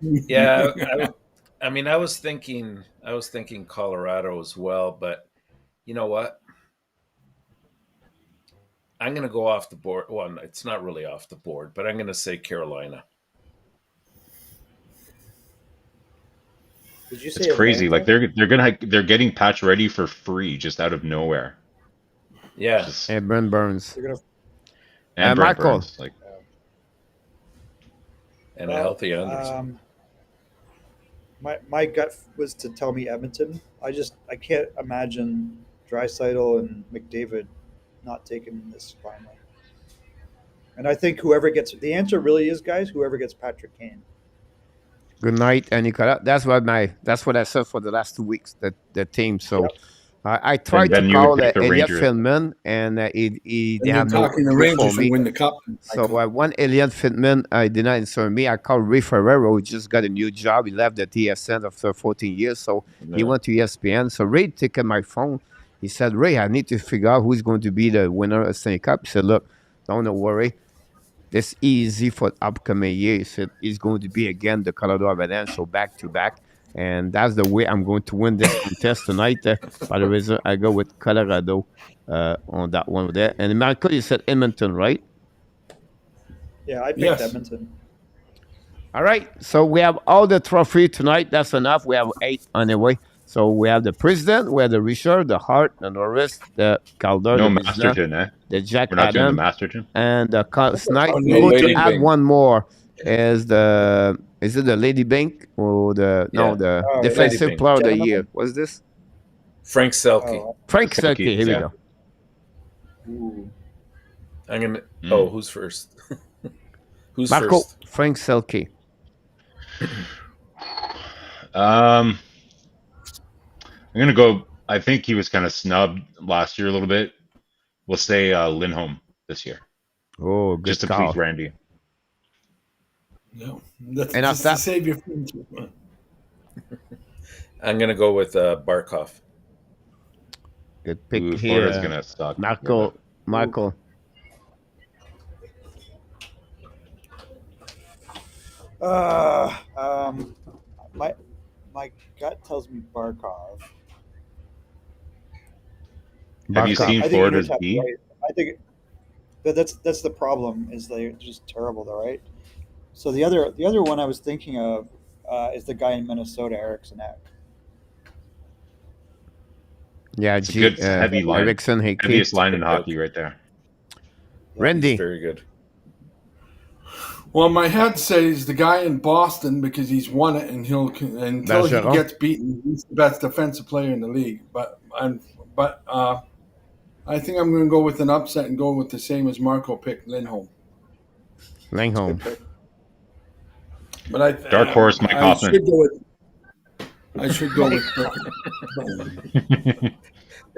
Yeah. I mean, I was thinking Colorado as well, but you know what? I'm going to go off the board. Well, it's not really off the board, but I'm going to say Carolina. Did you say It's crazy. Atlanta? Like they're getting Patch ready for free just out of nowhere. Yeah. Just, And Brent Burns. They're gonna, and Brent Michael. Burns, like And a healthy Anderson. my gut was to tell me Edmonton. I can't imagine Draisaitl and McDavid not taking this finally. And I think the answer really is, guys, whoever gets Patrick Kane. Good night, Nicolas. That's what I said for the last 2 weeks. The team. So Yep. I tried then to you would call pick the Elliot Rangers. Fieldman, and they And you're have no talking the clue Rangers for should me. win the cup. So I want Elliot Fieldman. I did not answer me. I called Ray Ferrero, who just got a new job. He left the TSN after 14 years, so he went to ESPN. So Ray took my phone. He said, "Ray, I need to figure out who's going to be the winner of Stanley Cup." He said, "Look, don't worry. It's easy for the upcoming year." He said, "It's going to be again the Colorado Avalanche, so back to back." And that's the way I'm going to win this contest tonight. By the reason I go with Colorado on that one there. And Marco, you said Edmonton, right? Yeah, I picked Yes. Edmonton. All right. So we have all the trophy tonight. That's enough. We have 8 anyway. So we have the President, we have the Richard, the Hart, the Norris, the Calder, No the Vizina, Masterton, eh? the Jack We're not doing the Adam, Masterton. and the Snipe. We're Lady going to Bing. add one more. Is it the Lady Bink or the Yeah. the Oh, defensive Bink. player of the Gentlemen. year? What's this? Frank Selke. Oh, Frank Selke, Selke. Here we yeah. go. ooh. I'm gonna. Mm. Oh, who's first? Who's Marco first? Frank Selke. I'm gonna go. I think he was kind of snubbed last year a little bit. We'll say Lindholm this year, Oh, good just to call. please Randy. No, that's And just after to save your friendship. I'm gonna go with Barkov. Good pick Ooh, here. Florida's gonna suck. Michael. My gut tells me Barkov. Have you Barkov. seen I think Florida's Utah's D? right. I think that's the problem is they're just terrible, though, right? So the other one I was thinking of is the guy in Minnesota, Eriksson Ek. Yeah, It's a good heavy line. Eriksson Heaviest Hickey. line in hockey right there. Randy. He's very good. Well, my head says the guy in Boston because he's won it, and until he Bergeron. gets beaten, he's the best defensive player in the league. But I think I'm going to go with an upset and go with the same as Marco picked, Lindholm. Langholm. But I Dark horse, Mike Hoffman. I should go with.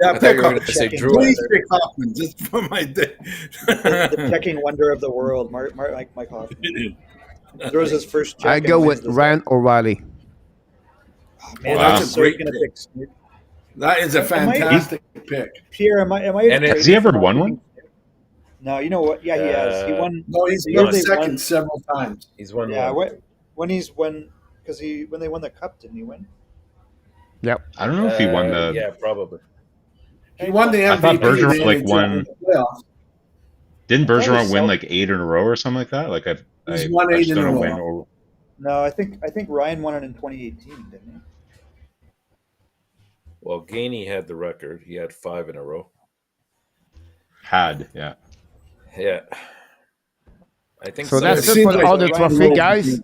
Yeah, I thought pick you were gonna say checking, Drew. Please pick Hoffman just for my day. the checking wonder of the world, Mike Hoffman. Throws his first check. I and go wins with the Ryan O'Reilly. Man, Wow. that's a great pick. That is a fantastic pick. Pierre, am I? And has he ever won one? No, you know what? Yeah, he has. He won. No, he's the been year they second won- several times. He's won Yeah, one. when they won the cup, didn't he win? Yep. I don't know if he won the. Yeah, probably. He won the MVP. I thought Bergeron, and like, they won- jumped in the playoffs. Didn't I thought it Bergeron was win Selke. like 8 in a row or something like that? Like He's won 8 just in don't a know row. when or- No, I think Ryan won it in 2018, didn't he? Well, Gainey had the record. He had 5 in a row. had, yeah. Yeah. I think So so. that's It it seems for like all the Ryan trophy, Rose- guys.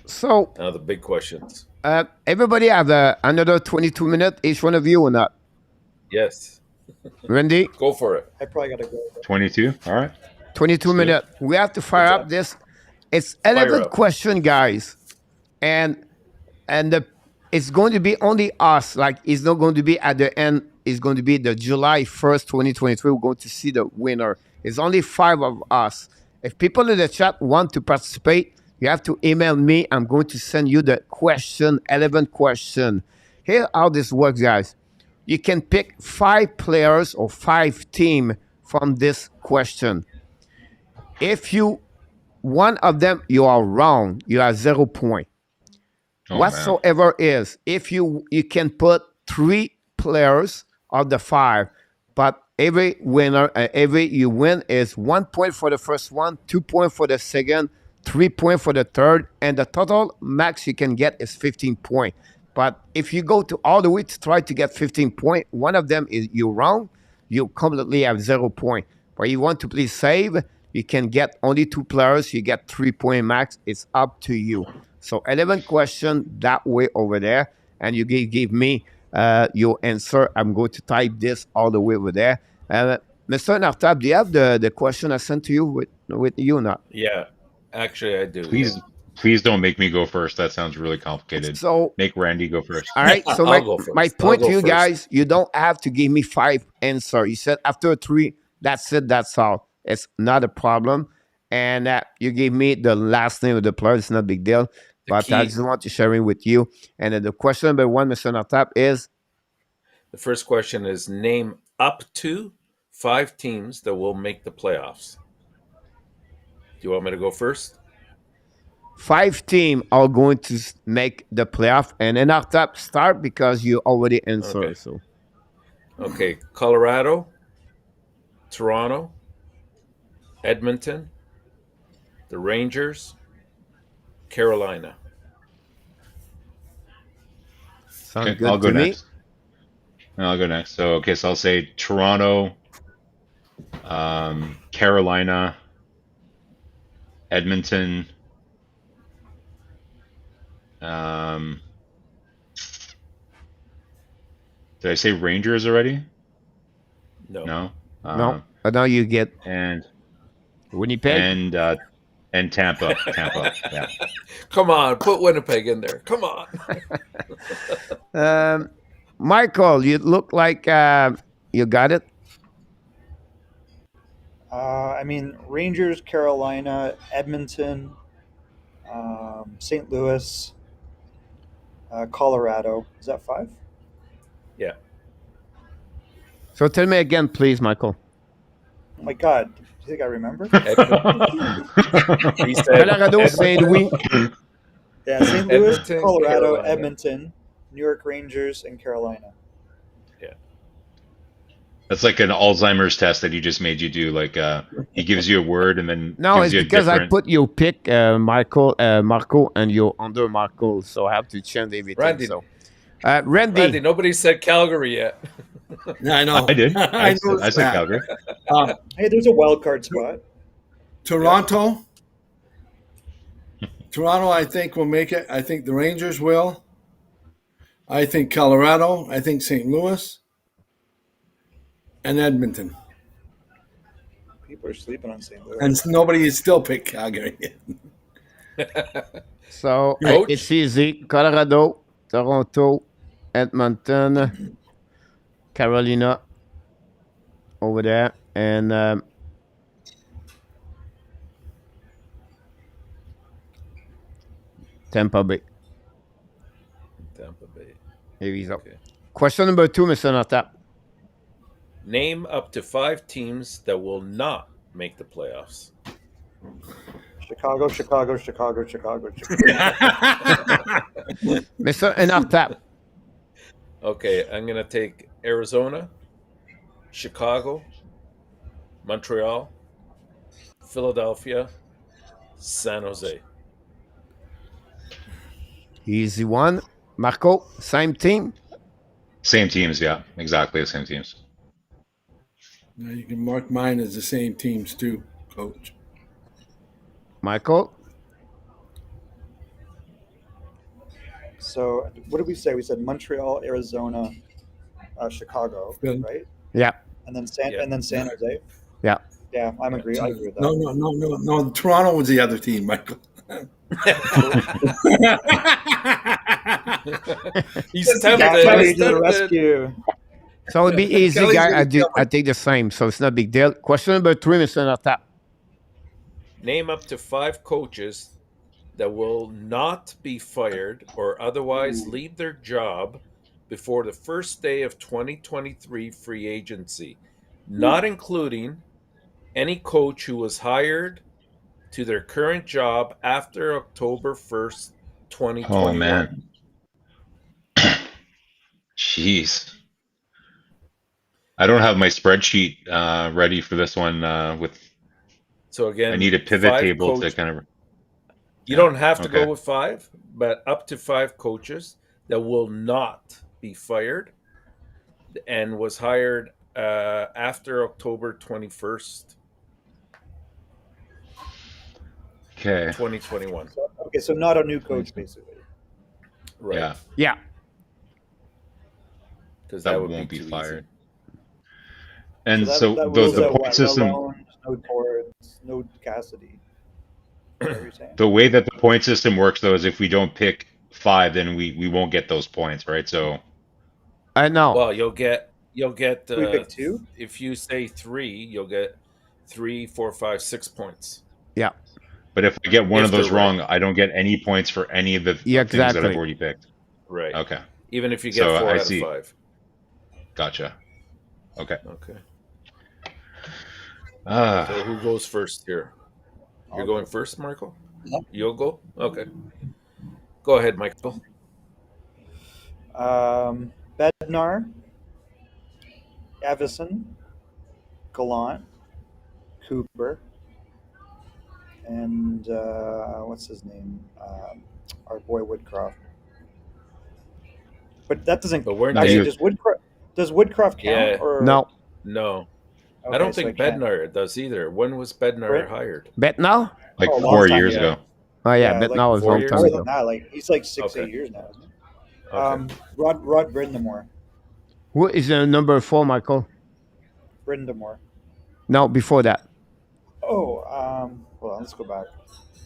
So Now the big questions. everybody have another 22 minutes, each one of you or not? Yes. Randy, Go for it. I probably got to go. 22. All right. 22 minutes. We have to fire Good up job. this. It's 11 up. question, guys. And it's going to be only us. Like, it's not going to be at the end. It's going to be the July 1st, 2023. We're going to see the winner. It's only 5 of us. If people in the chat want to participate, you have to email me. I'm going to send you the question, 11 question. Here how this works, guys. You can pick 5 players or 5 team from this question. If one of them you are wrong, you are 0 point. Oh, man. Whatsoever is, if you can put 3 players of the 5, but every winner, every you win is 1 point for the first one, 2 points for the second, 3 points for the third, and the total max you can get is 15 points. But if you go to all the way to try to get 15 points, one of them is you're wrong, you completely have 0 point. But you want to please save, you can get only 2 players, you get 3 point max. It's up to you. So 11 question that way over there, and you give me your answer. I'm going to type this all the way over there. Mr. Nartab, do you have the question I sent to you with you or not? Yeah. Actually, I do. Please don't make me go first. That sounds really complicated. So Make Randy go first. all right. So I'll go first. my I'll point go to you first. guys, you don't have to give me 5 answers. You said after 3, that's it, that's all. It's not a problem. And you gave me the last name of the player. It's not a big deal. But I key- just want to share it with you. And then the question number 1, Mr. Nartab, is The first question is name up to 5 teams that will make the playoffs. Do you want me to go first? 5 teams are going to make the playoff. And then Nartab, start because you already answered. Okay. So Okay. Colorado, Toronto, Edmonton, the Rangers, Carolina. Sounds Okay, good I'll go to me. next. I'll go next. So, okay, so I'll say Toronto, Carolina, Edmonton, did I say Rangers already? No. No. No, but now you get And Winnipeg. and Tampa. Yeah. Come on, put Winnipeg in there. Come on. Michael, you look like you got it. I mean, Rangers, Carolina, Edmonton, St. Louis, Colorado. Is that 5? Yeah. So tell me again, please, Michael. Oh my God. Do you think I remember? He said Colorado, St. Louis. Yeah, St. Louis, Edmonton, Colorado, Carolina. Edmonton, New York Rangers, and Carolina. Yeah. That's like an Alzheimer's test that he just made you do. Like he gives you a word and then No, gives it's you a because different... I put your pick, Marco, and you're under Marco, so I have to change everything. Randy. So, Randy. Randy, nobody said Calgary yet. Yeah, I know. I did. I noticed said that. Calgary. Hey, there's a wild card spot. Toronto. Toronto, I think, will make it. I think the Rangers will. I think Colorado. I think St. Louis. And Edmonton. People are sleeping on St. Louis. And nobody has still picked Calgary. So Coach? it's easy. Colorado, Toronto, Edmonton, Carolina over there, and Tampa Bay. Tampa Bay. Here we go. Okay. Question number 2, Mr. Natap. Name up to 5 teams that will not make the playoffs. Chicago, Chicago, Chicago, Chicago, Chicago. Mr. Natap. Okay, I'm going to take Arizona, Chicago, Montreal, Philadelphia, San Jose. Easy one. Marco, same team. Same teams, yeah. Exactly the same teams. Now you can mark mine as the same teams too, Coach. Michael. So what did we say? We said Montreal, Arizona, Chicago, Yeah. right? Yeah. And then San Jose. Yeah. Yeah, I agree with that. No. Toronto was the other team, Michael. He's Kelly tempted. to the rescue. So it'll be easy, Kelly's guy. gonna I take the same, so it's not a big deal. Question number 3, Mr. Natap. Name up to 5 coaches that will not be fired or otherwise leave their job before the first day of 2023 free agency, not including any coach who was hired to their current job after October 1st, 2021. Oh, man. Jeez. I don't have my spreadsheet ready for this one. So again, I need a pivot 5 table to kind of... You don't have to Okay. go with 5, but up to 5 coaches that will not be fired and was hired after October 21st, Okay. 2021. Okay, so not a new coach, basically. Right. Yeah. Yeah. Because That would won't be too fired. easy. And so that the rules out point what, system... Lalonde, no Torres, no Cassidy. Is that what you're saying? The way that the point system works, though, is if we don't pick 5, then we won't get those points, right? So I know. Well, you'll get We pick 2? if you say 3, you'll get 3, 4, 5, 6 points. Yeah. but if I get one If of those they're right. wrong, I don't get any points for any of the Yeah, things that I've exactly. already picked. Right. Okay. Even if you get So 4 I out see. of 5. Gotcha. Okay. Okay. Ah, So who goes first here? You're going first, Michael? Yeah. You'll go? Okay. Go ahead, Michael. Bednar, Avison, Gallant, Cooper, and what's his name? Our boy Woodcroft. But that doesn't. But weren't Actually, they? does Woodcroft count? Yeah. Or No. No. okay, I don't so think can't. Bednar does either. When was Bednar Brent? hired? Bednar? Like Oh, a long 4 time years ago. ago. Oh yeah, Yeah, Bednar was a 4 long years time More ago. than that, like he's like 6-8 Okay. years now, isn't he? Okay. Rod Brindamore. Who is number 4, Michael? Brindamore. No, before that. Oh, hold on, let's go back.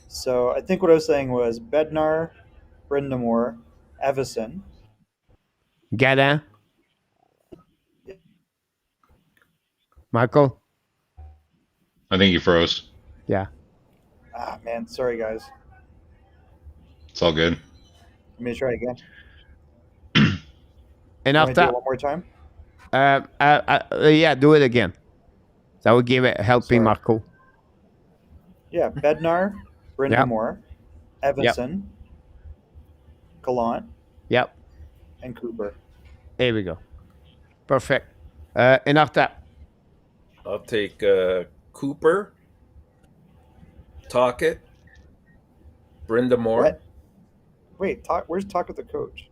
So I think what I was saying was Bednar, Brindamore, Evison. Gadin? Michael? I think you froze. Yeah. Ah, man, sorry guys. It's all good. Let me try again. And Want me to do after it one more time? yeah, do it again. That would give it helping Sorry. Marco. Yeah, Bednar, Brindamore, Evison, Gallant, Yep. and Cooper. There we go. Perfect. And after I'll take Cooper, Tockett, Brindamore. What? Wait, where's Talk with the coach?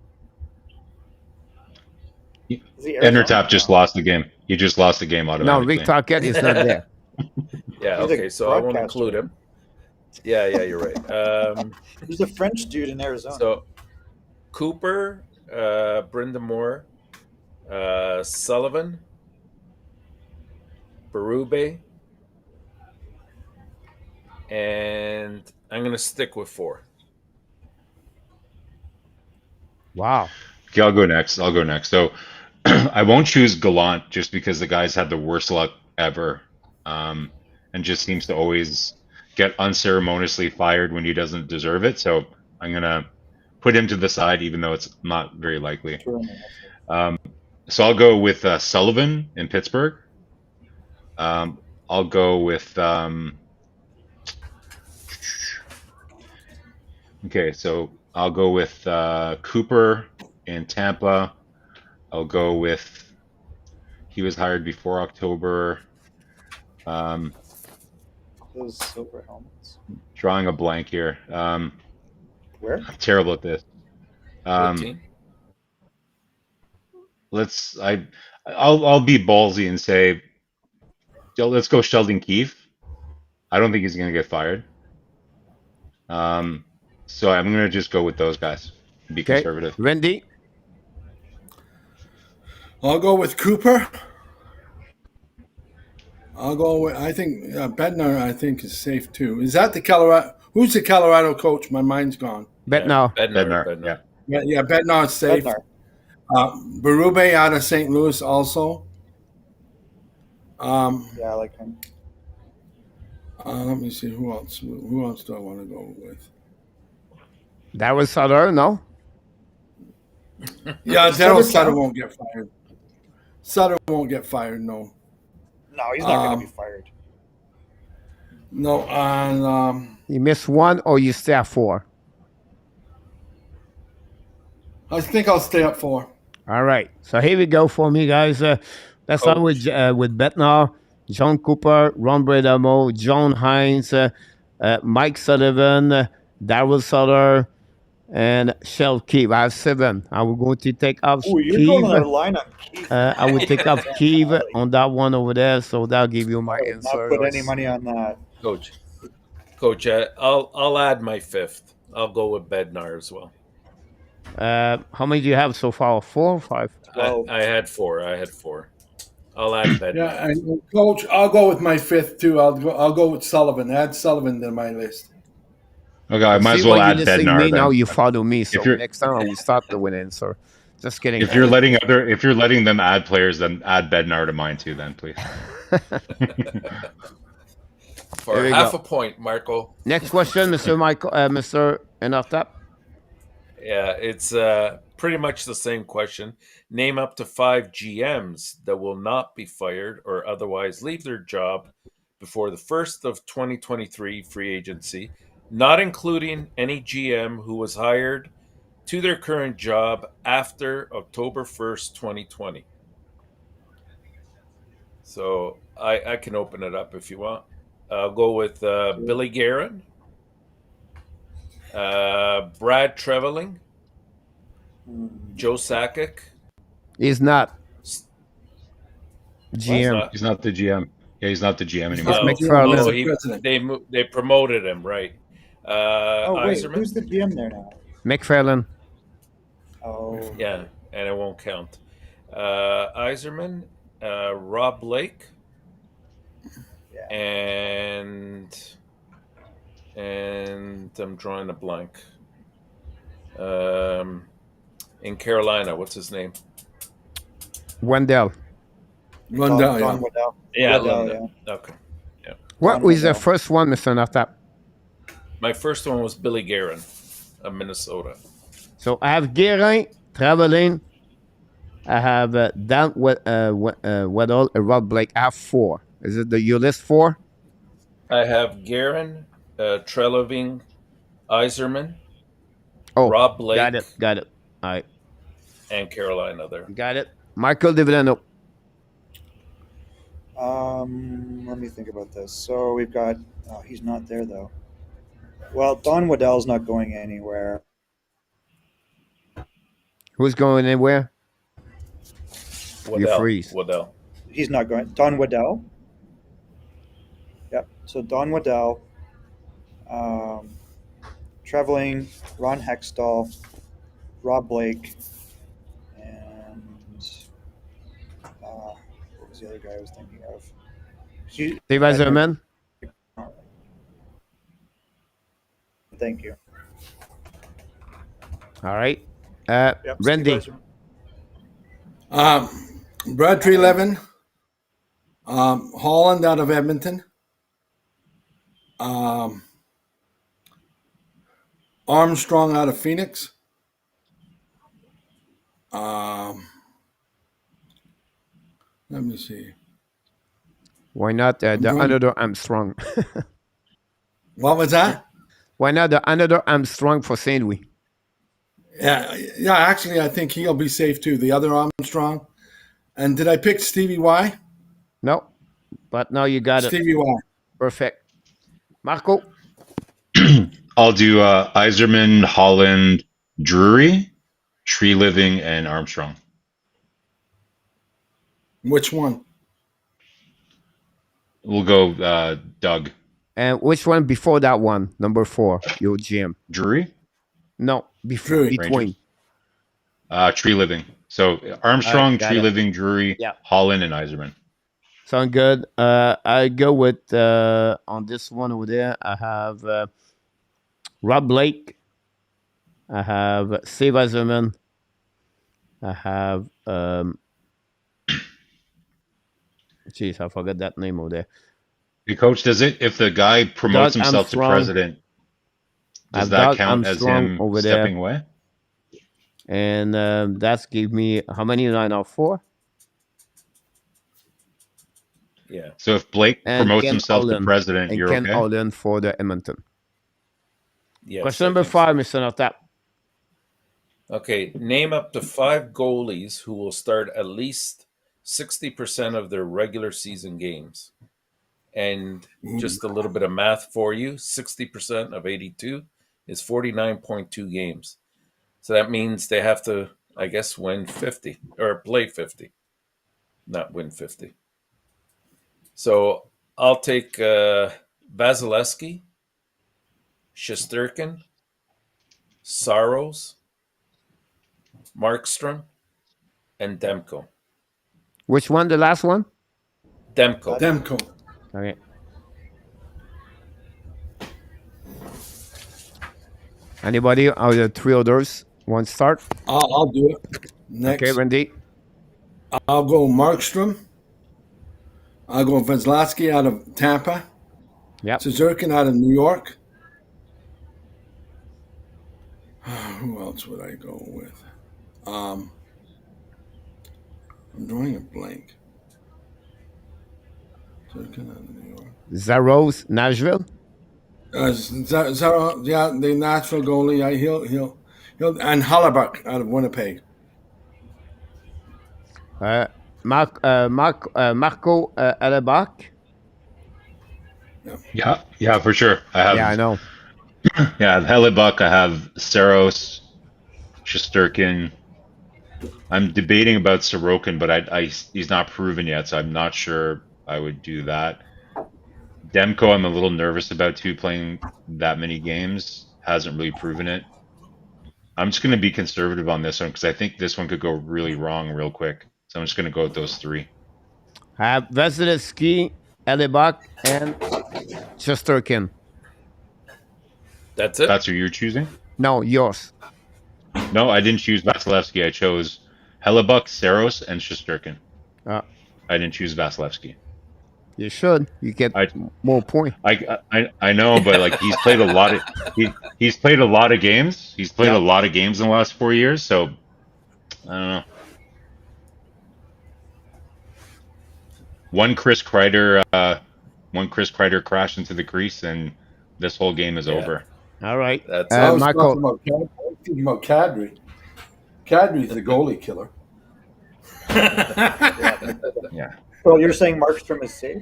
Is he Arizona? Entertap just lost the game. He just lost the game no, automatically. Rick Tockett is not there. Yeah, He's a okay, so I won't broadcaster. include him. Yeah, you're right. There's a French dude in Arizona. So Cooper, Brindamore, Sullivan, Berube, and I'm going to stick with 4. Wow. Okay, I'll go next. So I won't choose Gallant just because the guy's had the worst luck ever, and just seems to always get unceremoniously fired when he doesn't deserve it. So I'm gonna put him to the side, even though it's not very likely. So I'll go with Sullivan in Pittsburgh. I'll go with okay. So I'll go with Cooper in Tampa. I'll go with he was hired before October. Those silver helmets. Drawing a blank here. Where? I'm terrible at this. What team? I'll be ballsy and say, let's go Sheldon Keefe. I don't think he's going to get fired. So I'm going to just go with those guys and be Okay. conservative. Randy? I'll go with Cooper. I'll go with, I think Bednar, I think, is safe too. Is that the Colorado? Who's the Colorado coach? My mind's gone. Bednar. Bednar. Yeah. Yeah, Bednar's safe. Bednar. Berube out of St. Louis also. Yeah, I like him. Let me see who else. Who else do I want to go with? That was Sutter, no? Yeah, Sutter Daryl Sutter count? won't get fired. Sutter won't get fired. No, No, he's not going to be fired. no. And You miss one or you stay at 4? I think I'll stay up 4. All right. So here we go for me, guys. Let's start with Bednar, John Cooper, Ron Bredamo, John Hines, Mike Sullivan, Darryl Sutter, and Shell Keefe. I have 7. I will going to take off Ooh, you're Keefe. going on a lineup. Keith. I would take off Keefe on that one over there, so that'll give you my I would answer. not put any money on that. Coach, I'll add my 5th. I'll go with Bednar as well. How many do you have so far? 4 or 5? I had 4. I'll add Bednar. Yeah, and Coach, I'll go with my 5th too. I'll go with Sullivan. Add Sullivan to my list. Okay, I might as well add Bednar. Me, then. now you follow me, so you're- next time I will start the win answer. Just kidding. If you're letting them add players, then add Bednar to mine too. Then please. For There we half go. a point, Marco. Next question, Mr. Michael, Mr. Enartap. Yeah, it's pretty much the same question. Name up to 5 GMs that will not be fired or otherwise leave their job before the 1st of 2023 free agency, not including any GM who was hired to their current job after October 1st, 2020. So I can open it up if you want. I'll go with Billy Guerin, Brad Treveling, Joe Sakic. He's not He's GM. not. He's not the GM. Yeah, he's not the GM He's anymore. not It's the McFarland. GM, he's Oh, the president. they promoted him, right? Oh wait, Yzerman. who's the GM there now? McFarland. Oh Yeah, and it won't count. Yzerman, Rob Blake, yeah. and I'm drawing a blank. In Carolina, what's his name? Wendell. Rundell, Don yeah. Waddell. Yeah, Waddell, London. Okay. What Don was the Waddell. first one, Mr. Naftap? My first one was Billy Guerin of Minnesota. So I have Guérin, Traveling. I have Dan Weddle, and Rob Blake. I have 4. Is it your list 4? I have Guerin, Treleving, Yzerman, Oh, Rob Blake, got it. All right, and Carolina there. got it. Michael DiVillano. Let me think about this. So we've got. Oh, he's not there though. Well, Don Waddell's not going anywhere. Who's going anywhere? Waddell. freeze. Waddell. He's not going. Don Waddell. Yep. So Don Waddell, Traveling, Ron Hextall, Rob Blake, and what was the other guy I was thinking of? Steve Yzerman. Thank you. All right. Yep, Steve Randy. Yzerman. Brad Trelevin, Holland out of Edmonton, Armstrong out of Phoenix, let me see. Why not the going- another Armstrong? What was that? Why not the another Armstrong for St. Louis? Yeah, actually, I think he'll be safe too. The other Armstrong. And did I pick Stevie Y? No, but now you got it. Stevie Y. Perfect. Marco. I'll do Yzerman, Holland, Drury, Tree Living, and Armstrong. Which one? We'll go Doug. And which one before that one? Number 4, your GM. Drury? No, before, Drury. between. Tree Living. So Armstrong, got Tree it. Living, Drury, Yeah. Holland, and Yzerman. Sound good. I go with on this one over there. I have Rob Blake. I have Steve Yzerman. I have jeez, I forgot that name over there. Hey, Coach, does it, if the guy promotes Doug himself to Armstrong. president, does I've that Doug count Armstrong as him over there. stepping away? And that's give me how many did I know? 4? Yeah. So if Blake And promotes Ken himself to Allen. president, And you're Ken okay? Allen for the Edmonton. Yes, Question I number think so. 5, Mr. Notap. Okay, name up to 5 goalies who will start at least 60% of their regular season games. And just a little bit of math for you, 60% of 82 is 49.2 games. So that means they have to, I guess, win 50 or play 50, not win 50. So I'll take Vasilevsky, Shesterkin, Saros, Markstrom, and Demko. Which one? The last one? Demko. Demko. Okay. Anybody out of the 3 others want to start? I'll do it. Next. Okay, Randy. I'll go Markstrom. I'll go Vasilevsky out of Tampa. Yep. Shesterkin out of New York. Who else would I go with? I'm drawing a blank. Shesterkin out of New York. Zaros, Nashville. Zara, yeah, the Nashville goalie. Yeah, he'll and Hallebuck out of Winnipeg. Marco Alebach. Yeah, for sure. I have. Yeah, I know. Yeah, Hellebuck. I have Saros, Shesterkin. I'm debating about Sorokin, but he's not proven yet, so I'm not sure I would do that. Demko, I'm a little nervous about too, playing that many games. Hasn't really proven it. I'm just going to be conservative on this one because I think this one could go really wrong real quick. So I'm just going to go with those three. I have Vasilevsky, Alebach, and Shesterkin. That's it? That's who you're choosing? No, yours. No, I didn't choose Vasilevsky. I chose Hellebuck, Saros, and Shesterkin. Uh, I didn't choose Vasilevsky. You should. You get more points. I know, but like he's played a lot of he's played a lot of games. He's played a lot of games in the last 4 years, so I don't know. One Chris Kreider crashed into the crease, and this whole game is over. All right. I was Michael. talking about Kadri. Kadri's the goalie killer. Yeah. So you're saying Markstrom is safe?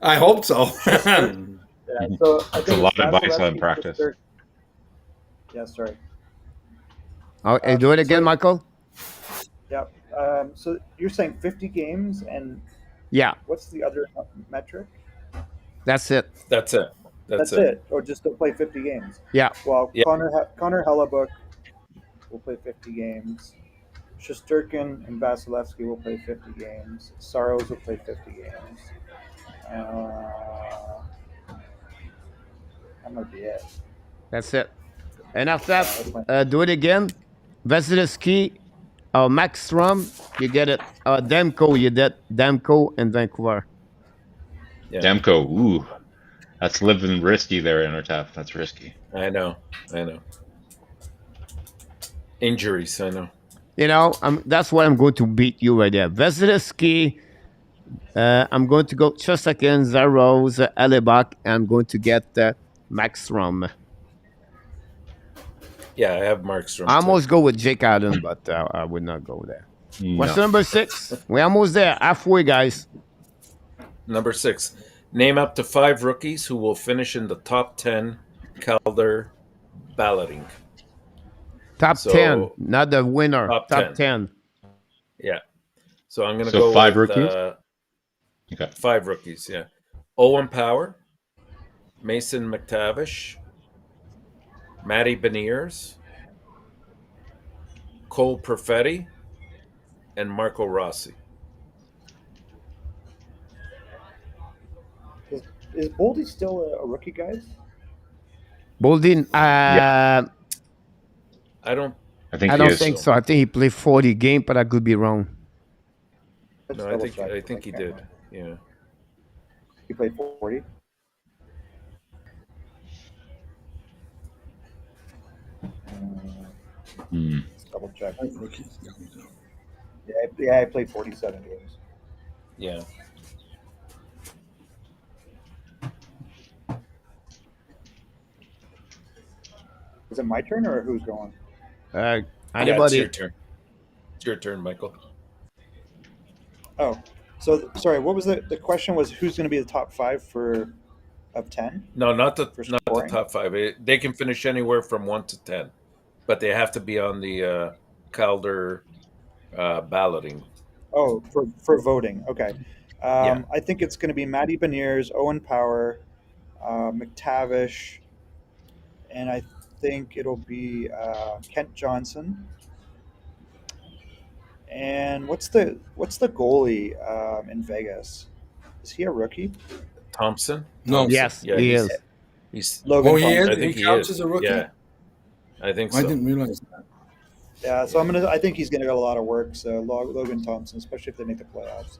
I hope so. Yeah, so I It's a think lot of advice Vasilevsky, on practice. Yeah, sorry. Oh, do it again, Michael. Yeah. So you're saying 50 games, and what's the other metric? That's it. That's it. That's it. Or just to play 50 games. Yeah. Well, Connor Hellebuck will play 50 games. Shesterkin and Vasilevsky will play 50 games. Saros will play 50 games. That might be it. That's it. And after that, do it again. Vasilevsky, Maxstrom, you get it. Demko, you get Demko and Vancouver. Yeah. Demko, ooh. That's living risky there, Intertap. That's risky. I know. Injuries, I know. You know, that's why I'm going to beat you right there. Vasilevsky, I'm going to go Shesterkin, Zaros, Alebach, and I'm going to get Maxstrom. Yeah, I have Markstrom. I almost go with Jake Allen, but I would not go there. No. Question number 6. We're almost there. Halfway, guys. Number 6. Name up to 5 rookies who will finish in the top 10 Calder balloting. Top 10, not the winner. Top 10. Yeah. So I'm going to go 5 with, rookies? Okay. 5 rookies, yeah. Owen Power, Mason McTavish, Matty Beniers, Cole Perfetti, and Marco Rossi. Is Boldy still a rookie, guys? Boldy, I don't think so. I think he played 40 games, but I could be wrong. No, I think he did. Yeah. He played 40? Let's double check. Yeah, I played 47 games. Yeah. Is it my turn or who's going? Anybody? Yeah, it's your turn. It's your turn, Michael. Oh, so sorry. What was the question? Was who's going to be the top 5 of 10? No, not the top 5. They can finish anywhere from 1 to 10, but they have to be on the Calder balloting. Oh, for voting. Okay. I think it's going to be Matty Beniers, Owen Power, McTavish, and I think it'll be Kent Johnson. And what's the goalie in Vegas? Is he a rookie? Thompson? No. Yes, he is. He's Logan he Thompson. is? I think he counts as a rookie? Yeah, I think so. I didn't realize that. Yeah, so I think he's going to get a lot of work. So Logan Thompson, especially if they make the playoffs.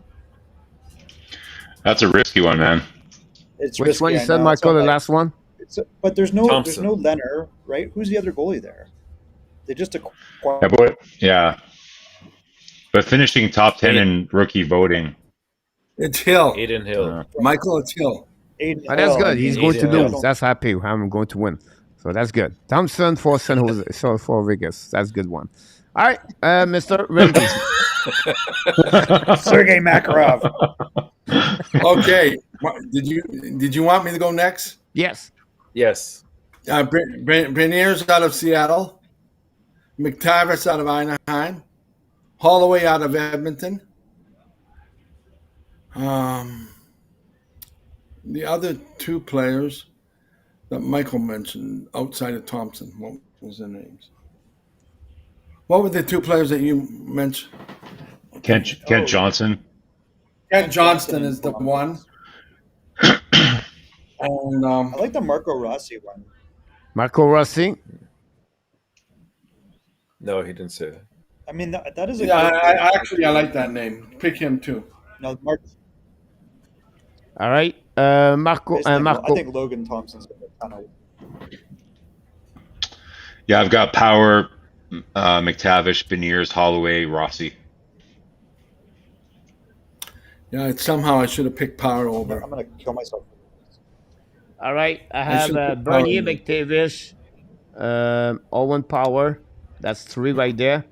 That's a risky one, man. It's Which risky, one you I said, know. Michael? So, The last one? But there's no Thompson. Leonard, right? Who's the other goalie there? They just acquired. Yeah, but finishing top 10 in rookie voting. It's Hill. Aiden Hill. Michael, it's Hill. Aiden Oh, that's Hill. good. He's Aiden going to Hill. lose. That's happy. I'm going to win. So that's good. Thompson for San Jose, so for Vegas. That's a good one. All right, Mr. Randy. Sergei Makarov. Okay. Did you want me to go next? Yes. Yes. Grenier's out of Seattle. McTavish out of Anaheim. Holloway out of Edmonton. The other two players that Michael mentioned outside of Thompson, what was their names? What were the two players that you mentioned? Kent Johnson. Kent Johnston is the one. And I like the Marco Rossi one. Marco Rossi. No, he didn't say that. I mean, that is a yeah, good I like that name. Pick him too. No, Mark. All right, Marco. I think Logan Thompson's kind of. Yeah, I've got Power, McTavish, Beniers, Holloway, Rossi. Yeah, somehow I should have picked Power over. I'm gonna kill myself. All right, I have Bernier, McTavish, Owen Power. That's 3 right there.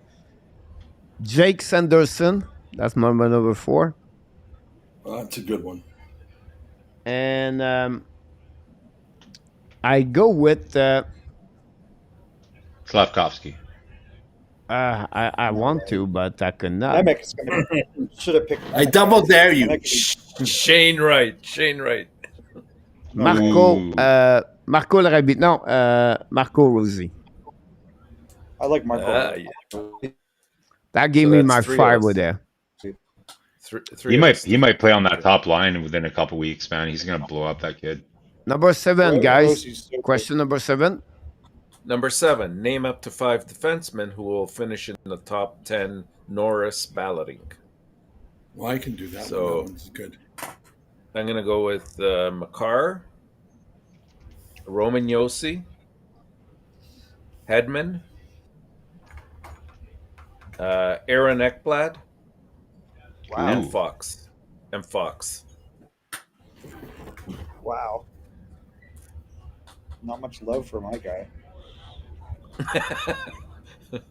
Jake Sanderson. That's my number 4. That's a good one. And I go with Slavkovsky. I want to, but I could not. Should have picked. I double dare you. Shane Wright. Marco Larabit. No, Marco Rossi. I like Marco. Yeah. That gave me my 5 with there. He might play on that top line within a couple weeks, man. He's gonna blow up that kid. Number 7, guys. Question number 7. Number 7. Name up to 5 defensemen who will finish in the top 10 Norris balloting. Well, I can do that. So that one's good. I'm gonna go with Makar, Roman Josi, Hedman, Aaron Ekblad, and Fox. Wow. Not much love for my guy.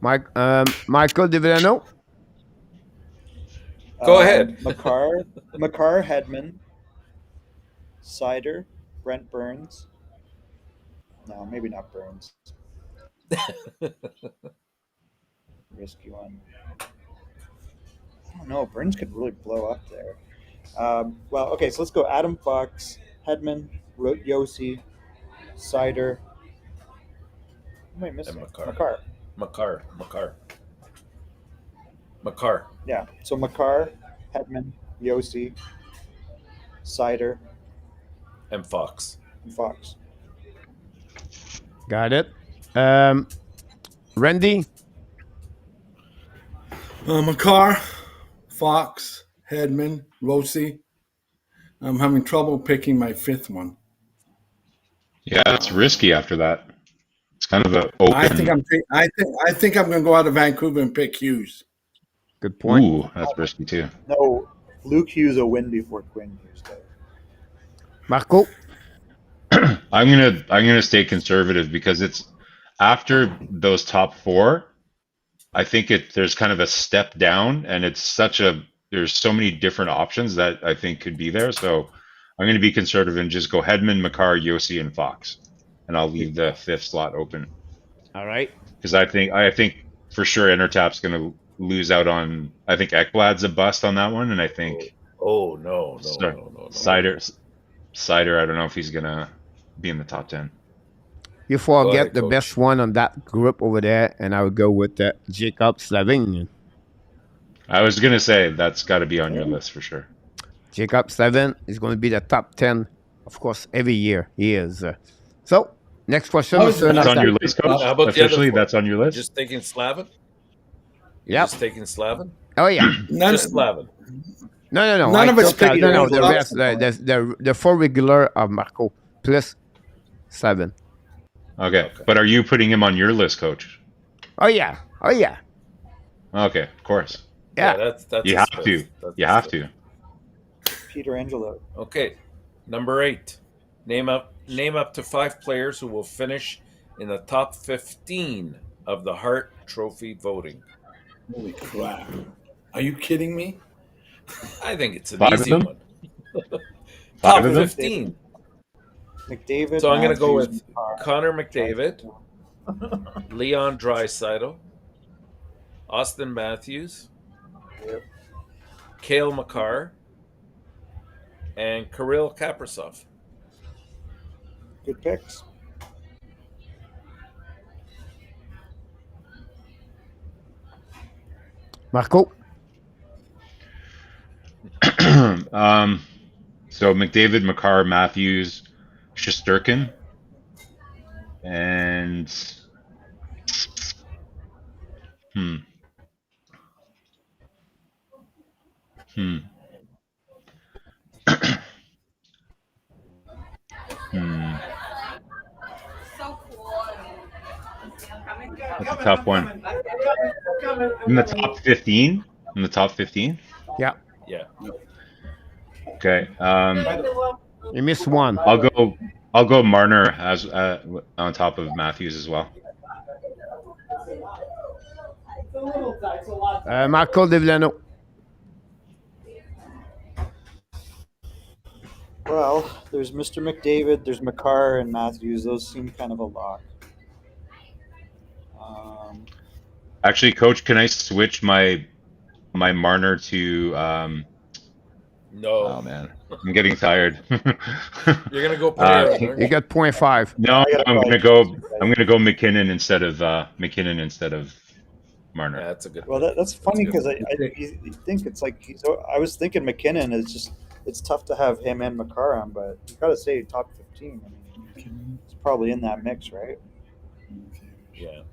Michael DiVillano. Go ahead. Makar, Hedman, Sider, Brent Burns. No, maybe not Burns. Risky one. I don't know. Burns could really blow up there. Well, okay, so let's go Adam Fox, Hedman, Yossi, Sider. Who am I missing? Makar. Yeah, so Makar, Hedman, Yossi, Sider, and Fox. Got it. Randy. Makar, Fox, Hedman, Rossi. I'm having trouble picking my 5th one. Yeah, it's risky after that. It's kind of an open. I think I'm going to go out of Vancouver and pick Hughes. Good point. Ooh, that's risky too. No, Luke Hughes will win before Quinn Hughes does. Marco. I'm gonna stay conservative because it's after those top 4. I think there's kind of a step down, and there's so many different options that I think could be there. So I'm going to be conservative and just go Hedman, Makar, Yossi, and Fox, and I'll leave the 5th slot open. All right. Because I think for sure Intertap's going to lose out on. I think Ekblad's a bust on that one, and I think. No. Sider. I don't know if he's going to be in the top 10. You forget the best one on that group over there, and I would go with Jacob Slavin. I was going to say that's got to be on your list for sure. Jacob Slavin is going to be the top 10, of course, every year. He is. So, next question. That's on your list, Coach? How about officially, that's on your list? Just taking Slavin? Yeah. Just taking Slavin? Oh, yeah. Just Slavin. No. None of us picked the rest. The 4 regular of Marco plus Slavin. Okay, but are you putting him on your list, Coach? Oh yeah. Okay, of course. Yeah, that's you have to. You have to. Peter Angelo. Okay, number 8. Name up to 5 players who will finish in the top 15 of the Hart Trophy voting? Holy crap! Are you kidding me? I think it's an 5 of easy them? one. 5 Top of them? 15. McDavid. So I'm going to go Matthews, with Makar. Connor McDavid, Leon Draisaitl, Austin Matthews, Yep. Cale Makar, and Kirill Kaprizov. Good picks. Marco. So McDavid, Makar, Matthews, Shesterkin, and hmm. Hmm. Hmm. That's a tough one. In the top 15? In the top 15? Yeah. Yeah. Okay. You missed one. I'll go Marner as on top of Matthews as well. Marco Devlano. Well, there's Mr. McDavid, there's Makar and Matthews. Those seem kind of a lock. Actually, Coach, can I switch my Marner to No. Oh man, I'm getting tired. You're gonna go Panarin, aren't You got 0.5. No, I gotta I'm gonna probably- go McKinnon instead of Marner. Yeah, that's a good. Well, that's funny That's because you think it's like I was thinking McKinnon is just it's tough to have him and Makar on, but you got to say top 15. I mean, it's probably in that mix, right? Yeah.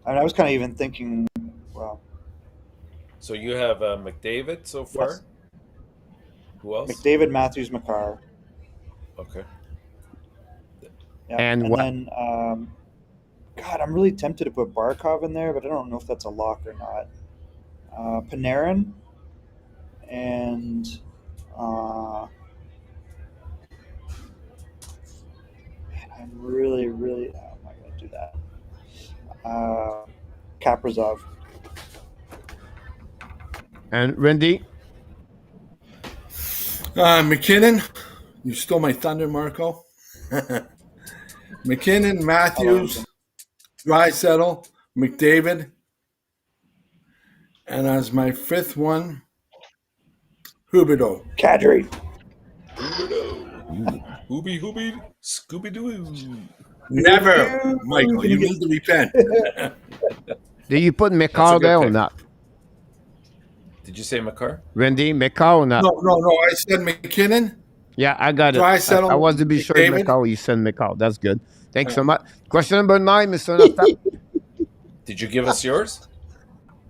I mean, I was kind of even thinking, well, So you have McDavid so far. Yes. Who else? McDavid, Matthews, Makar. Okay. Yeah. And what- then, God, I'm really tempted to put Barkov in there, but I don't know if that's a lock or not. Panarin and I'm really, I'm not going to do that. Kaprizov. And Randy. McKinnon, you stole my thunder, Marco. McKinnon, Matthews, Draisaitl, McDavid, and as my fifth one, Huberdeau. Kadri. Hooby, Scooby Doo. Never, Michael. You need to repent. Do you put That's a Makar good there or pick. not? Did you say Makar? Randy, Makar or not? No. I said McKinnon. Yeah, I got it. Draisaitl, I was to be sure McDavid. Makar. You said Makar. That's good. Thanks so much. Question number 9, Mr. Nafta. Did you give us yours?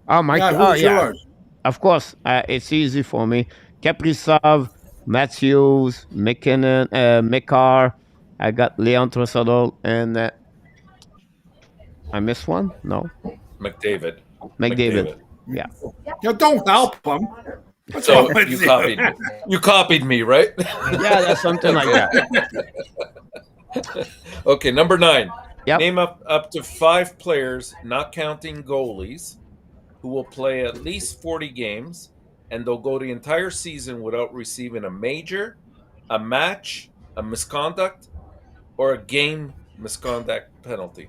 Oh, my Yeah, God. who's yours? Of course. It's easy for me. Kaprizov, Matthews, McKinnon, Makar. I got Leon Draisaitl, and I missed one? No. McDavid. McDavid. Yeah. Yeah, don't help him. What's So wrong with you copied me. You copied me, right? Yeah, that's something like that. Okay, number 9. Yep. Name up to 5 players, not counting goalies, who will play at least 40 games, and they'll go the entire season without receiving a major, a match, a misconduct, or a game misconduct penalty.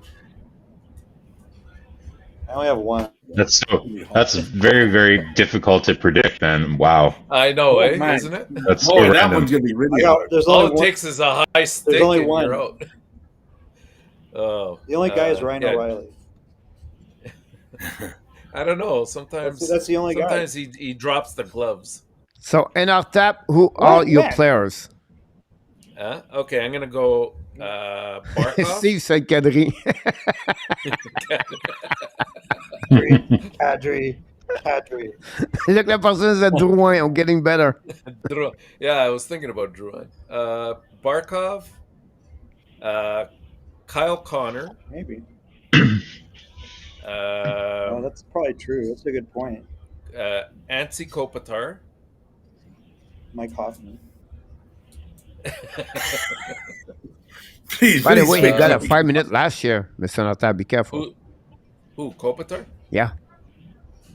I only have one. That's very, very difficult to predict, man. Wow. I know, Oh, man. isn't it? That's so Boy, that random. one's gonna be I really got, hard. there's All only it one. takes is a high stick only and one. you're out. Oh, The only guy is Ryan yeah. O'Reilly. I don't know. Sometimes That's the only guy. sometimes he drops the gloves. So, in our tap, who are your Mac? players? Okay, I'm gonna go Barkov. Steve said Kadri. Kadri. Look, la personne said Drouin. I'm getting better. Yeah, I was thinking about Drouin. Barkov, Kyle Connor. Maybe. Oh, that's probably true. That's a good point. Antti Kopitar. Mike Hoffman. Please, By the please way, he speak got a quick. 5 minute last year, Mr. Notar. Be careful. Who Kopitar? Yeah. Oh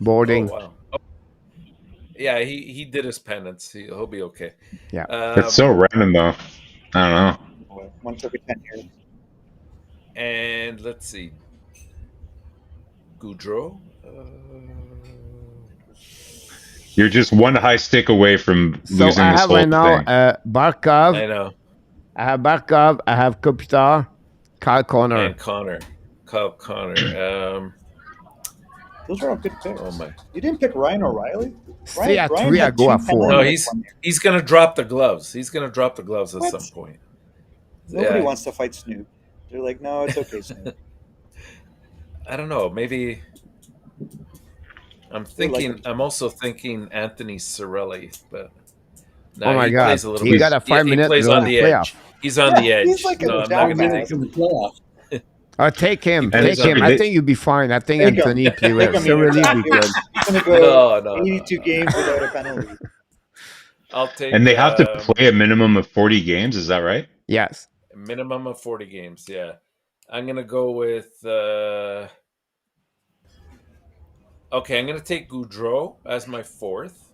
Boarding. wow. Oh. Yeah, he did his penance. He'll be okay. Yeah. It's so random though. I don't know. Once every 10 years. And let's see. Goudreau. You're just one high stick away from So losing I this have whole right now thing. Barkov. I know. I have Barkov. I have Kopitar. Kyle Connor. And Kyle Connor. Those are all good picks. Oh my! You didn't pick Ryan O'Reilly? See, at Ryan 3, I had go two at 4. No, penalties one year. he's gonna drop the gloves. He's gonna drop the gloves at What? some point. Nobody Yeah. wants to fight Snoop. They're like, no, it's okay, Snoop. I don't know. Maybe I'm thinking. I'm also thinking Anthony Cirelli, but Oh my he God. plays a little He bit. got a 5 minute plays in on the the playoff. edge. He's on the edge. He's like a no, I'm not down gonna man. take him. Take him. And Take him. they- I think you'll be fine. I think Take him. Anthony play well. Take him, Cirelli Ian. be good. He's going to go No. 82 games without a penalty. I'll take. And they have to play a minimum of 40 games. Is that right? Yes. a minimum of 40 games. Yeah, I'm gonna go with. Okay, I'm gonna take Goudreau as my 4th,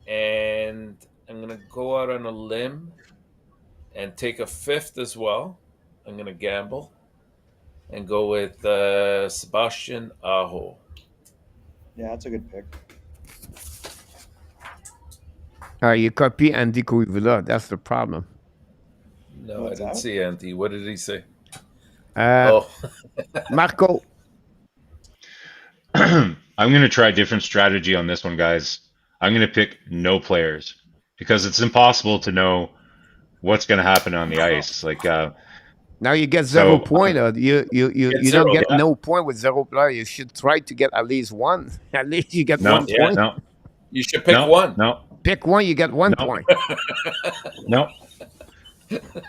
and I'm gonna go out on a limb and take a 5th as well. I'm gonna gamble and go with Sebastian Aho. Yeah, that's a good pick. You copy Andy Koivula. That's the problem. No, What's I didn't that? see Andy. What did he say? Uh, Marco. I'm going to try a different strategy on this one, guys. I'm going to pick no players because it's impossible to know what's going to happen on the ice. Like Now you get 0 So- point. You zero, don't get yeah. no point with 0 player. You should try to get at least 1. At least you get no, 1 point. no, You should pick no, one. no, Pick 1, you get 1 No. point. no,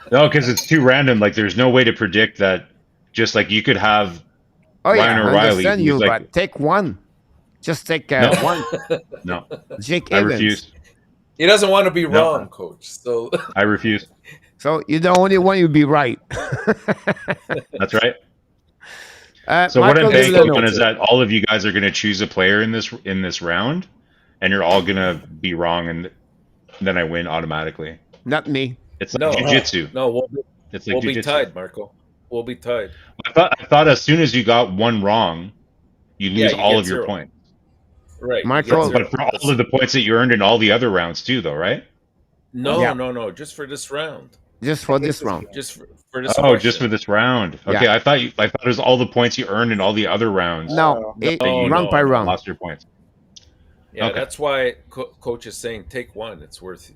no, because it's too random. Like there's no way to predict that. Just like you could have Oh yeah, Ryan I O'Reilly, understand you, who's like- but take 1. Just take No. 1. no, Jake I Evans. refuse. He doesn't want to be No. wrong, coach. So I refuse. So you're the only one you'll be right. That's right. So what Michael I'm banking Delano. on is that all of you guys are going to choose a player in this round, and you're all going to be wrong, and then I win automatically. Not me. It's like No. jiu-jitsu. no, It's like we'll be jiu-jitsu. tied, Marco. We'll be tied. I thought as soon as you got one wrong, you lose you all get of your 0. points. Right. you Michael- get 0. But for all of the points that you earned in all the other rounds too, though, right? No, Yeah. no, just for this round. Just for this round. Just for this. Oh, question. just for this round. Okay, Yeah. I thought it was all the points you earned in all the other rounds. No, that you round by round. lost your points. Yeah, Okay. that's why coach is saying take 1. It's worth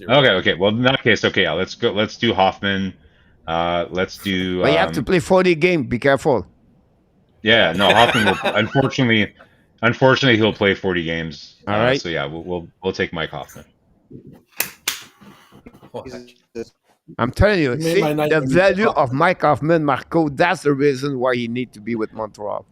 your. Okay. Well, in that case, okay, yeah, let's go. Let's do Hoffman. Let's do. But you have to play 40 games. Be careful. Yeah, no, Hoffman will unfortunately he'll play 40 games. All right. So yeah, we'll take Mike Hoffman. I'm telling you, made see, my night the when you value talk. of Mike Hoffman, Marco, that's the reason why he need to be with Montreal.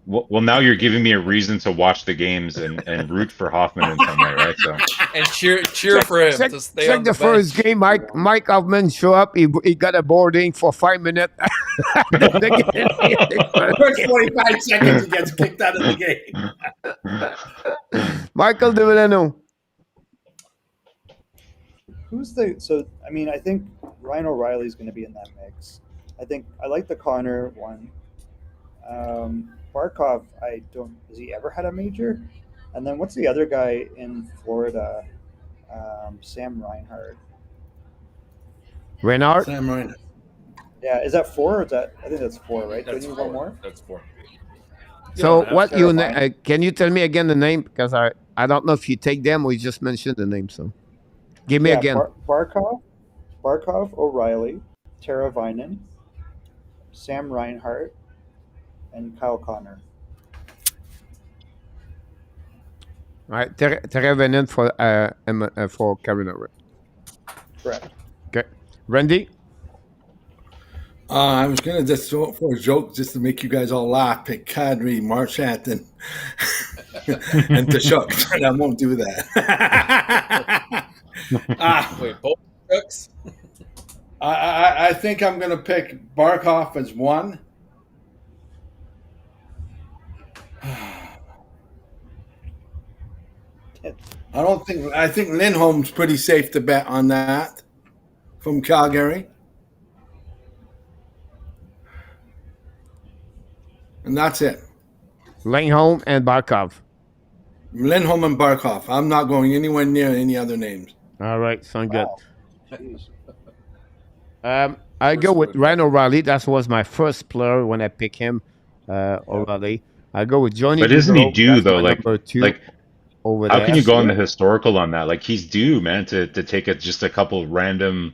Well, now you're giving me a reason to watch the games and root for Hoffman in some way, right? So And cheer for him Check, to stay check on the bench. first game. Mike Hoffman show up. He got a boarding for 5 minutes. First 45 seconds, he gets kicked out of the game. Michael Delano. I mean, I think Ryan O'Reilly's going to be in that mix. I like the Connor one. Barkov, has he ever had a major? And then what's the other guy in Florida? Sam Reinhart. Renard. Sam Ryan. Yeah, is that 4 or is that? I think that's 4, right? Do That's we need one 4. more? That's 4. So Yeah, what you terrifying. can you tell me again the name, because I don't know if you take them or you just mentioned the name. So give me again. Barkov, O'Reilly, Tara Vinen, Sam Reinhart, and Kyle Connor. All right, Terrevenant for Carolina. Correct. Okay, Randy. I was going to just throw it for a joke just to make you guys all laugh, pick Kadri, Marchand, and Tashuk, and I won't do that. Wait, both trucks? I think I'm going to pick Barkov as 1. I think Lindholm's pretty safe to bet on that from Calgary. And that's it. Lindholm and Barkov. Lindholm and Barkov. I'm not going anywhere near any other names. All right, sound good. Wow. I go with Ryan O'Reilly. That was my first player when I pick him. O'Reilly. I go with Johnny. But isn't he Gaudreau. due That's though? my number 2 Like over how there. can you go on the historical on that? Like he's due, man, to take just a couple random,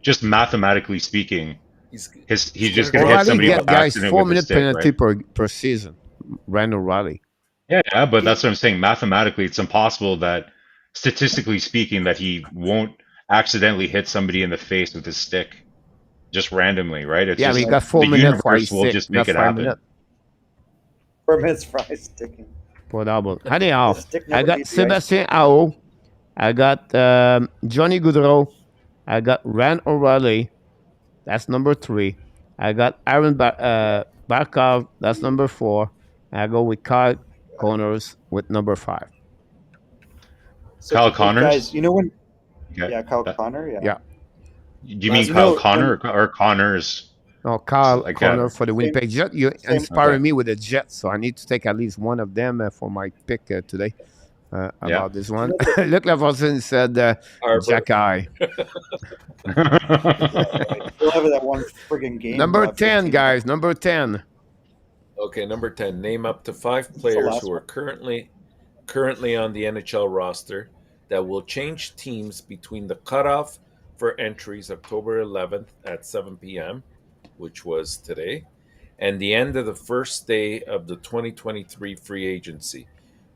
just mathematically speaking. He's just gonna hit O'Reilly somebody get by guys accident with 4 a minute stick, penalty right? per season. Ryan O'Reilly. Yeah, but that's what I'm saying. Mathematically, it's impossible that, statistically speaking, that he won't accidentally hit somebody in the face with his stick, just randomly, right? It's Yeah, we just got 4 the minutes for universe his will stick, just not make it 5 happen. minutes. 4 minutes fries sticking. For double. Anyhow, The stick I never got beat the ice. Sébastien Ao. I got Johnny Gaudreau. I got Ryan O'Reilly. That's number 3. I got Aaron Barkov. That's number 4. I go with Kyle Connors with number 5. So, Kyle hey, Connors? guys, you know when? Okay. Yeah, Kyle Connor. Yeah. Yeah. Do you mean You Kyle know, Connor or Connors? No, Kyle Like Connor for the Winnipeg Jet. You same- inspire Okay. me with the Jets, so I need to take at least one of them for my pick today about this one. Luc Laforcine said Jack Eye. We'll have that one friggin' game. Number 10, guys. Number 10. Okay, number 10. Name up to 5 the players last who are currently on the NHL roster that will change teams between the cutoff for entries October 11th at 7 p.m., which was today, and the end of the first day of the 2023 free agency.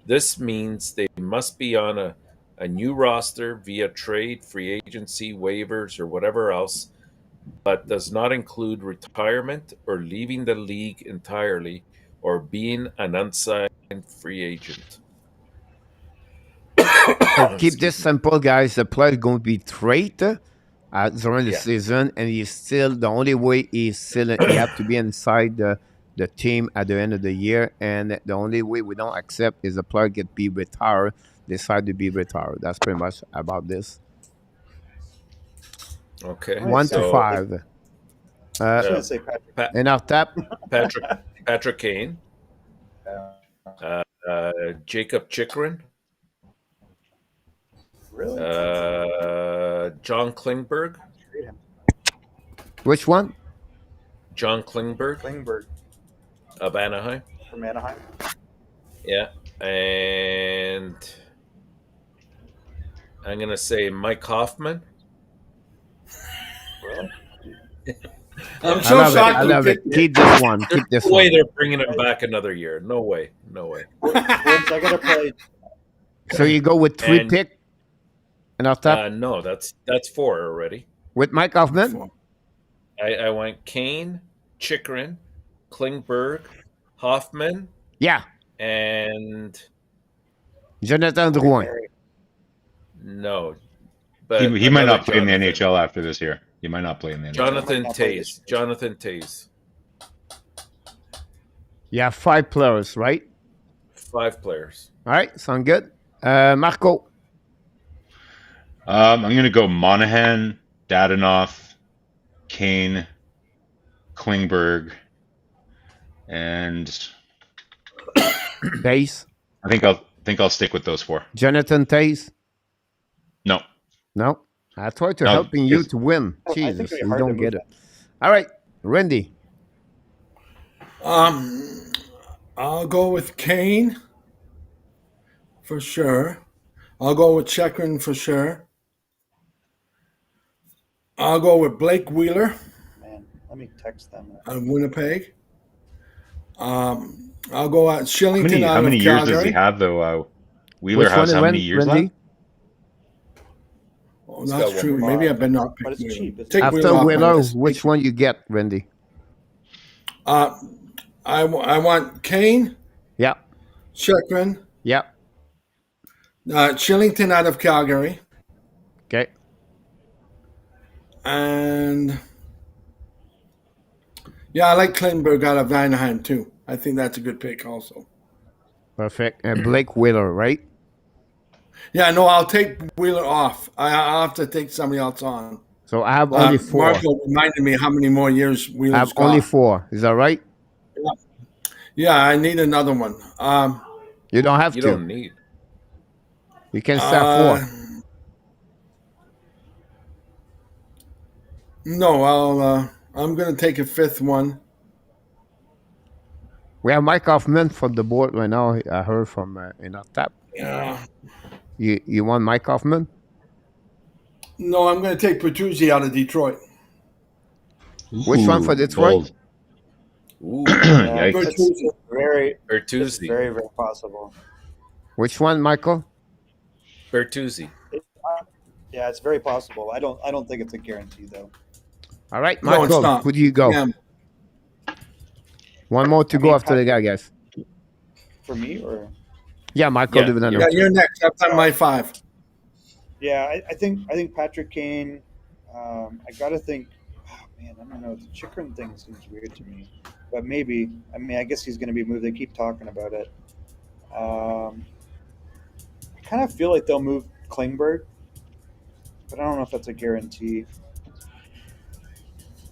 This means they must be on a new roster via trade, free agency, waivers, or whatever else, but does not include retirement or leaving the league entirely or being an unsigned free agent. So keep this simple, guys. The player is going to be traded during the Yeah. season, and he's still the only way he's still he have to be inside the team at the end of the year. And the only way we don't accept is the player get be retired, decide to be retired. That's pretty much about this. Okay. 1 to So, 5. I was gonna say Patrick. And our tap. Patrick Kane, Jacob Chikrin, Really? John Klingberg. Trade him. Which one? John Klingberg Klingberg of Anaheim. from Anaheim. Yeah. And I'm going to say Mike Hoffman. Really? I'm I so love it. shocked I you love it. picked Keep this one. Keep this No way one. they're bringing him back another year. No way. No way. Once I gotta play. So you go with 3 And- pick and our tap No, that's 4 already. with Mike Hoffman. I went Kane, Chikrin, Klingberg, Hoffman, Yeah, and Jonathan Drouin. no. But He might another not play in the Jonathan. NHL after this year. He might not play in the NHL. Jonathan Might not play Tays. Jonathan Tays. You have 5 players, right? 5 players. All right, sound good. Marco. I'm going to go Monahan, Dadanoff, Kane, Klingberg, and Tays. I think I'll stick with those 4. Jonathan Tays. No. No, I tried to No, helping you it's- to win. I think Jesus, it'd be you hard to don't move get it. All right, Randy. I'll go with Kane for sure. I'll go with Chekrin for sure. I'll go with Blake Wheeler Man, let me text them. of Winnipeg. I'll go at Shillington How out many of years Calgary. does he have though? Wheeler Which has one, how many years Randy? left? Oh, He's that's got true. one more. Maybe I better not pick But it's Wheeler. cheap, isn't Take it? After Wheeler off my Wheeler, list. which one you get, Randy? I want Kane, Yeah, Chekrin, yeah. Shillington out of Calgary, Okay. And yeah, I like Klingberg out of Anaheim too. I think that's a good pick also. Perfect. And Blake Wheeler, right? Yeah, no, I'll take Wheeler off. I'll have to take somebody else on. So I have only 4. Marco reminded me how many more years I Wheeler's have got. only 4. Is that right? Yeah, I need another one. You don't have You to. don't need. You can start 4. No, I'm gonna take a 5th one. We have Mike Hoffman from the board right now. I heard from in our tap. Yeah. You want Mike Hoffman? No, I'm gonna take Bertuzzi out of Detroit. Which one for Detroit? Ooh, Yeah, Yikes. it's very, it's Bertuzzi. very, very possible. Which one, Michael? Bertuzzi. Yeah, it's very possible. I don't think it's a guarantee though. All right, No, it's Michael, not. who do you go? Yeah. One more to I go mean, after the guy, guys. For me, or Yeah, Michael Yeah, Dividendo. Yeah, you're next. I've done my 5. yeah, I think Patrick Kane. I gotta think. Oh, man, I don't know. The Chikrin thing seems weird to me, but maybe. I mean, I guess he's going to be moved. They keep talking about it. I kind of feel like they'll move Klingberg, but I don't know if that's a guarantee.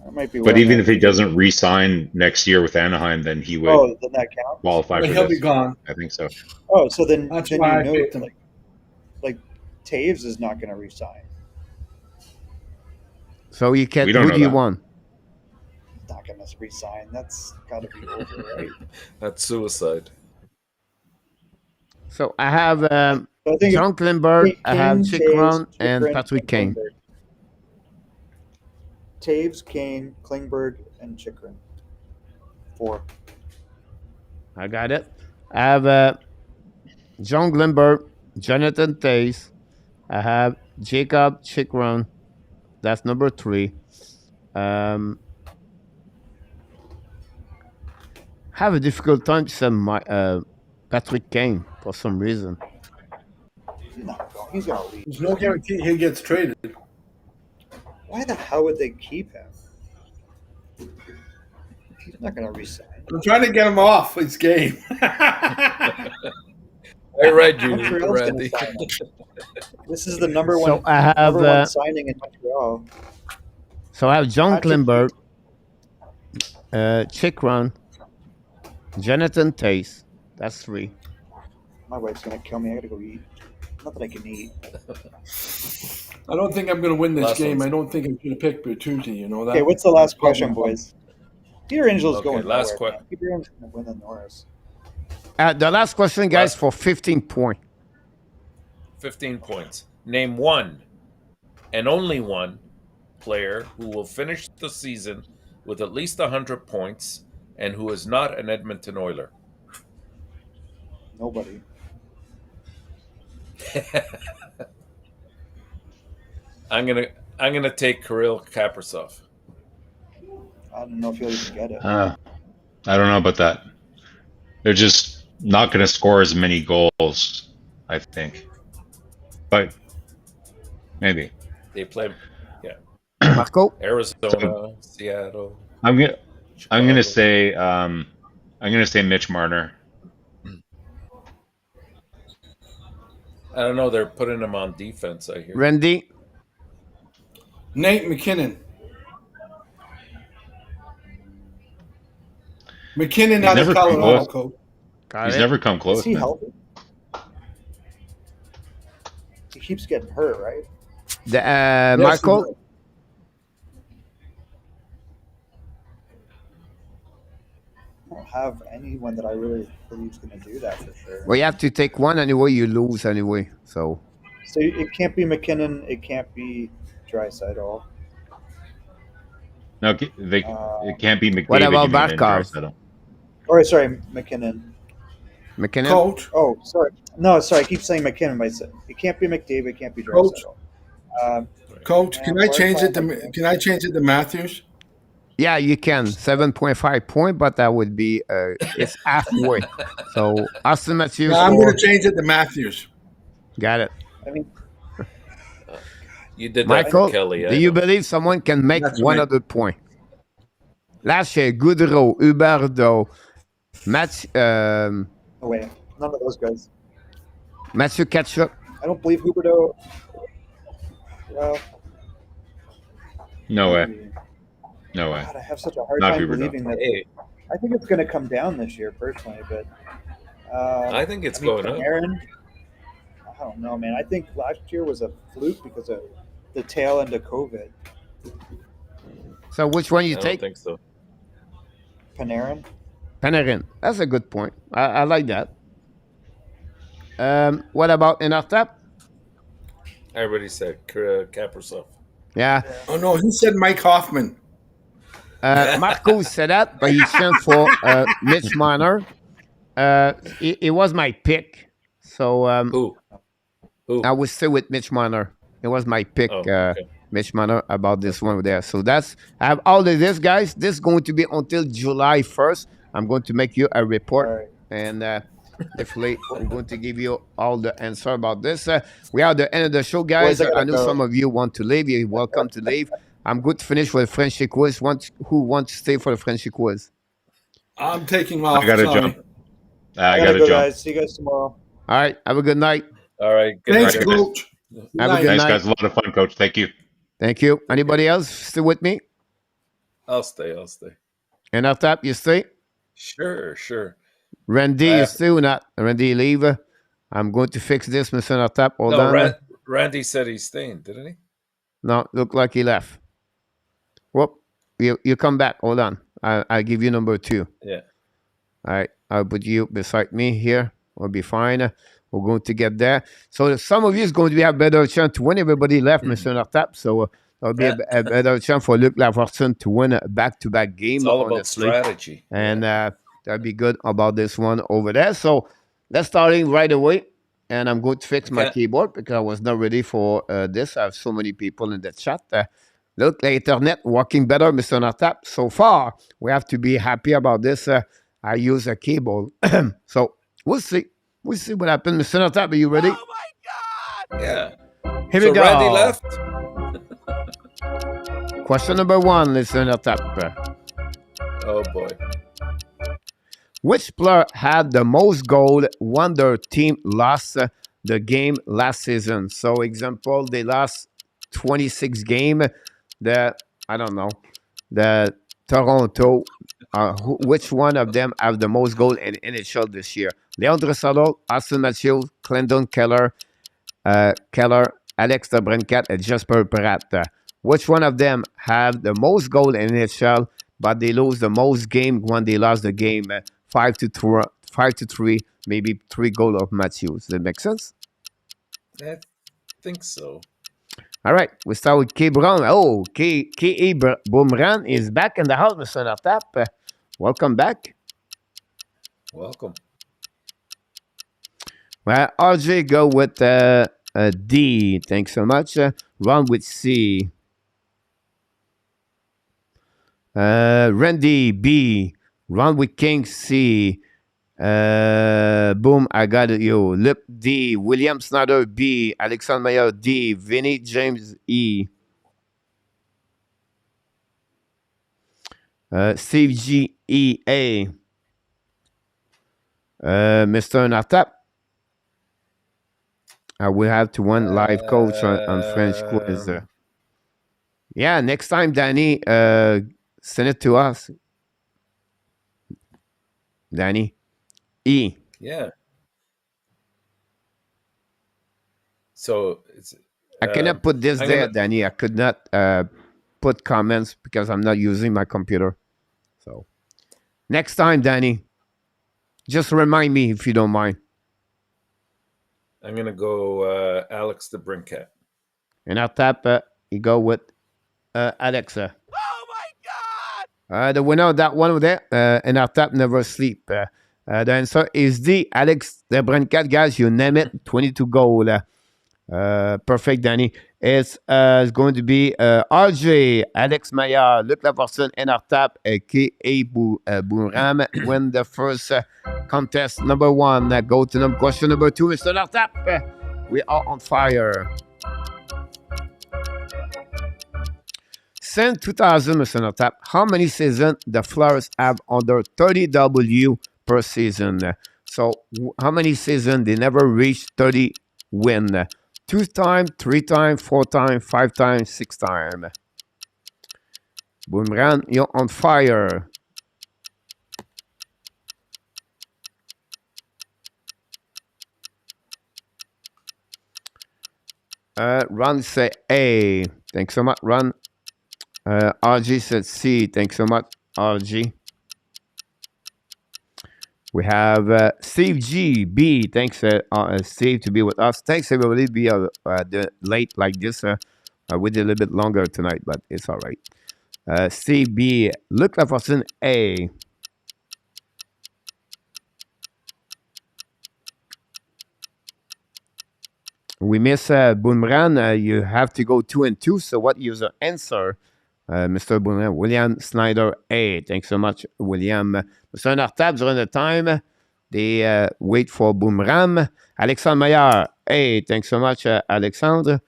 That might be. But where even I'm if he at. doesn't re-sign next year with Anaheim, then he would Oh, then that counts. qualify But for he'll be this. gone. I think so. Oh, so then That's then why you I picked him. know, like Taves is not going to resign. So you can. We don't Who know do you that. want? Not going to resign. That's got to be over, right? That's suicide. So I have So I think John Klingberg, I have Kane, Chikrin, Taves, and Chikrin, Patrick and Kane. Klingberg. Taves, Kane, Klingberg, and Chikrin. 4. I got it. I have John Glenberg, Jonathan Tays. I have Jacob Chikrin. That's number 3. Have a difficult time to send my Patrick Kane for some reason. He's not going. He's going to leave. There's no guarantee he gets traded. Why the hell would they keep him? He's not going to resign. I'm trying to get him off his game. I read you, Montreal's going to Randy. sign him. This is the number So one, I have number one signing in Montreal. so I have John Patrick Klingberg, Chikrin, Jonathan Tays. That's 3. My wife's going to kill me. I got to go eat. Not that I can eat. I don't think I'm going to win this Last game. one's- I don't think I'm going to pick Bertuzzi. You know that. Okay, what's the last question, boys? Peter Angel's Okay, going last nowhere, que- man. Peter Angel's going to win the Norris. The last question, guys, Last- for 15 points. 15 points. Name one and only one player who will finish the season with at least 100 points and who is not an Edmonton Oiler. Nobody. I'm gonna take Kirill Kaprizov. I don't know if he'll even get it. I don't know about that. They're just not going to score as many goals, I think. But maybe. They play Marco? Arizona, Seattle. I'm gonna Chicago. say Mitch Marner. I don't know. They're putting him on defense. I hear. Randy? Nate McKinnon. McKinnon out of never come Colorado, close. coach. Got He's it. never come Is close, he man. healthy? He keeps getting hurt, right? The, Michael? he I don't have anyone that I really believe is going to do that for sure. Well, you have to take one anyway. You lose anyway. So So it can't be McKinnon. It can't be Draisaitl. No, it can't be McDavid. What about you mean, and Barkov? Draisaitl. Or sorry, McKinnon. McKinnon? Coach. Oh, sorry. No, sorry. I keep saying McKinnon. But it can't be McDavid. It can't be Coach. Draisaitl. Coach, can I Barkov, change it to okay. Can I change it to Matthews? Yeah, you can. 7.5 point, but that would be it's halfway. So Austin Matthews. No, I'm or- going to change it to Matthews. Got it. I mean, You did that Michael, for Kelly. do you believe someone can make That's one right. other point? Last year, Goudreau, Huberdeau, No way. None of those guys. Mathieu Tkachuk. I don't believe Huberdeau. Well, No way. maybe. No way. God, I have such a hard Not time Huberdeau. believing that. Hey, I think it's going to come down this year, personally, but I think it's going up. Panarin, I don't know, man. I think last year was a fluke because of the tail end of COVID. So which one I you don't take? think so. Panarin. Panarin. That's a good point. I like that. What about in our top? Everybody said Kaprizov. Yeah. Oh no, he said Mike Hoffman. Marco said that, but he sent for Mitch Marner. It was my pick. So Who? I would stay with Mitch Marner. It was my pick, Oh, okay. Mitch Marner, about this one there. So I have all of this, guys. This is going to be until July 1st. I'm going to make you a report. All right. And definitely, I'm going to give you all the answer about this. We are at the end of the show, guys. Boys, I gotta I know go. some of you want to leave. You're welcome to leave. I'm going to finish with the Frenchy quiz. Who wants to stay for the Frenchy quiz? I'm taking off. I gotta sorry. jump. I I gotta gotta go, jump. guys. See you guys tomorrow. All right. Have a good night. All right. Good Thanks, night. Coach. Have a Night. good Thanks, night. guys. A lot of fun, Coach. Thank you. Thank you. Anybody else still with me? I'll stay. And up top, you stay? Sure. Randy, you still not? Randy, leave. I'm going to fix this, Mr. Up Hold No, on. Randy said he's staying, didn't he? No, look like he left. Whoop. You come back. Hold on. I'll give you number 2. Yeah. All right. I'll put you beside me here. We'll be fine. We're going to get there. So some of you is going to have a better chance to win. Everybody left, Mr. Nartap. So there'll be a better chance for Luc Lafortune to win a back-to-back game. It's all about honestly. strategy. And that'll be good about this one over there. So let's start right away. And I'm going to fix my keyboard because I was not ready for this. I have so many people in the chat. Look, the internet working better, Mr. Nartap. So far, we have to be happy about this. I use a keyboard. So we'll see. We'll see what happens. Mr. Nartap, are you ready? Oh my God! Yeah. Here we go. Randy left. Question number 1, Mr. Nartap. Oh boy. Which player had the most goals when their team lost the game last season? So, example, they lost 26 games. The Toronto. Which one of them have the most goals in NHL this year? Leon Draisaitl, Austin Matthews, Clinton Keller, Alex DeBrincat, and Jesper Bratt. Which one of them have the most goals in NHL, but they lose the most game when they lost the game 5-3, maybe 3 goals of Matthews? Does that make sense? I think so. All right, we start with K. Brown. Oh, K.E. Boomerang is back in the house, Mr. Nartap. Welcome back. Welcome. Well, RJ go with D. Thanks so much. Ron with C. Randy B. Ron with King C. Boom, I got it, yo. Lip D. William Snyder B. Alexandre Mayer D. Vinny James E. Steve G. E. A. Mr. Nartap. We have to one live coach on French quiz. Yeah, next time, Danny, send it to us. Danny. E. Yeah. So it's. I cannot put this I'm there, gonna- Danny. I could not put comments because I'm not using my computer. So next time, Danny, just remind me if you don't mind. I'm gonna go Alex DeBrincat. And I'll tap, you go with Alexa. Oh my God! The winner of that one over there, and our tap never sleep. The answer is D. Alex DeBrincat, guys. You name it. 22 goal. Perfect, Danny. It's going to be RJ, Alex Maillard, Luc Lafortune, and our tap, K.A. Booram, win the first contest. Number 1. Go to question number 2. Mr. Nartap. We are on fire. Since 2000, Mr. Notap, how many seasons the Flyers have under 30 W per season? So how many seasons they never reach 30 win? 2 times, 3 times, 4 times, 5 times, 6 times. Boomerang, you're on fire. Ron said A. Thanks so much, Ron. RG said C. Thanks so much, RG. We have Steve G. B. Thanks, Steve, to be with us. Thanks, everybody, be late like this. We did a little bit longer tonight, but it's all right. Steve B. Luc Lafortune A. We miss Boomerang. You have to go 2 and 2. So what is your answer, Mr. Boomerang? William Snyder A. Thanks so much, William. Mr. Nartab, during the time, they wait for Boomerang. Alexandre Maillard A. Thanks so much, Alexandre.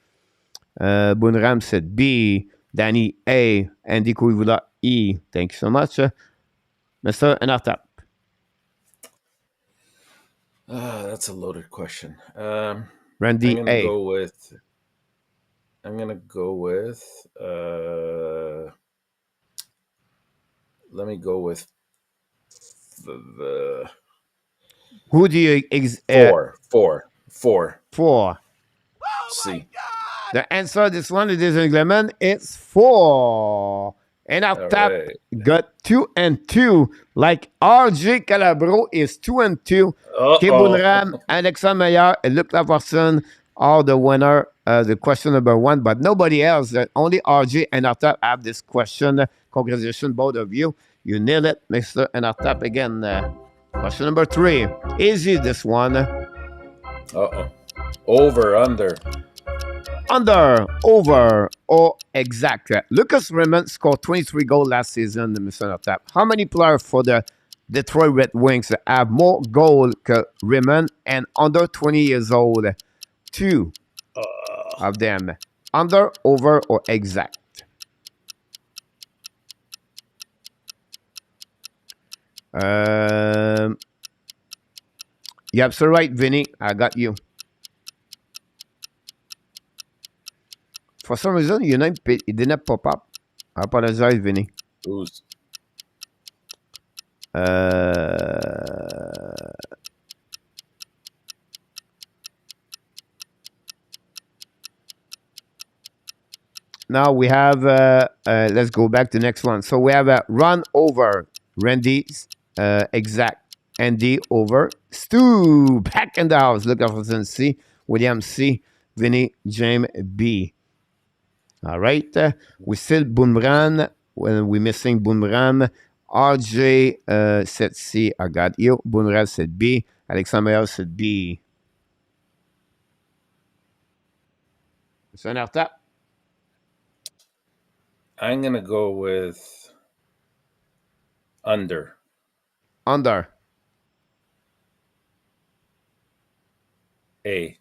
Boomerang said B. Danny A. Andy Koivula E. Thanks so much, Mr. Nartab. That's a loaded question. Randy I'm gonna A. go with. Let me go with the Who do you four. Four. C. The answer this one, ladies and gentlemen, it's 4. And our tap got 2 and 2. Like RJ Calabro is 2 and 2. Kibunram, Alexandre Maillard, and Luc Lafortune are the winner. The question number 1, but nobody else. Only RJ and our tap have this question. Congratulations, both of you. You nailed it, Mr. And our tap again. Question number 3. Easy, this one. Over, under. Under, over, or exact. Lucas Raymond scored 23 goals last season, Mr. Notap. How many players for the Detroit Red Wings have more goals than Raymond and under 20 years old? 2 of them. Under, over, or exact? You're absolutely right, Vinny. I got you. For some reason, your name it did not pop up. I apologize, Vinny. Who's? Now we have, let's go back to the next one. So we have a run over, Randy, exact, Andy over, Stu, back in the house, look at C, William C, Vinny, James B. All right. We still Boomerang. When we're missing Boomerang. RJ said C. I got you. Boomerang said B. Alexandre said B. Mr. Nartap. I'm going to go with under. Under. A.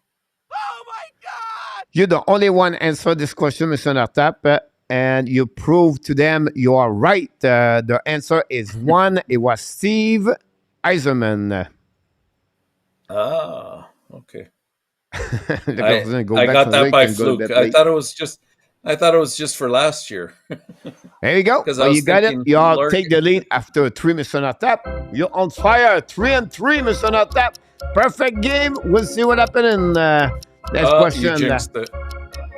You're the only one answer this question, Mr. Nartap, and you proved to them you are right. The answer is 1. It was Steve Eiserman. Okay. I got that by fluke. I thought it was just for last year. There you go. Well, you got it. You all take the lead after 3, Mr. Nartap. You're on fire. 3 and 3, Mr. Nartap. Perfect game. We'll see what happens in next question.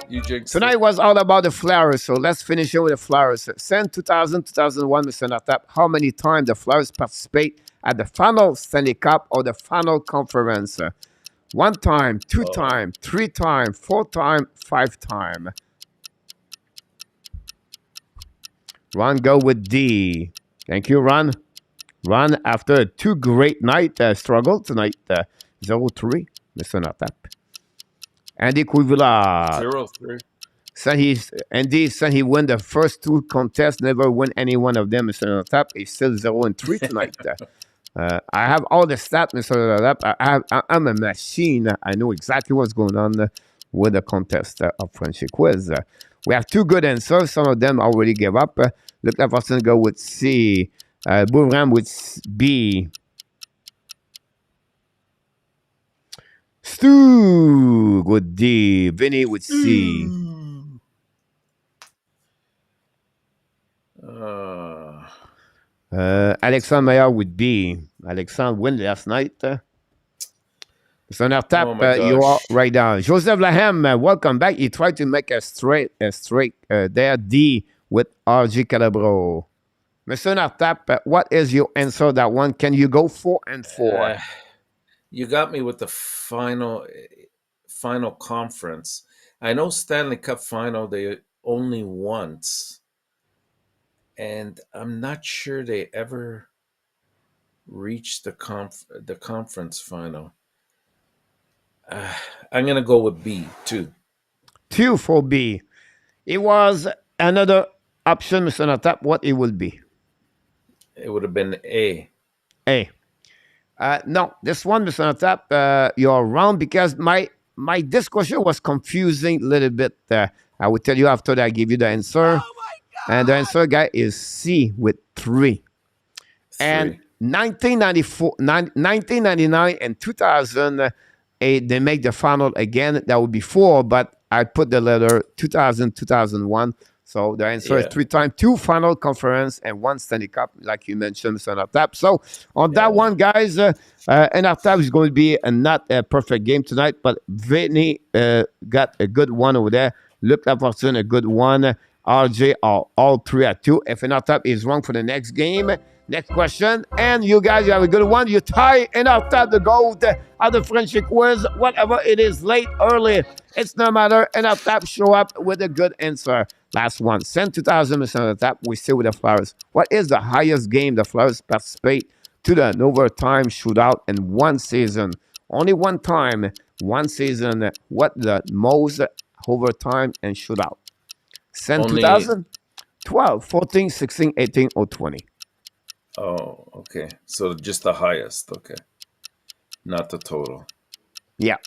You jinxed Tonight was all about the Flyers, so let's finish it with the Flyers. Since 2000, 2001, Mr. Nartap, how many times the Flyers participate at the final Stanley Cup or the final conference? 1 time, 2 time, 3 time, 4 time, 5 time. Ron, go with D. Thank you, Ron. Ron, after 2 great night struggle tonight, 0-3, Mr. Nartap. Andy Koivula. 0-3. Andy said he won the first 2 contests, never win any one of them, Mr. Nartap. He's still 0-3 tonight. I have all the stats, Mr. Nartap. I'm a machine. I know exactly what's going on with the contest of Frenchy Quiz. We have two good answers. Some of them already gave up. Look like person go with C. Boomerang with B. Stu with D. Vinny with C. Alexandre Meilleur with B. Alexandre win last night. So now tap, you are right down. Joseph Lahem, welcome back. He tried to make a straight there. D with RG Calabro. Mr. Nartap, what is your answer to that one? Can you go 4 and 4? You got me with the final conference. I know Stanley Cup final, they only once. And I'm not sure they ever reached the conference final. I'm going to go with B, 2. 2 for B. It was another option, Mr. Natap. What it would be? It would have been A. A. No, this one, Mr. Natap, you're wrong because my discussion was confusing a little bit. I will tell you after that I give you the answer. Oh my God. And the answer, guy, is C with 3. And 1999 and 2000, they make the final again. That would be 4, but I put the letter 2000, 2001. So the answer is 3 times, 2 final conference and 1 Stanley Cup, like you mentioned, Mr. Nartap. So on that one, guys, Nartap is going to be not a perfect game tonight, but Vinny got a good one over there. Luc Lafortune, a good one. RJ are all 3 at 2. If Nartap is wrong for the next game, next question, and you guys have a good one. You tie Nartap the gold at the Frenchy quiz, whatever it is, late, early, it's no matter. Nartap show up with a good answer. Last one, send 2000, Mr. Nartap. We stay with the Flyers. What is the highest game the Flyers participate to the overtime shootout in one season? Only one time, one season. What the most overtime and shootout? Send 2000, 12, 14, 16, 18, or 20. Oh, okay. So just the highest, okay. Not the total. Yeah.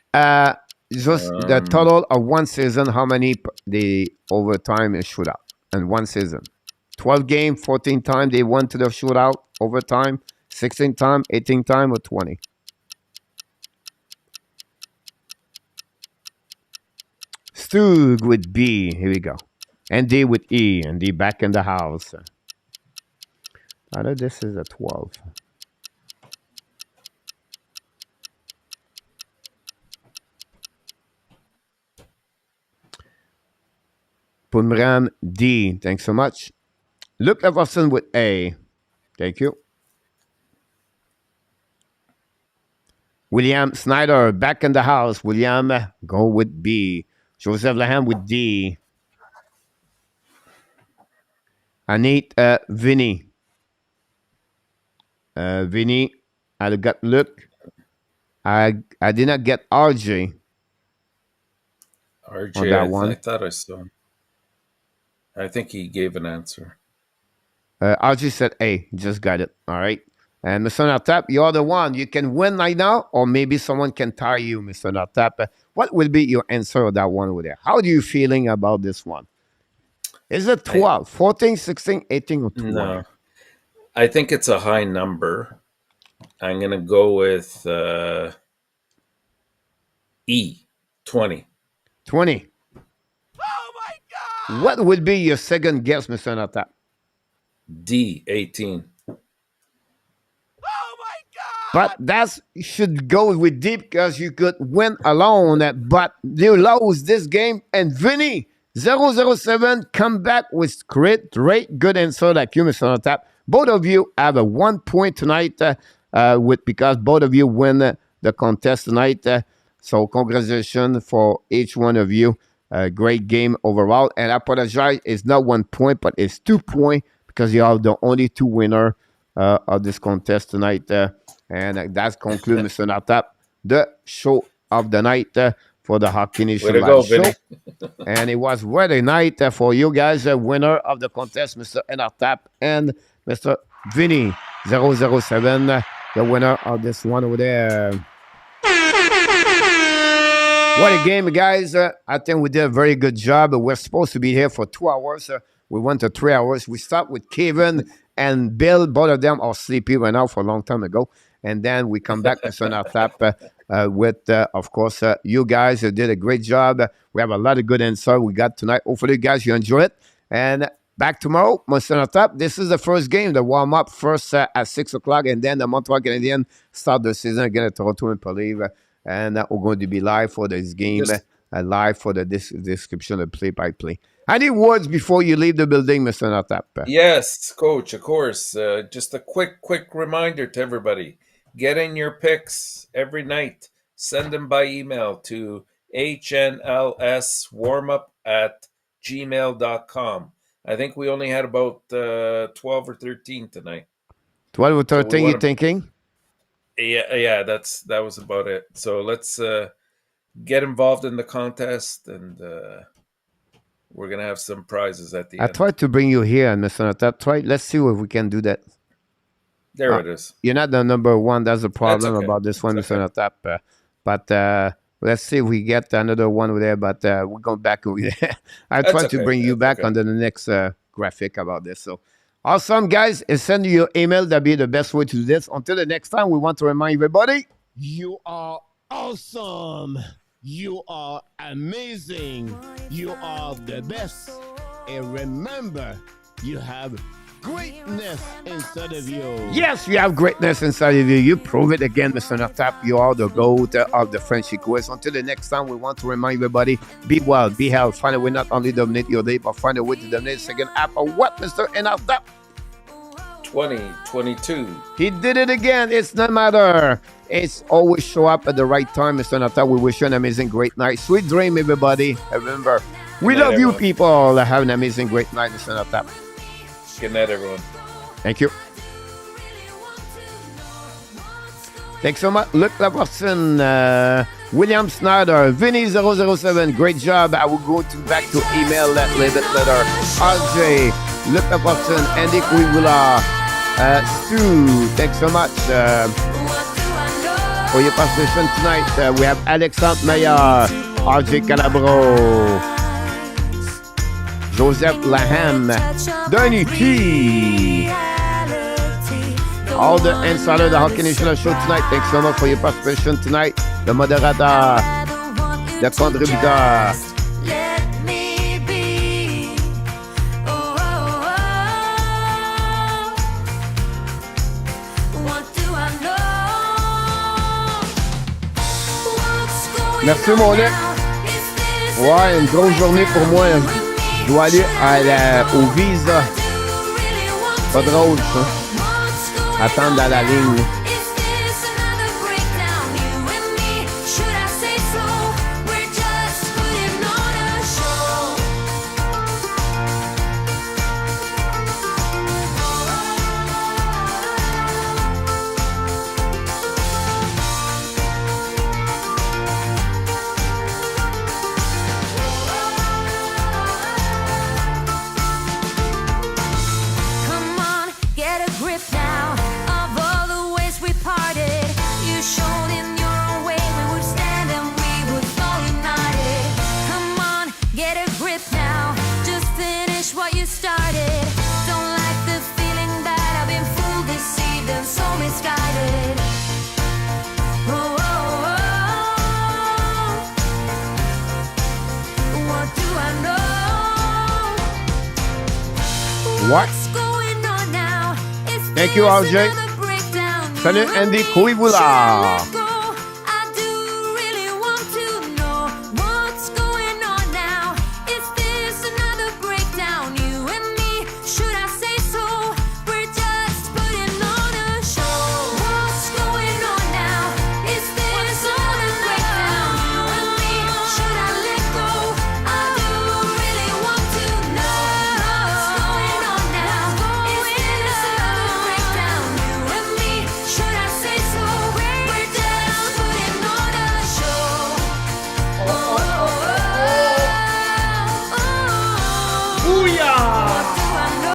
Just the total of one season, how many the overtime is shootout in one season? 12 game, 14 time they went to the shootout, overtime, 16 time, 18 time, or 20? Stug with B, here we go. And D with E, and D back in the house. I know this is a 12. Punram D, thanks so much. Luc Lafortune with A, thank you. William Snyder back in the house. William, go with B. Joseph Lahem with D. I need Vinny. Vinny, I got Luc. I did not get RJ. RJ, on that one. I thought I saw him. I think he gave an answer. RJ said A. Just got it. All right. And Mr. Nartap, you're the one. You can win right now, or maybe someone can tie you, Mr. Nartap. What will be your answer of that one over there? How are you feeling about this one? Is it 12, 14, 16, 18, or 20? No. I think it's a high number. I'm going to go with E, 20. 20. Oh, my God! What would be your second guess, Mr. Nartap? D, 18. But that should go with D because you could win alone. But you lose this game. And Vinny, 007, come back with great good answer like you, Mr. Nartap. Both of you have a 1 point tonight because both of you win the contest tonight. So congratulations for each one of you. Great game overall. And I apologize, it's not 1 point, but it's 2 points because you are the only 2 winners of this contest tonight. And that's conclude, Mr. Nartap, the show of the night for the Hockey Nation Live show. And it was Wednesday night for you guys, winner of the contest, Mr. Nartap and Mr. Vinny 007, the winner of this one over there. What a game, guys. I think we did a very good job. We're supposed to be here for 2 hours. We went to 3 hours. We start with Kevin and Bill. Both of them are sleepy right now for a long time ago. And then we come back, Mr. Nartap, with, of course, you guys did a great job. We have a lot of good insight we got tonight. Hopefully, guys, you enjoy it. And back tomorrow, Mr. Nartap. This is the first game, the warm-up first at 6 o'clock. And then the Montreal Canadiens start the season again at Toronto and Maple. And we're going to be live for this game, live for the description of play-by-play. Any words before you leave the building, Mr. Nartap? Yes, Coach, of course. Just a quick reminder to everybody. Get in your picks every night. Send them by email to hnlswarmup@gmail.com. I think we only had about 12 or 13 tonight. 12 or 13, you thinking? Yeah, that was about it. So let's get involved in the contest, and we're gonna have some prizes at the end. I tried to bring you here, Mr. Natap. Let's see if we can do that. There it is. You're not the number one. That's the problem about this one, That's Mr. Natap. But let's see if we get another one over there. But we're going back over there. I'll try to bring you back under the next graphic about this. So awesome, guys. Send your email. That'll be the best way to do this. Until the next time, we want to remind everybody, you are awesome. You are amazing. You are the best. And remember, you have greatness inside of you. Yes, you have greatness inside of you. You prove it again, Mr. Natap. You are the GOAT of the Frenchy quiz. Until the next time, we want to remind everybody, be well, be healthy. Find a way not only dominate your day, but find a way to dominate the second half of what, Mr. Natap? 2022. He did it again. It's no matter. It's always show up at the right time, Mr. Natap. We wish you an amazing, great night. Sweet dream, everybody. Remember, we love you people. Have an amazing, great night, Mr. Natap. Good night, everyone. Thank you. Thanks so much. Luc Laportine, William Snyder, Vinny007, great job. I will go back to email that little bit later. RJ, Luc Laportine, Andy Kouiboula, Stu, thanks so much for your participation tonight. We have Alexandre Meilleur, RJ Calabro, Joseph Laham, DANY T. All the insiders of the Hockey National Show tonight. Thanks so much for your participation tonight. The moderator, the contributor. Merci mon Nick. Ouais, une grosse journée pour moi. Je dois aller au visa. Pas drôle, ça. Attendre dans la ligne. What? Thank you, RJ. Salut, Andy Kouiboula.